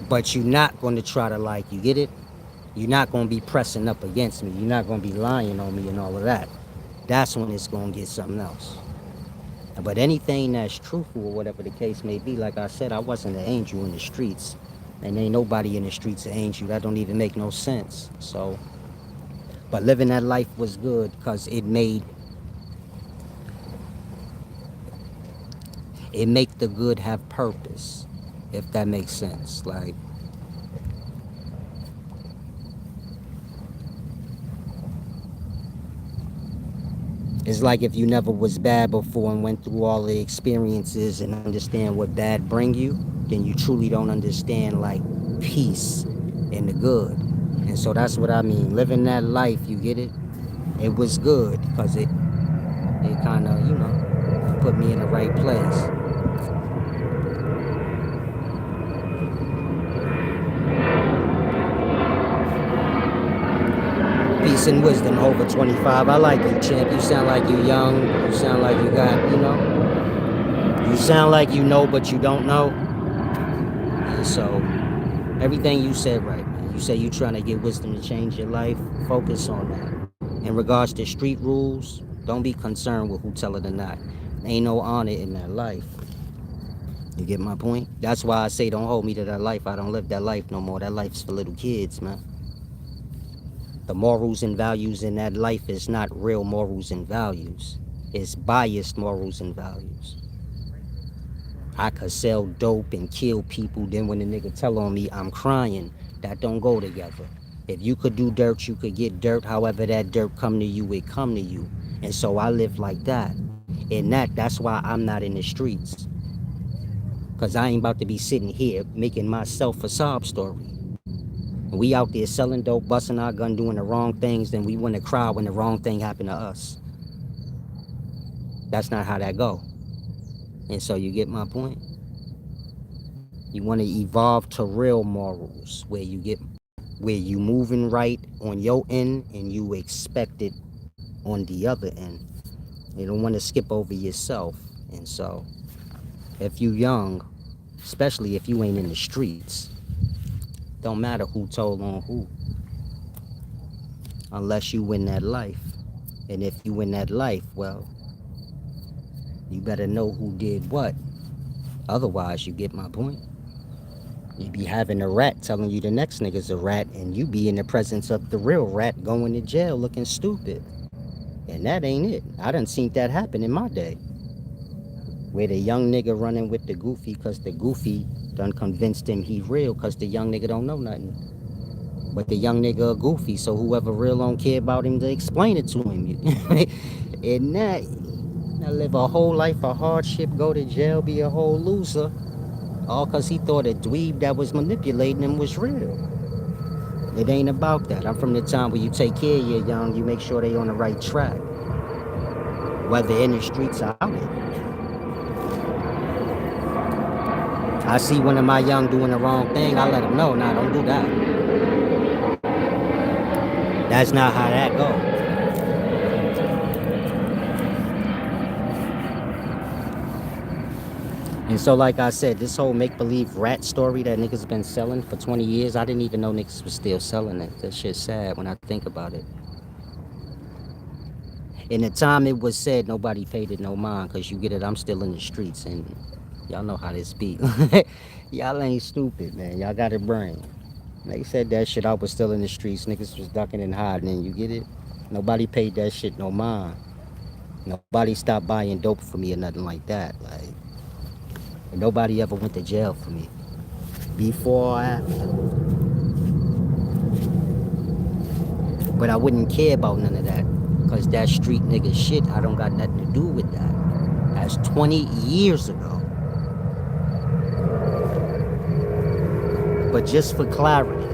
But you're not gonna try to, like, you get it? You're not gonna be pressing up against me. You're not gonna be lying on me and all of that. That's when it's gonna get something else. But anything that's truthful or whatever the case may be, like I said, I wasn't an angel in the streets. And ain't nobody in the streets an angel. That don't even make no sense. So, but living that life was good because it make the good have purpose, if that makes sense. Like, it's like if you never was bad before and went through all the experiences and understand what bad bring you, then you truly don't understand, like, peace and the good. And so that's what I mean. Living that life, you get it? It was good because it kind of, put me in the right place. Peace and wisdom, over 25. I like you, champ. You sound like you young. You sound like you got, you sound like you know, but you don't know. And so everything you said right, man. You say you trying to get wisdom to change your life. Focus on that. In regards to street rules, don't be concerned with who tell it or not. Ain't no honor in that life. You get my point? That's why I say don't hold me to that life. I don't live that life no more. That life's for little kids, man. The morals and values in that life is not real morals and values. It's biased morals and values. I could sell dope and kill people, then when the nigga tell on me, I'm crying. That don't go together. If you could do dirt, you could get dirt. However that dirt come to you, it come to you. And so I live like that. And that's why I'm not in the streets. Because I ain't about to be sitting here making myself a sob story. We out there selling dope, busting our gun, doing the wrong things, then we want to cry when the wrong thing happened to us. That's not how that go. And so you get my point? You want to evolve to real morals where you moving right on your end and you expect it on the other end. You don't want to skip over yourself. And so if you young, especially if you ain't in the streets, don't matter who told on who, unless you win that life. And if you win that life, well, you better know who did what. Otherwise, you get my point. You be having a rat telling you the next nigga's a rat, and you be in the presence of the real rat going to jail looking stupid. And that ain't it. I done seen that happen in my day. Where the young nigga running with the goofy because the goofy done convinced him he real because the young nigga don't know nothing. But the young nigga a goofy, so whoever real don't care about him to explain it to him. And that, I live a whole life of hardship, go to jail, be a whole loser, all because he thought a dweeb that was manipulating him was real. It ain't about that. I'm from the time where you take care of your young, you make sure they on the right track, whether in the streets or out it. I see one of my young doing the wrong thing, I let them know, nah, don't do that. That's not how that go. And so, like I said, this whole make-believe rat story that niggas been selling for 20 years, I didn't even know niggas was still selling it. That shit's sad when I think about it. In the time it was said, nobody paid it no mind, because you get it, I'm still in the streets, and y'all know how this be. Y'all ain't stupid, man. Y'all got a brain. They said that shit, I was still in the streets. Niggas was ducking and hiding, and you get it? Nobody paid that shit no mind. Nobody stopped buying dope for me or nothing like that. Like, and nobody ever went to jail for me. Before or after. But I wouldn't care about none of that. Because that street nigga shit, I don't got nothing to do with that. That's 20 years ago. But just for clarity,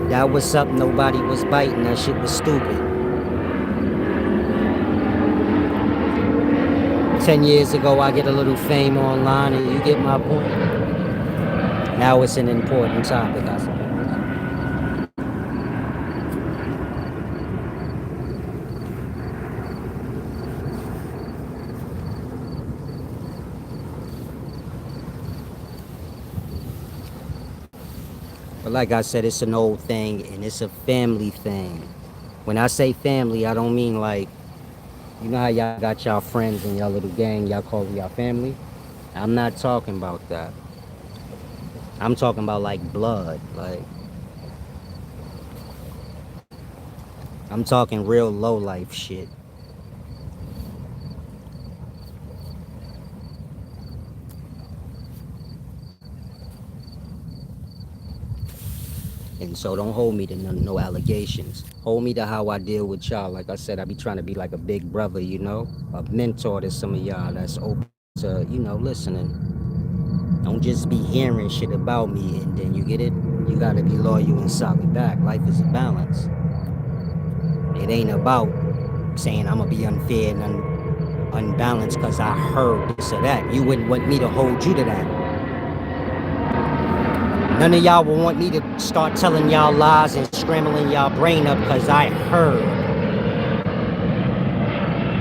that was something nobody was biting. That shit was stupid. 10 years ago, I get a little fame online, and you get my point. Now it's an important topic, I suppose. But like I said, it's an old thing, and it's a family thing. When I say family, I don't mean like, you know how y'all got y'all friends and y'all little gang, y'all call y'all family? I'm not talking about that. I'm talking about like blood. Like, I'm talking real low life shit. And so don't hold me to no allegations. Hold me to how I deal with y'all. Like I said, I be trying to be like a big brother, you know? A mentor to some of y'all that's open to, listening. Don't just be hearing shit about me and then you get it? You gotta be loyal and solid back. Life is a balance. It ain't about saying I'm gonna be unfair and unbalanced because I heard this or that. You wouldn't want me to hold you to that. None of y'all will want me to start telling y'all lies and scrambling y'all brain up because I heard.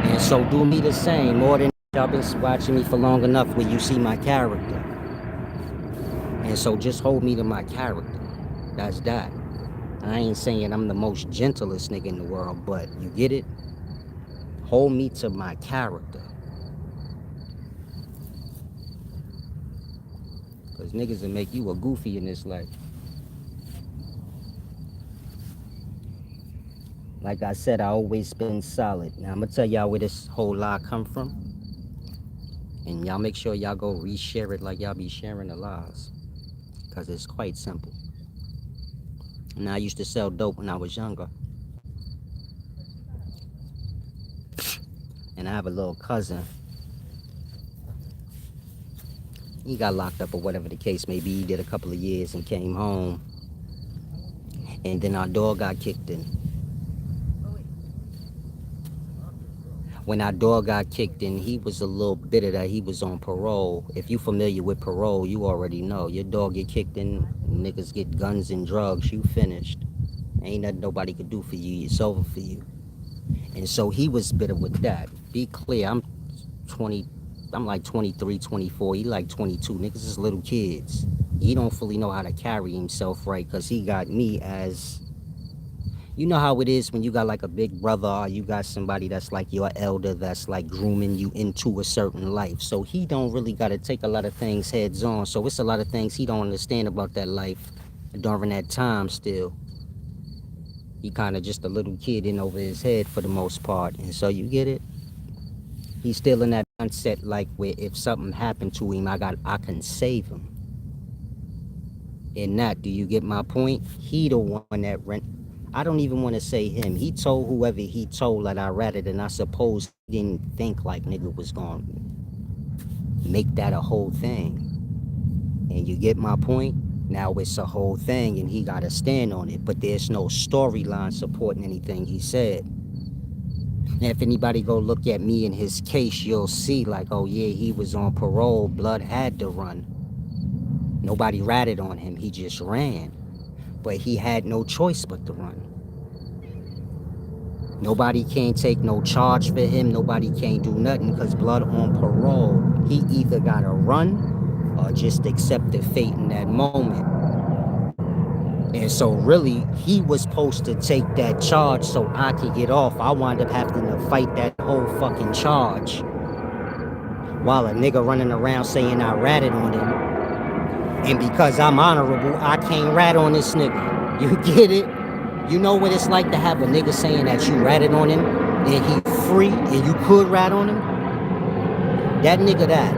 And so do me the same. More than y'all been watching me for long enough where you see my character. And so just hold me to my character. That's that. I ain't saying I'm the most gentlest nigga in the world, but you get it? Hold me to my character. Because niggas will make you a goofy in this life. Like I said, I always been solid. Now I'm gonna tell y'all where this whole lie come from. And y'all make sure y'all go reshare it like y'all be sharing the lies. Because it's quite simple. And I used to sell dope when I was younger. And I have a little cousin. He got locked up or whatever the case may be. He did a couple of years and came home. And then our dog got kicked in. When our dog got kicked in, he was a little bitter that he was on parole. If you familiar with parole, you already know. Your dog get kicked in, niggas get guns and drugs, you finished. Ain't nothing nobody could do for you. It's over for you. And so he was bitter with that. Be clear, 20, I'm like 23, 24. He like 22. Niggas is little kids. He don't fully know how to carry himself right because he got me as, You know how it is when you got like a big brother or you got somebody that's like your elder that's like grooming you into a certain life. So he don't really got to take a lot of things heads on. So it's a lot of things he don't understand about that life during that time still. He kind of just a little kid in over his head for the most part. And so you get it? He's still in that mindset like where if something happened to him, I can save him. In that, do you get my point? He the one that rent. I don't even want to say him. He told whoever he told that I ratted, and I suppose he didn't think like nigga was gonna make that a whole thing. And you get my point? Now it's a whole thing, and he gotta stand on it. But there's no storyline supporting anything he said. And if anybody go look at me in his case, you'll see like, oh yeah, he was on parole. Blood had to run. Nobody ratted on him. He just ran. But he had no choice but to run. Nobody can't take no charge for him. Nobody can't do nothing because Blood on parole. He either gotta run or just accept the fate in that moment. And so really, he was supposed to take that charge so I could get off. I wound up having to fight that whole fucking charge. While a nigga running around saying I ratted on him. And because I'm honorable, I can't rat on this nigga. You get it? You know what it's like to have a nigga saying that you ratted on him and he free and you could rat on him? That nigga that.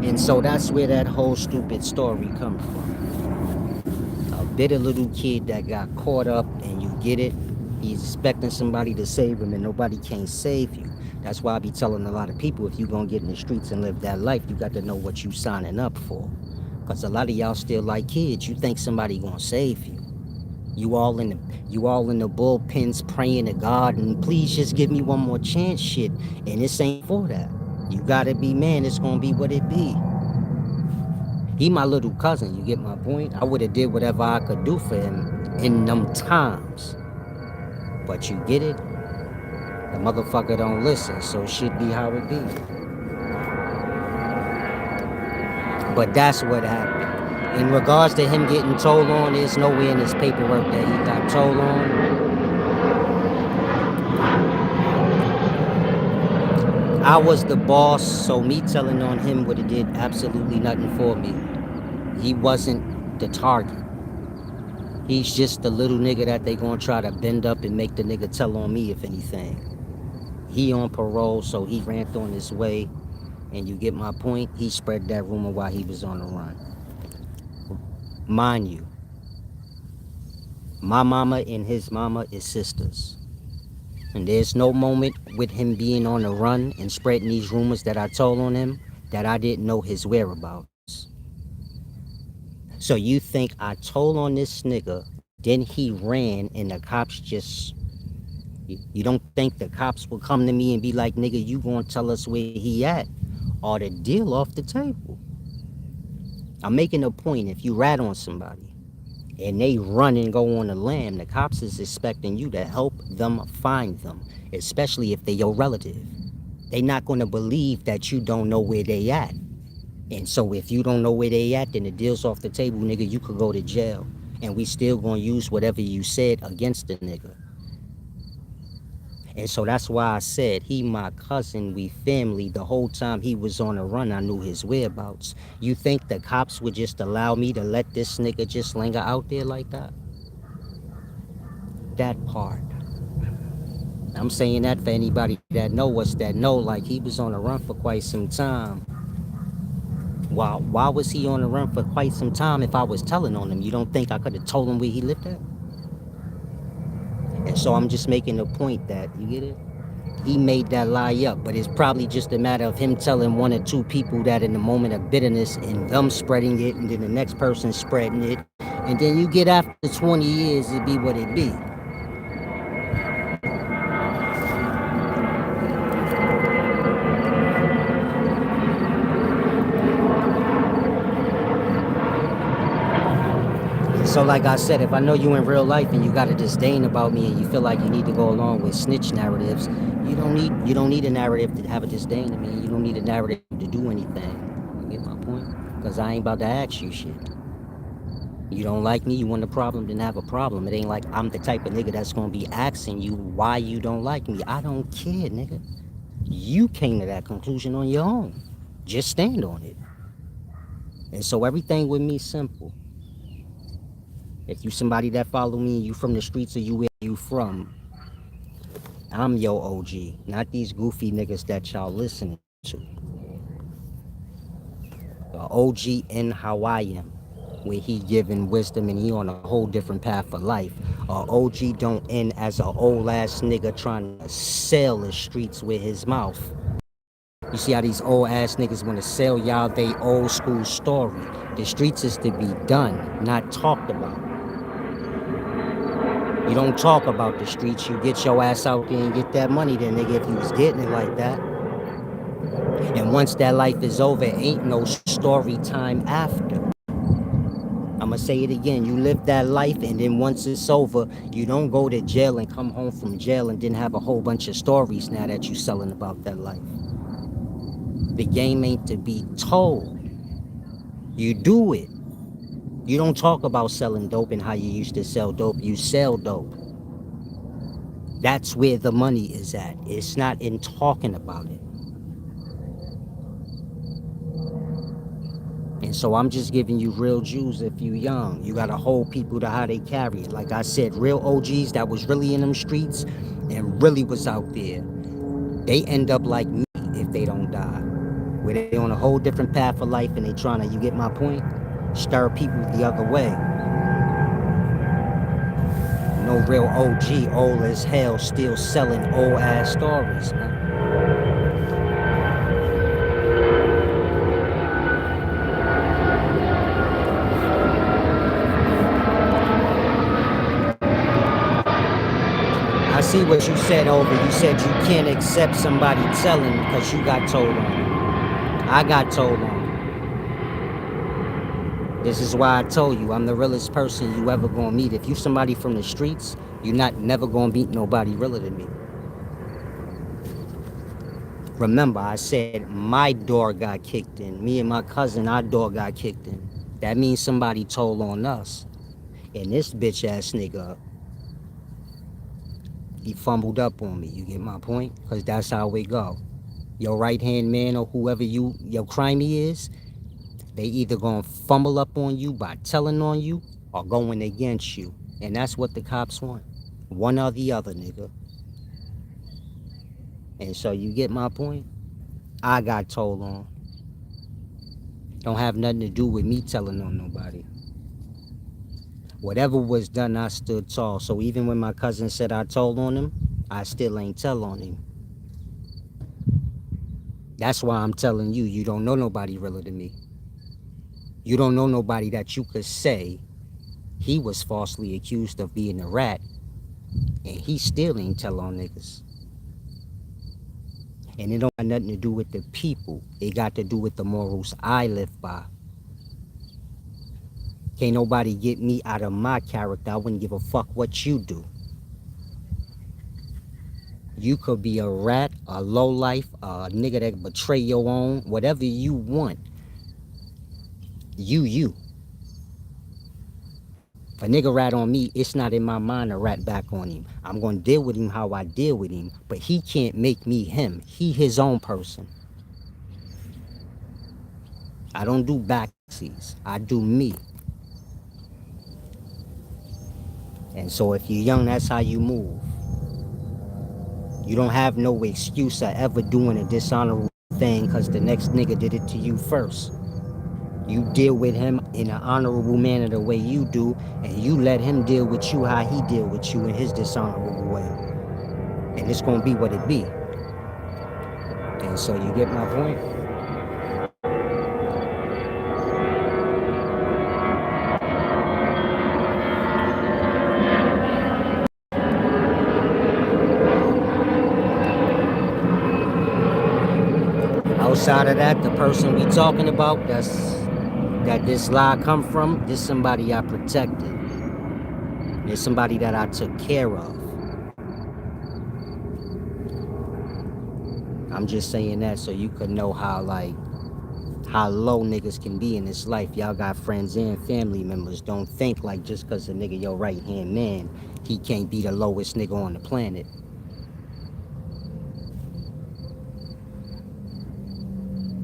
And so that's where that whole stupid story comes from. A bitter little kid that got caught up and you get it. He's expecting somebody to save him and nobody can save you. That's why I be telling a lot of people if you gonna get in the streets and live that life, you got to know what you signing up for. Cause a lot of y'all still like kids. You think somebody gonna save you. You all in the bullpens praying to God and please just give me one more chance shit. And this ain't for that. You gotta be man, it's gonna be what it be. He my little cousin, you get my point? I would have did whatever I could do for him in them times. But you get it? The motherfucker don't listen, so shit be how it be. But that's what happened. In regards to him getting told on, there's nowhere in his paperwork that he got told on. I was the boss, so me telling on him would have did absolutely nothing for me. He wasn't the target. He's just the little nigga that they gonna try to bend up and make the nigga tell on me if anything. He on parole, so he ran on his way. And you get my point? He spread that rumor while he was on the run. Mind you, my mama and his mama is sisters. And there's no moment with him being on the run and spreading these rumors that I told on him that I didn't know his whereabouts. So you think I told on this nigga, then he ran and the cops just... You don't think the cops will come to me and be like, nigga, you gonna tell us where he at? Or the deal off the table. I'm making a point, if you rat on somebody and they run and go on the lam, the cops is expecting you to help them find them, especially if they your relative. They not gonna believe that you don't know where they at. And so if you don't know where they at, then the deal's off the table, nigga, you could go to jail. And we still gonna use whatever you said against the nigga. And so that's why I said he my cousin, we family. The whole time he was on the run, I knew his whereabouts. You think the cops would just allow me to let this nigga just linger out there like that? That part. I'm saying that for anybody that know us, that know like he was on the run for quite some time. Why was he on the run for quite some time if I was telling on him? You don't think I could have told him where he lived at? And so I'm just making the point that, you get it? He made that lie up, but it's probably just a matter of him telling one or two people that in the moment of bitterness and them spreading it, and then the next person spreading it, and then you get after 20 years, it be what it be. So like I said, if I know you in real life and you got a disdain about me and you feel like you need to go along with snitch narratives, you don't need a narrative to have a disdain of me. You don't need a narrative to do anything. You get my point? Cause I ain't about to ask you shit. You don't like me, you want a problem, then have a problem. It ain't like I'm the type of nigga that's gonna be asking you why you don't like me. I don't care, nigga. You came to that conclusion on your own. Just stand on it. And so everything with me simple. If you somebody that follow me, you from the streets or you where you from, I'm your OG. Not these goofy niggas that y'all listening to. The OG in how I am, where he giving wisdom and he on a whole different path for life. OG don't end as a old ass nigga trying to sell the streets with his mouth. You see how these old ass niggas want to sell y'all they old school story. The streets is to be done, not talked about. You don't talk about the streets, you get your ass out there and get that money then, nigga, if you was getting it like that. And once that life is over, ain't no story time after. I'ma say it again. You live that life, and then once it's over, you don't go to jail and come home from jail and then have a whole bunch of stories now that you selling about that life. The game ain't to be told. You do it. You don't talk about selling dope and how you used to sell dope. You sell dope. That's where the money is at. It's not in talking about it. And so I'm just giving you real Jews if you young. You gotta hold people to how they carry it. Like I said, real OGs that was really in them streets and really was out there. They end up like me if they don't die. Where they on a whole different path of life and they trying to, you get my point? Stir people the other way. No real OG, old as hell, still selling old ass stories, man. I see what you said over. You said you can't accept somebody telling because you got told on. I got told on. This is why I told you I'm the realest person you ever gonna meet. If you somebody from the streets, you're not never gonna meet nobody realer than me. Remember, I said my door got kicked in. Me and my cousin, our door got kicked in. That means somebody told on us. And this bitch ass nigga, he fumbled up on me. You get my point? Because that's how we go. Your right hand man or whoever your crimey is, they either gonna fumble up on you by telling on you or going against you. And that's what the cops want. One or the other, nigga. And so you get my point? I got told on. Don't have nothing to do with me telling on nobody. Whatever was done, I stood tall. So even when my cousin said I told on him, I still ain't tell on him. That's why I'm telling you, you don't know nobody realer than me. You don't know nobody that you could say he was falsely accused of being a rat, and he still ain't tell on niggas. And it don't got nothing to do with the people. It got to do with the morals I live by. Can't nobody get me out of my character. I wouldn't give a fuck what you do. You could be a rat, a lowlife, a nigga that betray your own, whatever you want. You. If a nigga rat on me, it's not in my mind to rat back on him. I'm gonna deal with him how I deal with him, but he can't make me him. He his own person. I don't do backsies. I do me. And so if you're young, that's how you move. You don't have no excuse of ever doing a dishonorable thing because the next nigga did it to you first. You deal with him in an honorable manner the way you do, and you let him deal with you how he deal with you in his dishonorable way. And it's gonna be what it be. And so you get my point? Outside of that, the person we talking about, that this lie come from, this somebody I protected. It's somebody that I took care of. I'm just saying that so you could know how how low niggas can be in this life. Y'all got friends and family members. Don't think like just cause a nigga your right hand man, he can't be the lowest nigga on the planet.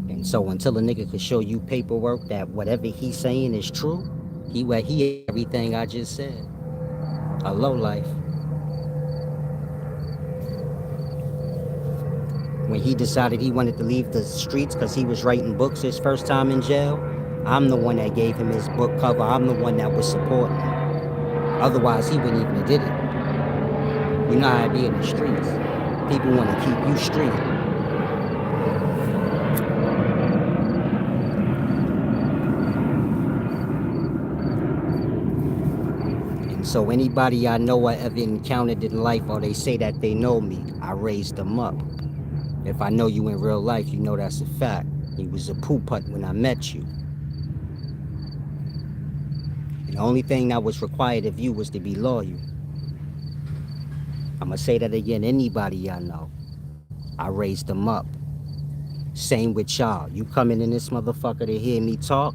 And so until a nigga could show you paperwork that whatever he's saying is true, he ain't everything I just said. A low life. When he decided he wanted to leave the streets because he was writing books his first time in jail, I'm the one that gave him his book cover. I'm the one that was supporting him. Otherwise, he wouldn't even have did it. You know how it be in the streets. People want to keep you street. And so anybody I know I ever encountered in life or they say that they know me, I raised them up. If I know you in real life, you know that's a fact. You was a poo putt when I met you. And the only thing that was required of you was to be loyal. I'ma say that again, anybody I know, I raised them up. Same with y'all. You coming in this motherfucker to hear me talk,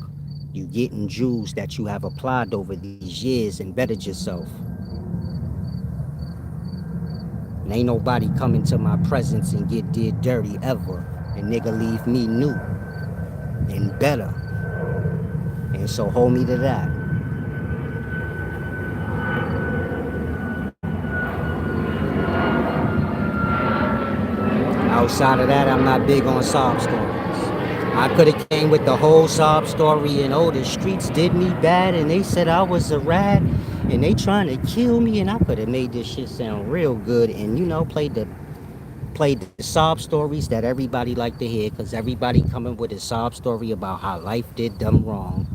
you getting jewels that you have applied over these years and bettered yourself. And ain't nobody come into my presence and get did dirty ever. And nigga leave me new and better. And so hold me to that. Outside of that, I'm not big on sob stories. I could have came with the whole sob story and oh, the streets did me bad and they said I was a rat and they trying to kill me and I could have made this shit sound real good and played the sob stories that everybody like to hear because everybody coming with a sob story about how life did them wrong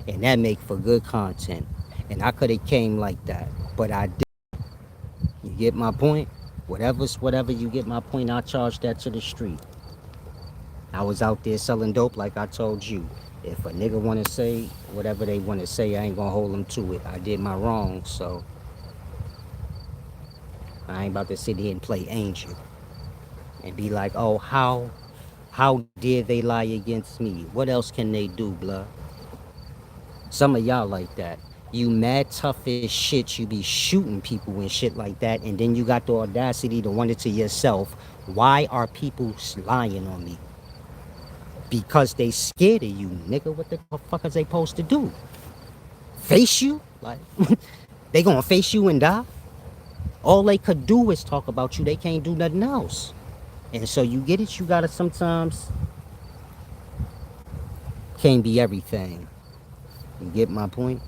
and that make for good content. And I could have came like that, but I did. You get my point? Whatever you get my point, I charge that to the street. I was out there selling dope like I told you. If a nigga wanna say whatever they wanna say, I ain't gonna hold them to it. I did my wrong, so I ain't about to sit here and play angel and be like, oh, how dare they lie against me? What else can they do, blah? Some of y'all like that. You mad tough as shit, you be shooting people and shit like that, and then you got the audacity to wonder to yourself, why are people lying on me? Because they scared of you, nigga. What the fuck is they supposed to do? Face you? Like, they gonna face you and die? All they could do is talk about you. They can't do nothing else. And so you get it? You gotta sometimes can't be everything. You get my point?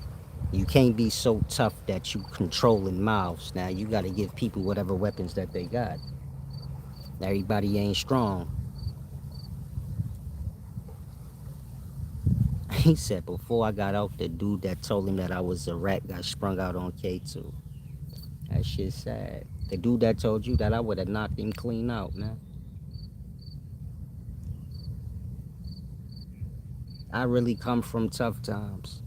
You can't be so tough that you controlling mouths. Now you gotta give people whatever weapons that they got. Everybody ain't strong. He said before I got out, the dude that told him that I was a rat got sprung out on K2. That shit sad. The dude that told you that I would have knocked him clean out, man. I really come from tough times.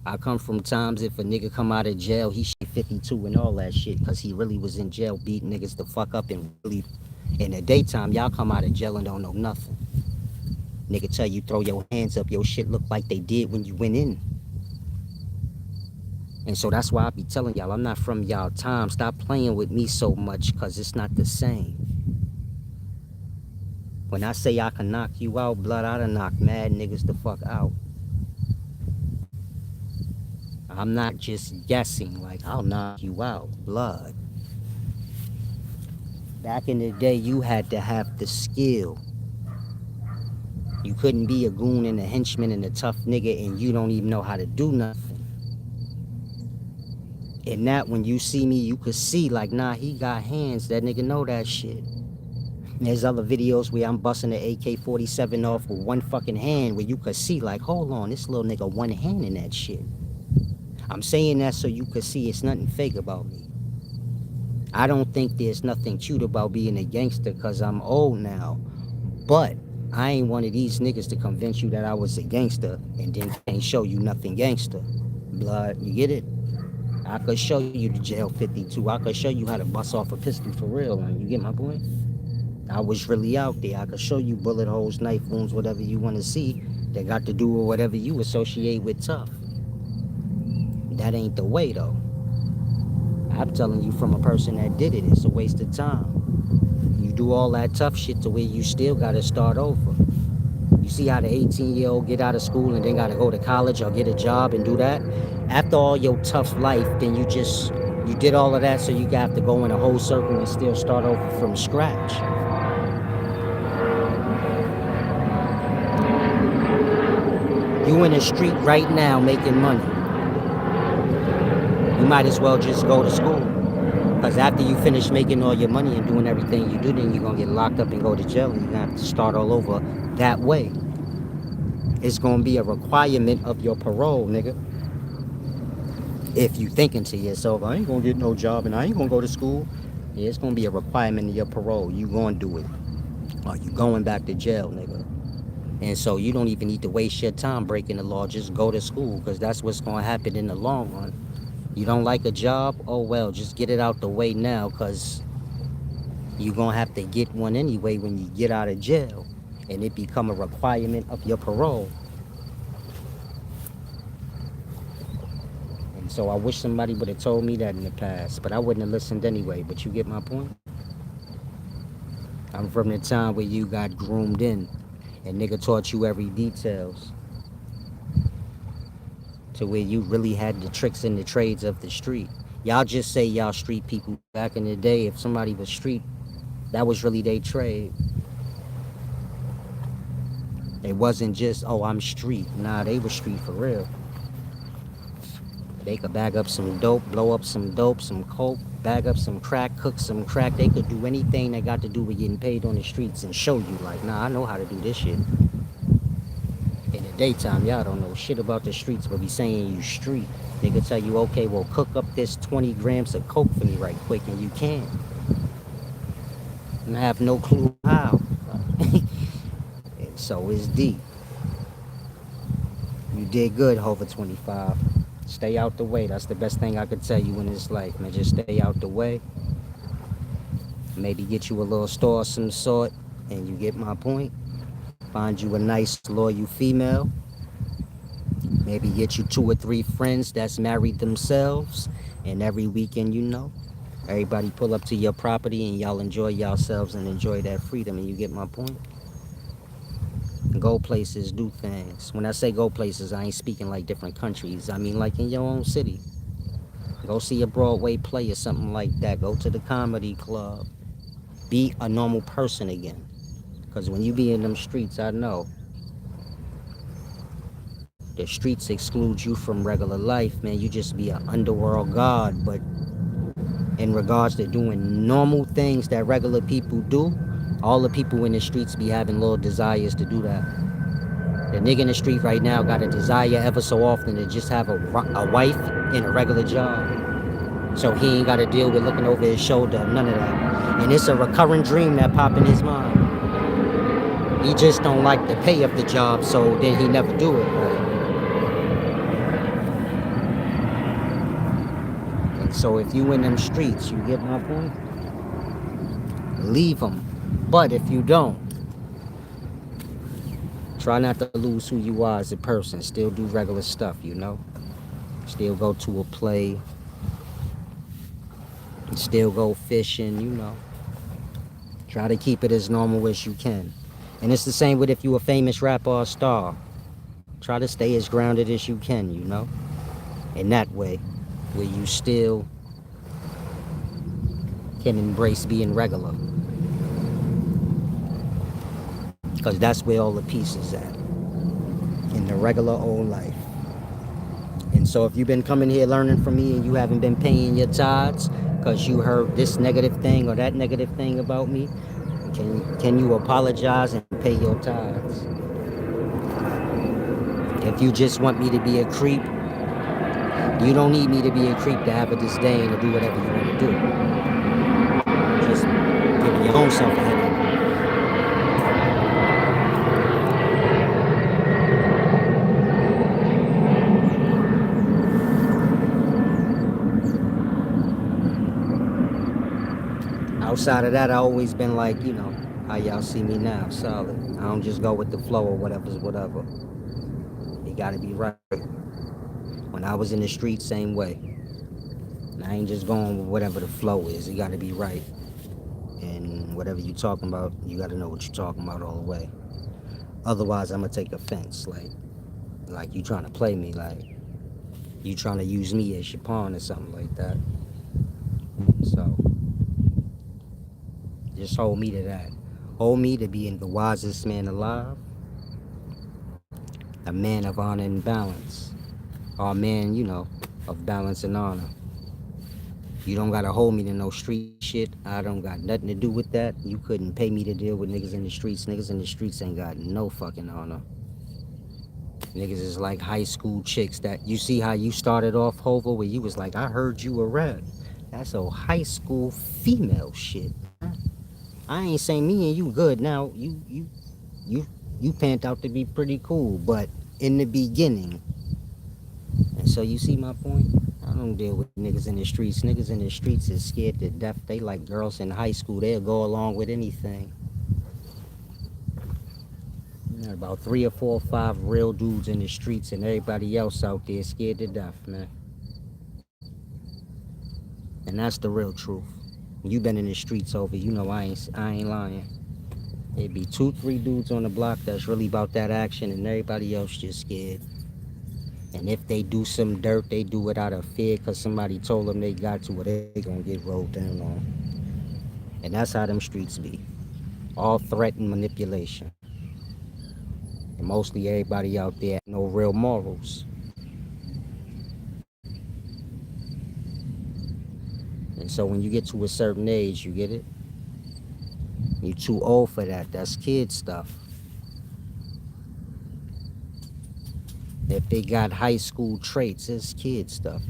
I come from times if a nigga come out of jail, he shit 52 and all that shit, cause he really was in jail beating niggas the fuck up and really in the daytime, y'all come out of jail and don't know nothing. Nigga tell you throw your hands up, your shit look like they did when you went in. And so that's why I be telling y'all, I'm not from y'all time. Stop playing with me so much, cause it's not the same. When I say I can knock you out, blood, I done knock mad niggas the fuck out. I'm not just guessing, like I'll knock you out, blood. Back in the day, you had to have the skill. You couldn't be a goon and a henchman and a tough nigga and you don't even know how to do nothing. And that when you see me, you could see like, nah, he got hands. That nigga know that shit. There's other videos where I'm busting the AK-47 off with one fucking hand where you could see like, hold on, this little nigga one hand in that shit. I'm saying that so you could see it's nothing fake about me. I don't think there's nothing cute about being a gangster because I'm old now. But I ain't one of these niggas to convince you that I was a gangster and then can't show you nothing gangster. Blood, you get it? I could show you the jail 52. I could show you how to bust off a pistol for real. You get my point? I was really out there. I could show you bullet holes, knife wounds, whatever you want to see that got to do with whatever you associate with tough. That ain't the way though. I'm telling you from a person that did it. It's a waste of time. You do all that tough shit to where you still gotta start over. You see how the 18-year-old get out of school and then gotta go to college or get a job and do that? After all your tough life, then you did all of that so you got to go in a whole circle and still start over from scratch. You in the street right now making money. You might as well just go to school. Because after you finish making all your money and doing everything you do, then you're going to get locked up and go to jail and you're going to have to start all over that way. It's going to be a requirement of your parole, nigga. If you thinking to yourself, I ain't going to get no job and I ain't going to go to school. Yeah, it's going to be a requirement of your parole. You going to do it. Or you going back to jail, nigga. And so you don't even need to waste your time breaking the law. Just go to school because that's what's going to happen in the long run. You don't like a job? Oh, well, just get it out the way now because you're going to have to get one anyway when you get out of jail. And it become a requirement of your parole. And so I wish somebody would have told me that in the past. But I wouldn't have listened anyway. But you get my point? I'm from the time where you got groomed in. And nigga taught you every details. To where you really had the tricks and the trades of the street. Y'all just say y'all street people. Back in the day, if somebody was street, that was really their trade. It wasn't just, oh, I'm street. Nah, they were street for real. They could bag up some dope, blow up some dope, some coke, bag up some crack, cook some crack. They could do anything that got to do with getting paid on the streets and show you like, nah, I know how to do this shit. In the daytime, y'all don't know shit about the streets, but be saying you street. They could tell you, okay, well, cook up this 20 grams of coke for me right quick, and you can. And I have no clue how. And so it's deep. You did good, Hover 25. Stay out the way. That's the best thing I could tell you in this life, man. Just stay out the way. Maybe get you a little store of some sort, and you get my point. Find you a nice, loyal female. Maybe get you 2 or 3 friends that's married themselves. And every weekend, everybody pull up to your property and y'all enjoy yourselves and enjoy that freedom. And you get my point? Go places, do things. When I say go places, I ain't speaking like different countries. I mean like in your own city. Go see a Broadway play or something like that. Go to the comedy club. Be a normal person again. Because when you be in them streets, I know. The streets exclude you from regular life, man. You just be an underworld god. But in regards to doing normal things that regular people do, all the people in the streets be having little desires to do that. The nigga in the street right now got a desire ever so often to just have a wife and a regular job. So he ain't got to deal with looking over his shoulder, none of that. And it's a recurring dream that pop in his mind. He just don't like the pay of the job, so then he never do it. Right? And so if you in them streets, you get my point? Leave them. But if you don't, try not to lose who you are as a person. Still do regular stuff, Still go to a play. Still go fishing, Try to keep it as normal as you can. And it's the same with if you a famous rapper or star. Try to stay as grounded as you can, In that way, where you still can embrace being regular. Because that's where all the peace is at. In the regular old life. And so if you've been coming here learning from me and you haven't been paying your tithes because you heard this negative thing or that negative thing about me, can you apologize and pay your tithes? If you just want me to be a creep, you don't need me to be a creep to have a disdain or do whatever you want to do. Just giving your own self a headache. Outside of that, I always been like, How y'all see me now? Solid. I don't just go with the flow or whatever's whatever. It gotta be right. When I was in the street, same way. And I ain't just going with whatever the flow is. It gotta be right. And whatever you talking about, you gotta know what you're talking about all the way. Otherwise, I'm gonna take offense. Like you trying to play me, like you trying to use me as your pawn or something like that. So just hold me to that. Hold me to being the wisest man alive, a man of honor and balance, or a man, of balance and honor. You don't gotta hold me to no street shit. I don't got nothing to do with that. You couldn't pay me to deal with niggas in the streets. Niggas in the streets ain't got no fucking honor. Niggas is like high school chicks that you see how you started off, Hova, where you was like, I heard you a rap. That's a high school female shit. I ain't saying me and you good now. You you panned out to be pretty cool, but in the beginning, and so you see my point? I don't deal with niggas in the streets. Niggas in the streets is scared to death. They like girls in high school. They'll go along with anything. About 3 or 4 or 5 real dudes in the streets, and everybody else out there scared to death, man. And that's the real truth. You been in the streets over, I ain't lying. It'd be 2, 3 dudes on the block that's really about that action, and everybody else just scared. And if they do some dirt, they do it out of fear because somebody told them they got to, or they gonna get rolled down on. And that's how them streets be. All threat and manipulation. And mostly everybody out there no real morals. And so when you get to a certain age, you get it? You're too old for that. That's kid stuff. If they got high school traits, it's kid stuff.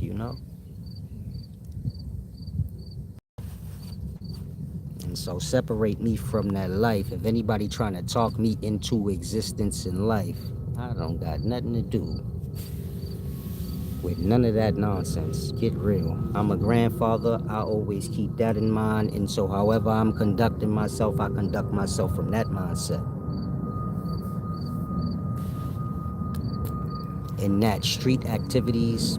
And so separate me from that life. If anybody trying to talk me into existence in life, I don't got nothing to do with none of that nonsense. Get real. I'm a grandfather. I always keep that in mind. And so however I'm conducting myself, I conduct myself from that mindset. In that street activities,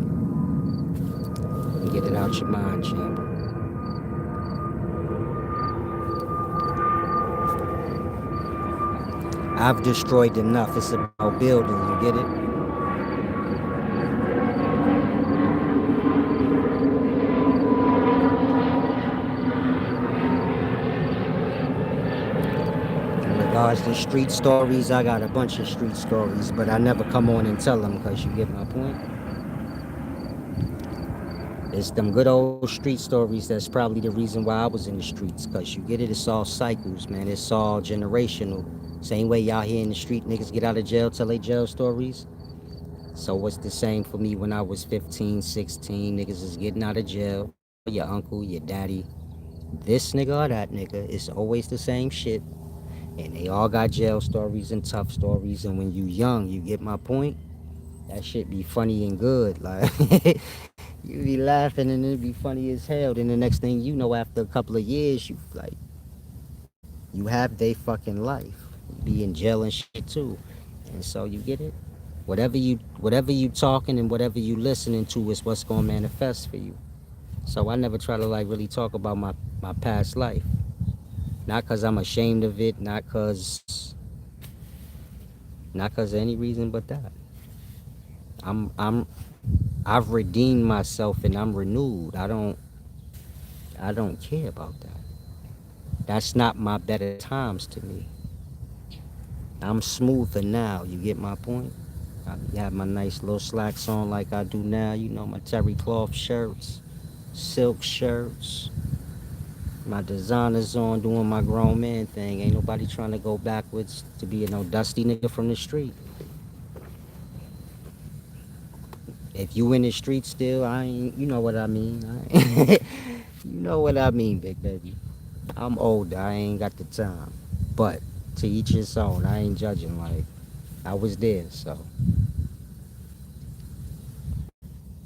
get it out your mind, champ. I've destroyed enough. It's about building, you get it? In regards to street stories, I got a bunch of street stories, but I never come on and tell them because you get my point. It's them good old street stories that's probably the reason why I was in the streets because you get it? It's all cycles, man. It's all generational. Same way y'all here in the street niggas get out of jail, tell they jail stories. So what's the same for me when I was 15, 16? Niggas is getting out of jail. Your uncle, your daddy, this nigga or that nigga. It's always the same shit. And they all got jail stories and tough stories. And when you young, you get my point? That shit be funny and good. Like, you be laughing and it be funny as hell. Then the next thing you know, after a couple of years, you have they fucking life. You be in jail and shit too. And so you get it? Whatever you talking and whatever you listening to is what's gonna manifest for you. So I never try to like really talk about my past life. Not cause I'm ashamed of it, not cause of any reason but that. I'm I've redeemed myself and I'm renewed. I don't care about that. That's not my better times to me. I'm smoother now, you get my point? I have my nice little slacks on like I do now, my terry cloth shirts, silk shirts, my designers on doing my grown man thing. Ain't nobody trying to go backwards to be no dusty nigga from the street. If you in the street still, I ain't, you know what I mean. You know what I mean, big baby. I'm older, I ain't got the time. But to each his own, I ain't judging. Like, I was there, so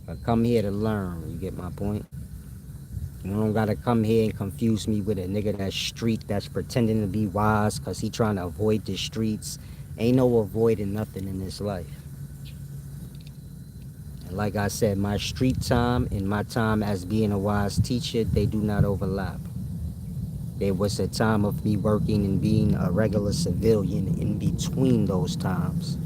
I come here to learn. You get my point? You don't gotta come here and confuse me with a nigga that's street that's pretending to be wise because he trying to avoid the streets. Ain't no avoiding nothing in this life. And like I said, my street time and my time as being a wise teacher, they do not overlap. There was a time of me working and being a regular civilian in between those times.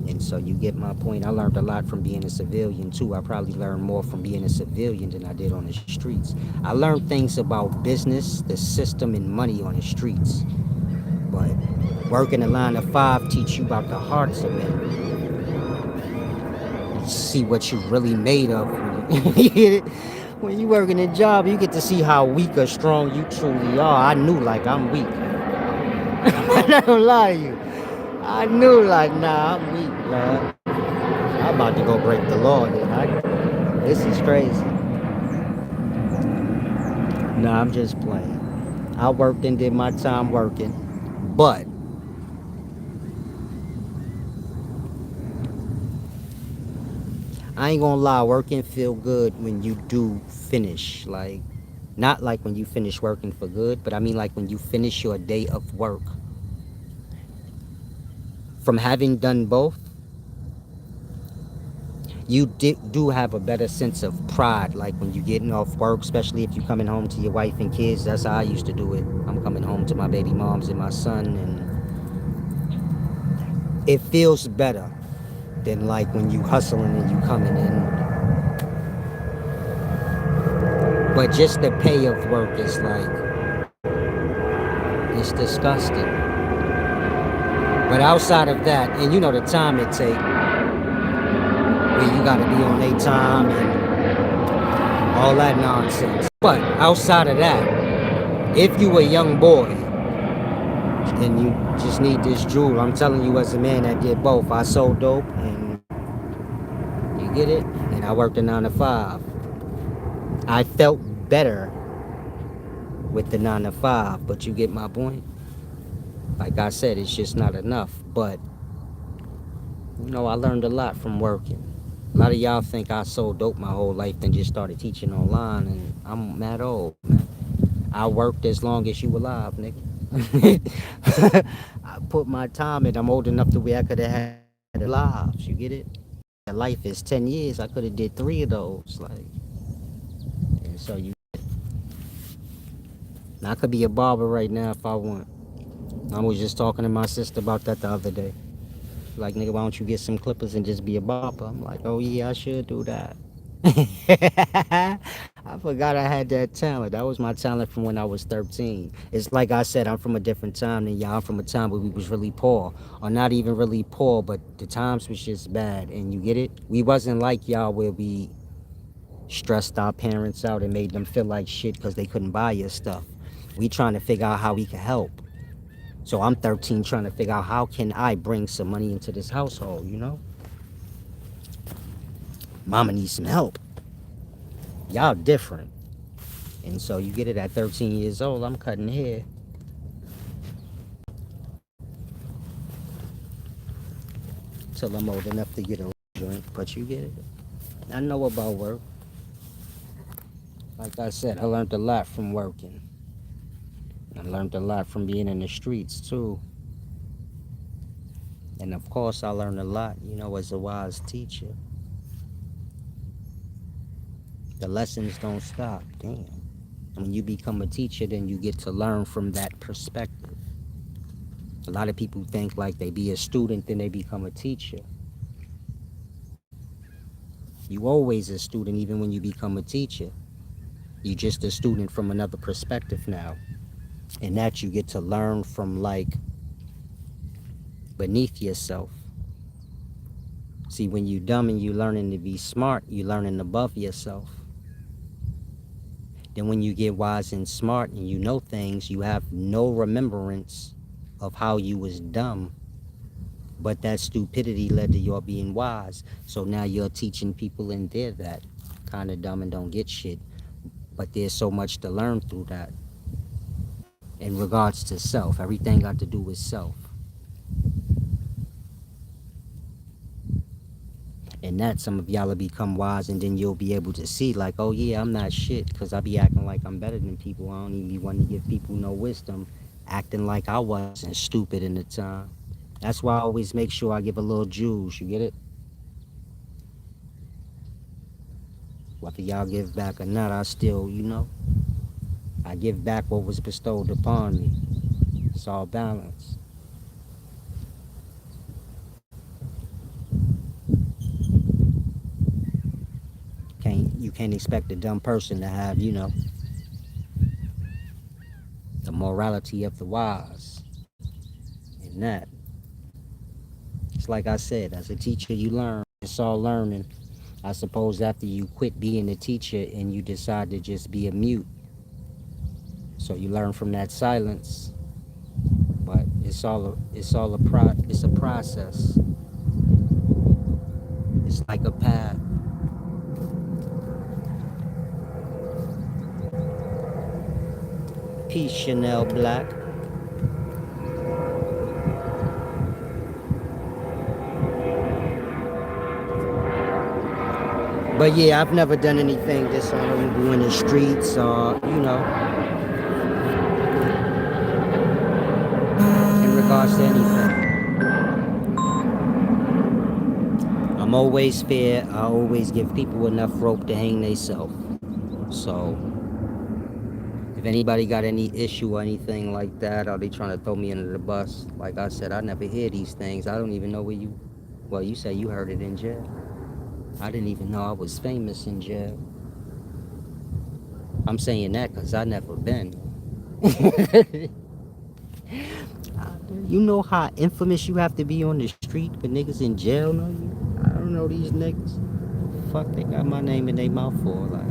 And so you get my point. I learned a lot from being a civilian too. I probably learned more from being a civilian than I did on the streets. I learned things about business, the system, and money on the streets. But working a 9 to 5 teach you about the hearts of men. You see what you really made of when you, when you work in a job. You get to see how weak or strong you truly are. I knew like I'm weak. I'm not gonna lie to you. I knew like nah, I'm weak, man. I'm about to go break the law. This is crazy. Nah, I'm just playing. I worked and did my time working, but I ain't gonna lie, working feel good when you do finish. Like, not like when you finish working for good, but I mean like when you finish your day of work. From having done both, you do have a better sense of pride. Like when you getting off work, especially if you coming home to your wife and kids. That's how I used to do it. I'm coming home to my baby moms and my son, and it feels better than like when you hustling and you coming in. But just the pay of work is like, it's disgusting. But outside of that, and you know the time it take, where you gotta be on their time and all that nonsense. But outside of that, if you a young boy and you just need this jewel, I'm telling you as a man that did both, I sold dope and you get it, and I worked a 9 to 5. I felt better with the 9 to 5, but you get my point. Like I said, it's just not enough. But you know, I learned a lot from working. A lot of y'all think I sold dope my whole life, then just started teaching online, and I'm mad old, man. I worked as long as you alive, nigga. I put my time in. I'm old enough to where I could have had lives. You get it? Life is 10 years. I could have did 3 of those. Like, and so you. I could be a barber right now if I want. I was just talking to my sister about that the other day. Like, nigga, why don't you get some clippers and just be a barber? I'm like, oh yeah, I should do that. I forgot I had that talent. That was my talent from when I was 13. It's like I said, I'm from a different time than y'all. I'm from a time where we was really poor. Or not even really poor, but the times was just bad. And you get it? We wasn't like y'all where we stressed our parents out and made them feel like shit because they couldn't buy us stuff. We trying to figure out how we can help. So I'm 13 trying to figure out how can I bring some money into this household, you know? Mama needs some help. Y'all different. And so you get it at 13 years old, I'm cutting hair till I'm old enough to get a joint. But you get it. I know about work. Like I said, I learned a lot from working. I learned a lot from being in the streets too. And of course I learned a lot, you know, as a wise teacher. The lessons don't stop. Damn. When you become a teacher, then you get to learn from that perspective. A lot of people think like they be a student, then they become a teacher. You always a student even when you become a teacher. You just a student from another perspective now. And that you get to learn from like beneath yourself. See, when you dumb and you learning to be smart, you learning above yourself. Then when you get wise and smart and you know things, you have no remembrance of how you was dumb. But that stupidity led to your being wise. So now you're teaching people and they're that kind of dumb and don't get shit. But there's so much to learn through that. In regards to self, everything got to do with self. And in that, some of y'all will become wise, and then you'll be able to see, like, oh yeah, I'm not shit, because I be acting like I'm better than people. I don't even be wanting to give people no wisdom, acting like I wasn't stupid in the time. That's why I always make sure I give a little juice, you get it? Whether y'all give back or not, I still, I give back what was bestowed upon me. It's all balance. You can't expect a dumb person to have, the morality of the wise in that. It's like I said, as a teacher, you learn. It's all learning. I suppose after you quit being a teacher and you decide to just be a mute, so you learn from that silence. But it's a process. It's like a path. Peace, Chanel Black. But yeah, I've never done anything dishonorable in the streets or, in regards to anything. I'm always fair. I always give people enough rope to hang themselves. So if anybody got any issue or anything like that, or they trying to throw me under the bus, like I said, I never hear these things. I don't even know where you. Well, you say you heard it in jail. I didn't even know I was famous in jail. I'm saying that because I never been. You know how infamous you have to be on the street for niggas in jail know you? I don't know these niggas. Fuck, they got my name in their mouth for, like.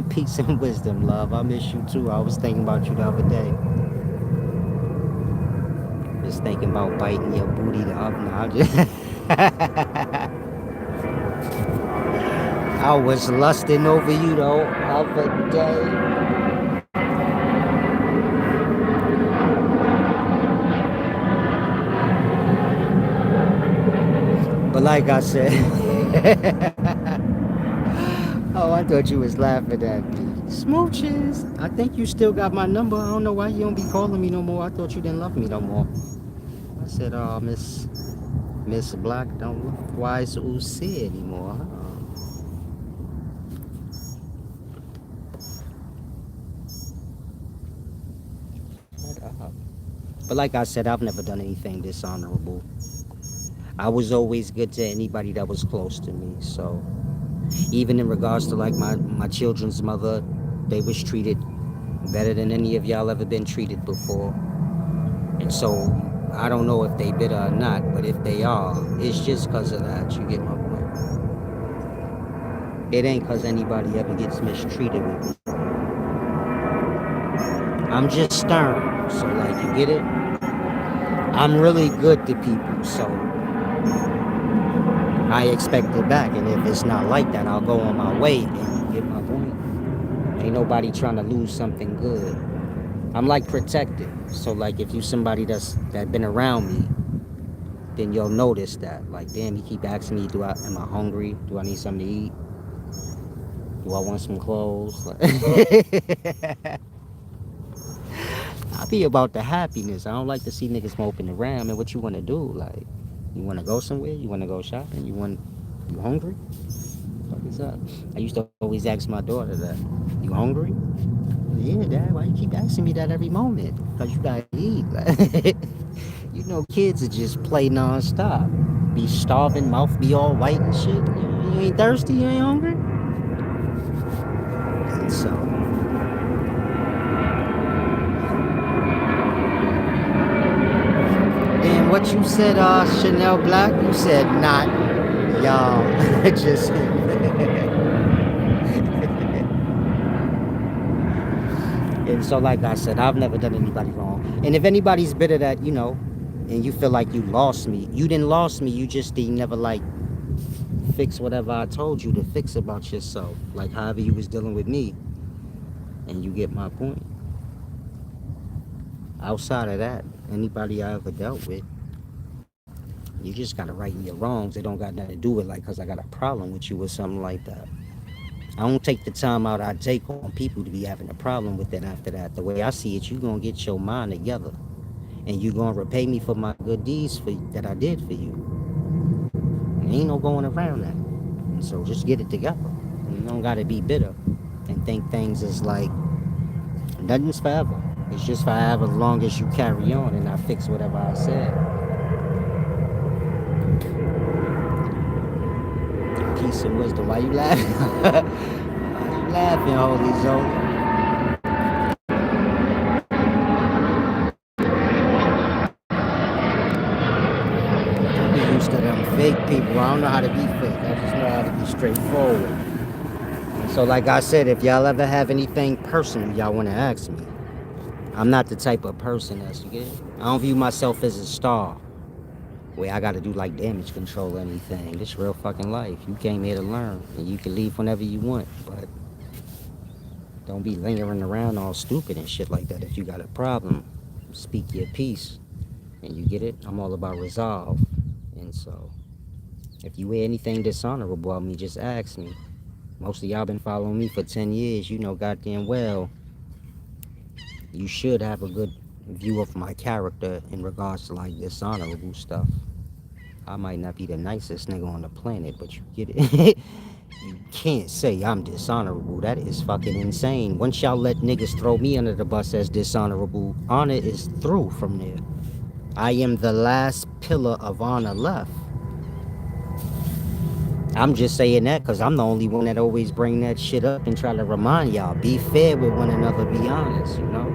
Peace and wisdom, love. I miss you too. I was thinking about you the other day. Just thinking about biting your booty the other night. I was lusting over you the other day. But like I said, oh, I thought you was laughing at me. Smooches. I think you still got my number. I don't know why you don't be calling me no more. I thought you didn't love me no more. I said, oh, Miss Black don't look wise or say anymore. Shut up. But like I said, I've never done anything dishonorable. I was always good to anybody that was close to me. So even in regards to like my children's mother, they was treated better than any of y'all ever been treated before. And so I don't know if they bitter or not, but if they are, it's just because of that. You get my point. It ain't because anybody ever gets mistreated with me. I'm just stern. So like, you get it? I'm really good to people. So I expect it back. And if it's not like that, I'll go on my way. And you get my point. Ain't nobody trying to lose something good. I'm like protected. So like, if you somebody that been around me, then you'll notice that. Like, damn, you keep asking me, am I hungry? Do I need something to eat? Do I want some clothes? Like, I be about the happiness. I don't like to see niggas moping around. Man, what you want to do? Like, you want to go somewhere? You want to go shopping? You hungry? What is up? I used to always ask my daughter that. You hungry? Yeah, Dad. Why you keep asking me that every moment? Because you gotta eat. Like, you know, kids are just play nonstop. Be starving, mouth be all white and shit. You ain't thirsty? You ain't hungry? And so, and what you said, Chanel Black, you said not y'all. Just and so like I said, I've never done anybody wrong. And if anybody's bitter that, and you feel like you lost me, you didn't lost me, you just didn't never like fix whatever I told you to fix about yourself. Like however you was dealing with me. And you get my point. Outside of that, anybody I ever dealt with, You just gotta right your wrongs. It don't got nothing to do with like, cause I got a problem with you or something like that. I don't take the time out I take on people to be having a problem with it after that. The way I see it, you gonna get your mind together, and you gonna repay me for my good deeds that I did for you. And ain't no going around that. And so just get it together. You don't gotta be bitter and think things is like nothing's forever. It's just forever as long as you carry on and I fix whatever I said. Peace and wisdom. Why you laughing? Why you laughing, Holy Zoe? I be used to them fake people. I don't know how to be fake. I just know how to be straightforward. And so, like I said, if y'all ever have anything personal y'all want to ask me, I'm not the type of person that's, you get it? I don't view myself as a star where I gotta do like damage control or anything. This real fucking life. You came here to learn, and you can leave whenever you want, but don't be lingering around all stupid and shit like that. If you got a problem, speak your piece, and you get it. I'm all about resolve, and so if you hear anything dishonorable about me, just ask me. Most of y'all been following me for 10 years. You know goddamn well you should have a good view of my character in regards to like dishonorable stuff. I might not be the nicest nigga on the planet, but you get it. You can't say I'm dishonorable. That is fucking insane. Once y'all let niggas throw me under the bus as dishonorable, honor is through from there. I am the last pillar of honor left. I'm just saying that because I'm the only one that always bring that shit up and try to remind y'all, be fair with one another, be honest, you know?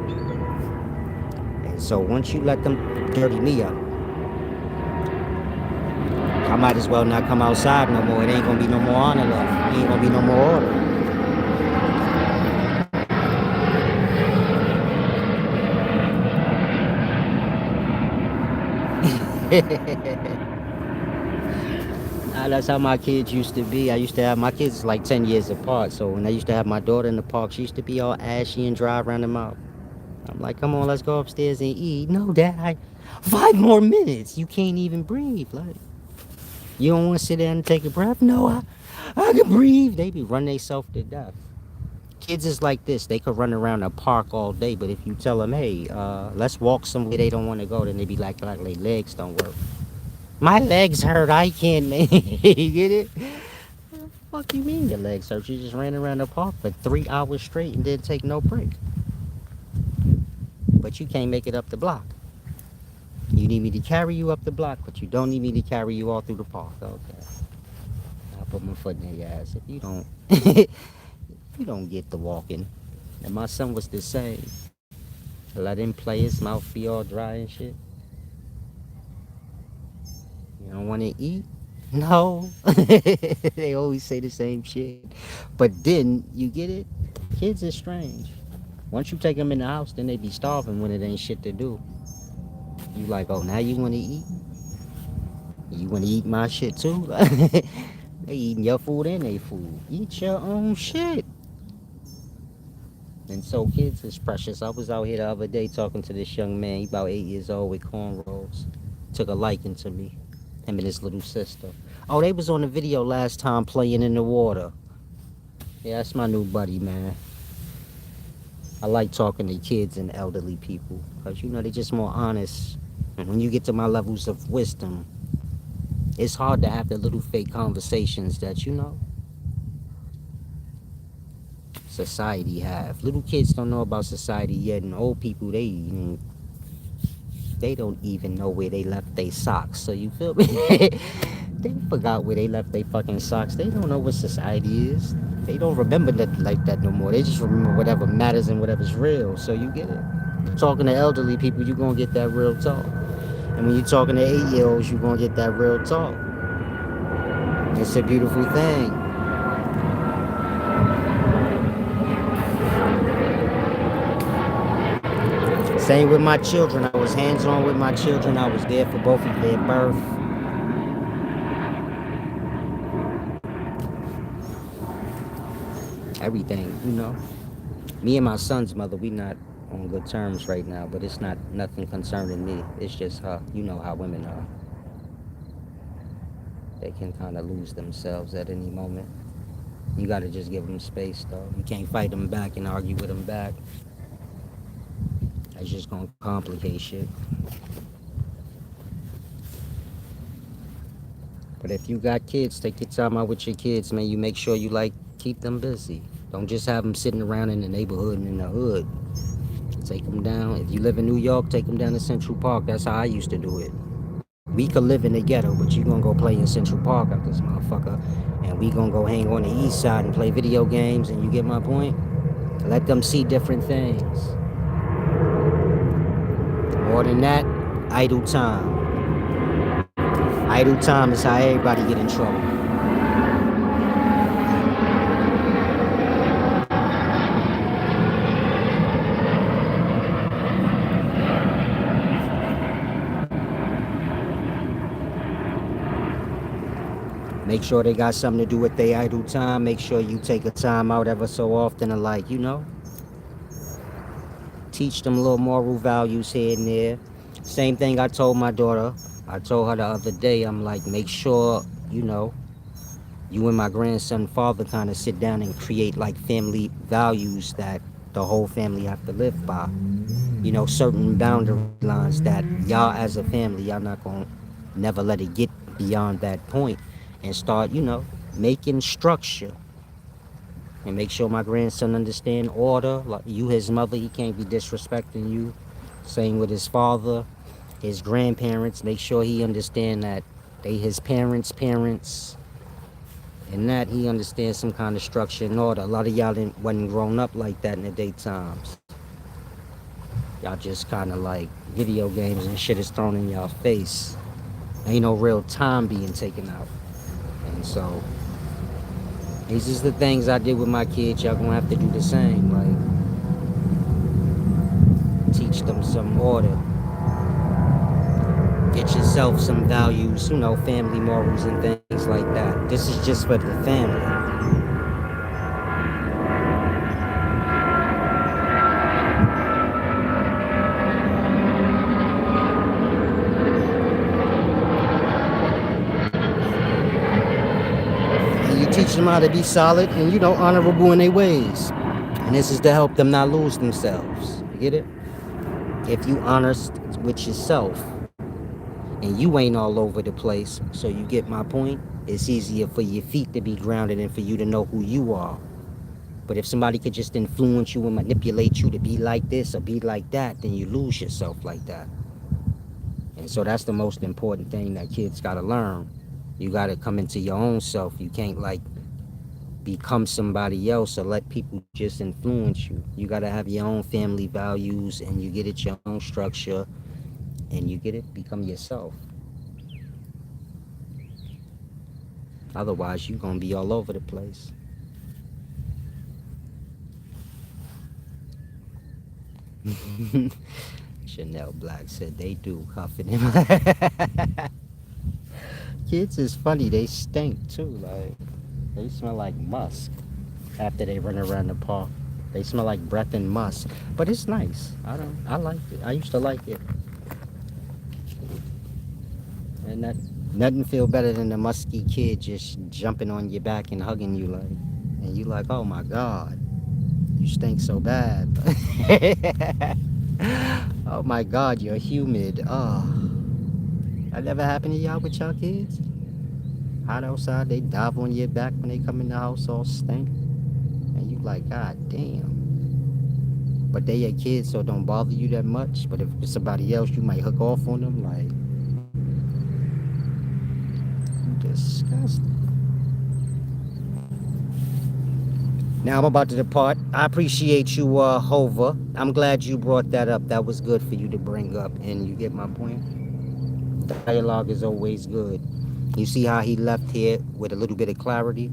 And so once you let them dirty me up, I might as well not come outside no more. It ain't gonna be no more honor left. It ain't gonna be no more order. That's how my kids used to be. I used to have my kids like 10 years apart. So when I used to have my daughter in the park, she used to be all ashy and dry around the mouth. I'm like, come on, let's go upstairs and eat. No, Dad, 5 more minutes. You can't even breathe. Like, you don't want to sit there and take a breath? No, I can breathe. They be running themselves to death. Kids is like this. They could run around a park all day, but if you tell them, hey, let's walk somewhere they don't want to go, then they be like their legs don't work. My legs hurt. I can't make you get it? What the fuck you mean your legs hurt? You just ran around the park for 3 hours straight and didn't take no break. But you can't make it up the block. You need me to carry you up the block, but you don't need me to carry you all through the park. Okay. I'll put my foot in your ass. If you don't if you don't get the walking. And my son was the same. Let him play, his mouth be all dry and shit. You don't want to eat? No. They always say the same shit. But then, you get it? Kids are strange. Once you take them in the house, then they be starving when it ain't shit to do. You like, oh, now you want to eat? You want to eat my shit too? They eating your food and they food. Eat your own shit. And so kids is precious. I was out here the other day talking to this young man. He about 8 years old with cornrows. Took a liking to me. Him and his little sister. Oh, they was on the video last time playing in the water. Yeah, that's my new buddy, man. I like talking to kids and elderly people. Because, you know, they just more honest. And when you get to my levels of wisdom, it's hard to have the little fake conversations that, you know, society have. Little kids don't know about society yet, and old people, they don't even know where they left their socks. So you feel me? They forgot where they left their fucking socks. They don't know what society is. They don't remember nothing like that no more. They just remember whatever matters and whatever's real. So you get it. Talking to elderly people, you're gonna get that real talk. And when you're talking to 8-year-olds, you're gonna get that real talk. It's a beautiful thing. Same with my children. I was hands-on with my children. I was there for both of their birth. Everything, you know. Me and my son's mother, we not on good terms right now, but it's not nothing concerning me. It's just her. You know how women are. They can kind of lose themselves at any moment. You got to just give them space, though. You can't fight them back and argue with them back. That's just gonna complicate shit. But if you got kids, take your time out with your kids, man. You make sure you like keep them busy. Don't just have them sitting around in the neighborhood and in the hood. Take them down. If you live in New York, take them down to Central Park. That's how I used to do it. We could live in the ghetto, but you gonna go play in Central Park out this motherfucker, and we gonna go hang on the east side and play video games. And you get my point? Let them see different things. More than that, idle time. Idle time is how everybody get in trouble. Make sure they got something to do with their idle time. Make sure you take a time out ever so often and teach them little moral values here and there. Same thing I told my daughter. I told her the other day, I'm like, make sure, you and my grandson father kind of sit down and create like family values that the whole family have to live by. Certain boundary lines that y'all as a family, y'all not gonna never let it get beyond that point, and start, making structure, and make sure my grandson understand order. Like you, his mother, he can't be disrespecting you. Same with his father, his grandparents. Make sure he understand that they his parents, and that he understands some kind of structure and order. A lot of y'all wasn't grown up like that in the daytimes. Y'all just kind of like video games and shit is thrown in y'all face. Ain't no real time being taken out. And so these is the things I did with my kids. Y'all gonna have to do the same. Like teach them some order. Get yourself some values, family morals and things like that. This is just for the family. And you teach them how to be solid and, honorable in their ways. And this is to help them not lose themselves. You get it? If you honest with yourself and you ain't all over the place, so you get my point, it's easier for your feet to be grounded and for you to know who you are. But if somebody could just influence you and manipulate you to be like this or be like that, then you lose yourself like that. And so that's the most important thing that kids got to learn. You got to come into your own self. You can't like become somebody else or let people just influence you. You got to have your own family values, and you get it your own structure, and you get it, become yourself. Otherwise, you're going to be all over the place. Chanel Black said they do huffing him. Kids is funny. They stink too. Like they smell like musk after they run around the park. They smell like breath and musk. But it's nice. I liked it. I used to like it. And nothing feel better than a musky kid just jumping on your back and hugging you like, and you like, oh my God, you stink so bad. Oh my God, you're humid. Oh, that never happened to y'all with y'all kids? Hot outside, they dive on your back when they come in the house all stink. And you like, God damn. But they your kids, so it don't bother you that much. But if it's somebody else, you might hook off on them. Like, you disgusting. Now I'm about to depart. I appreciate you, Hova. I'm glad you brought that up. That was good for you to bring up. And you get my point? Dialogue is always good. You see how he left here with a little bit of clarity?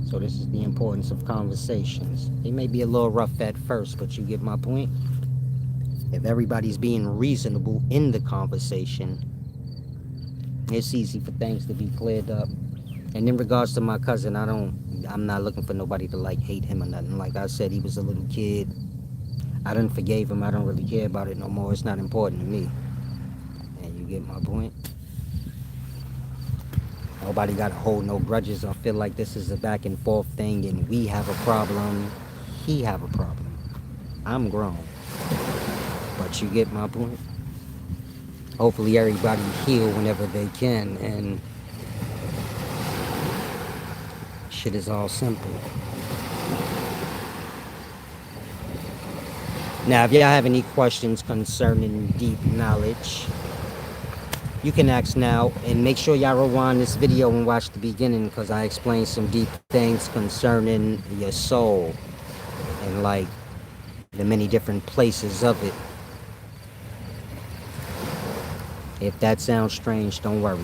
So this is the importance of conversations. They may be a little rough at first, but you get my point? If everybody's being reasonable in the conversation, it's easy for things to be cleared up. And in regards to my cousin, I'm not looking for nobody to like hate him or nothing. Like I said, he was a little kid. I done forgave him. I don't really care about it no more. It's not important to me. And you get my point? Nobody got to hold no grudges or feel like this is a back and forth thing and we have a problem, he have a problem. I'm grown, but you get my point. Hopefully everybody heal whenever they can, and shit is all simple. Now, if y'all have any questions concerning deep knowledge, you can ask now, and make sure y'all rewind this video and watch the beginning because I explain some deep things concerning your soul and like the many different places of it. If that sounds strange, don't worry.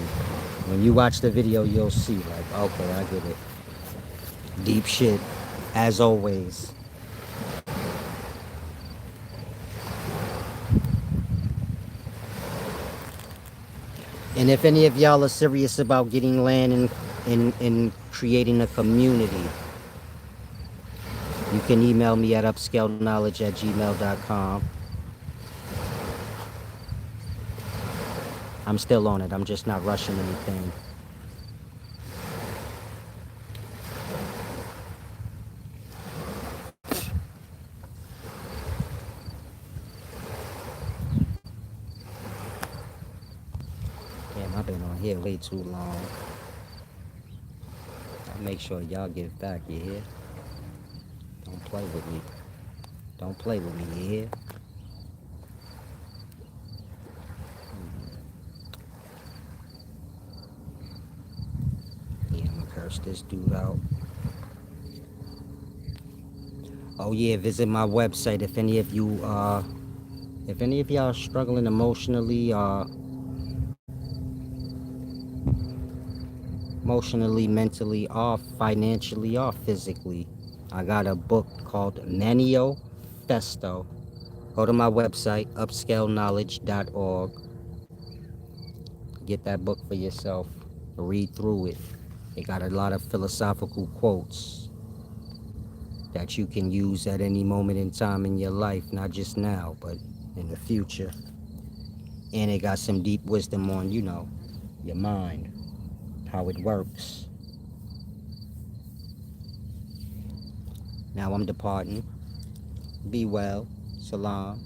When you watch the video, you'll see, like, okay, I get it. Deep shit, as always. And if any of y'all are serious about getting land and creating a community, you can email me at upscaleknowledge@gmail.com. I'm still on it. I'm just not rushing anything. Damn, I've been on here way too long. I'll make sure y'all get back, you hear? Don't play with me. Don't play with me, you hear? Yeah, I'm gonna curse this dude out. Oh yeah, visit my website if any of y'all are struggling emotionally, mentally, or financially, or physically. I got a book called Manifesto. Go to my website, upscaleknowledge.org. Get that book for yourself. Read through it. It got a lot of philosophical quotes that you can use at any moment in time in your life, not just now, but in the future. And it got some deep wisdom on, your mind, how it works. Now I'm departing. Be well. Salam.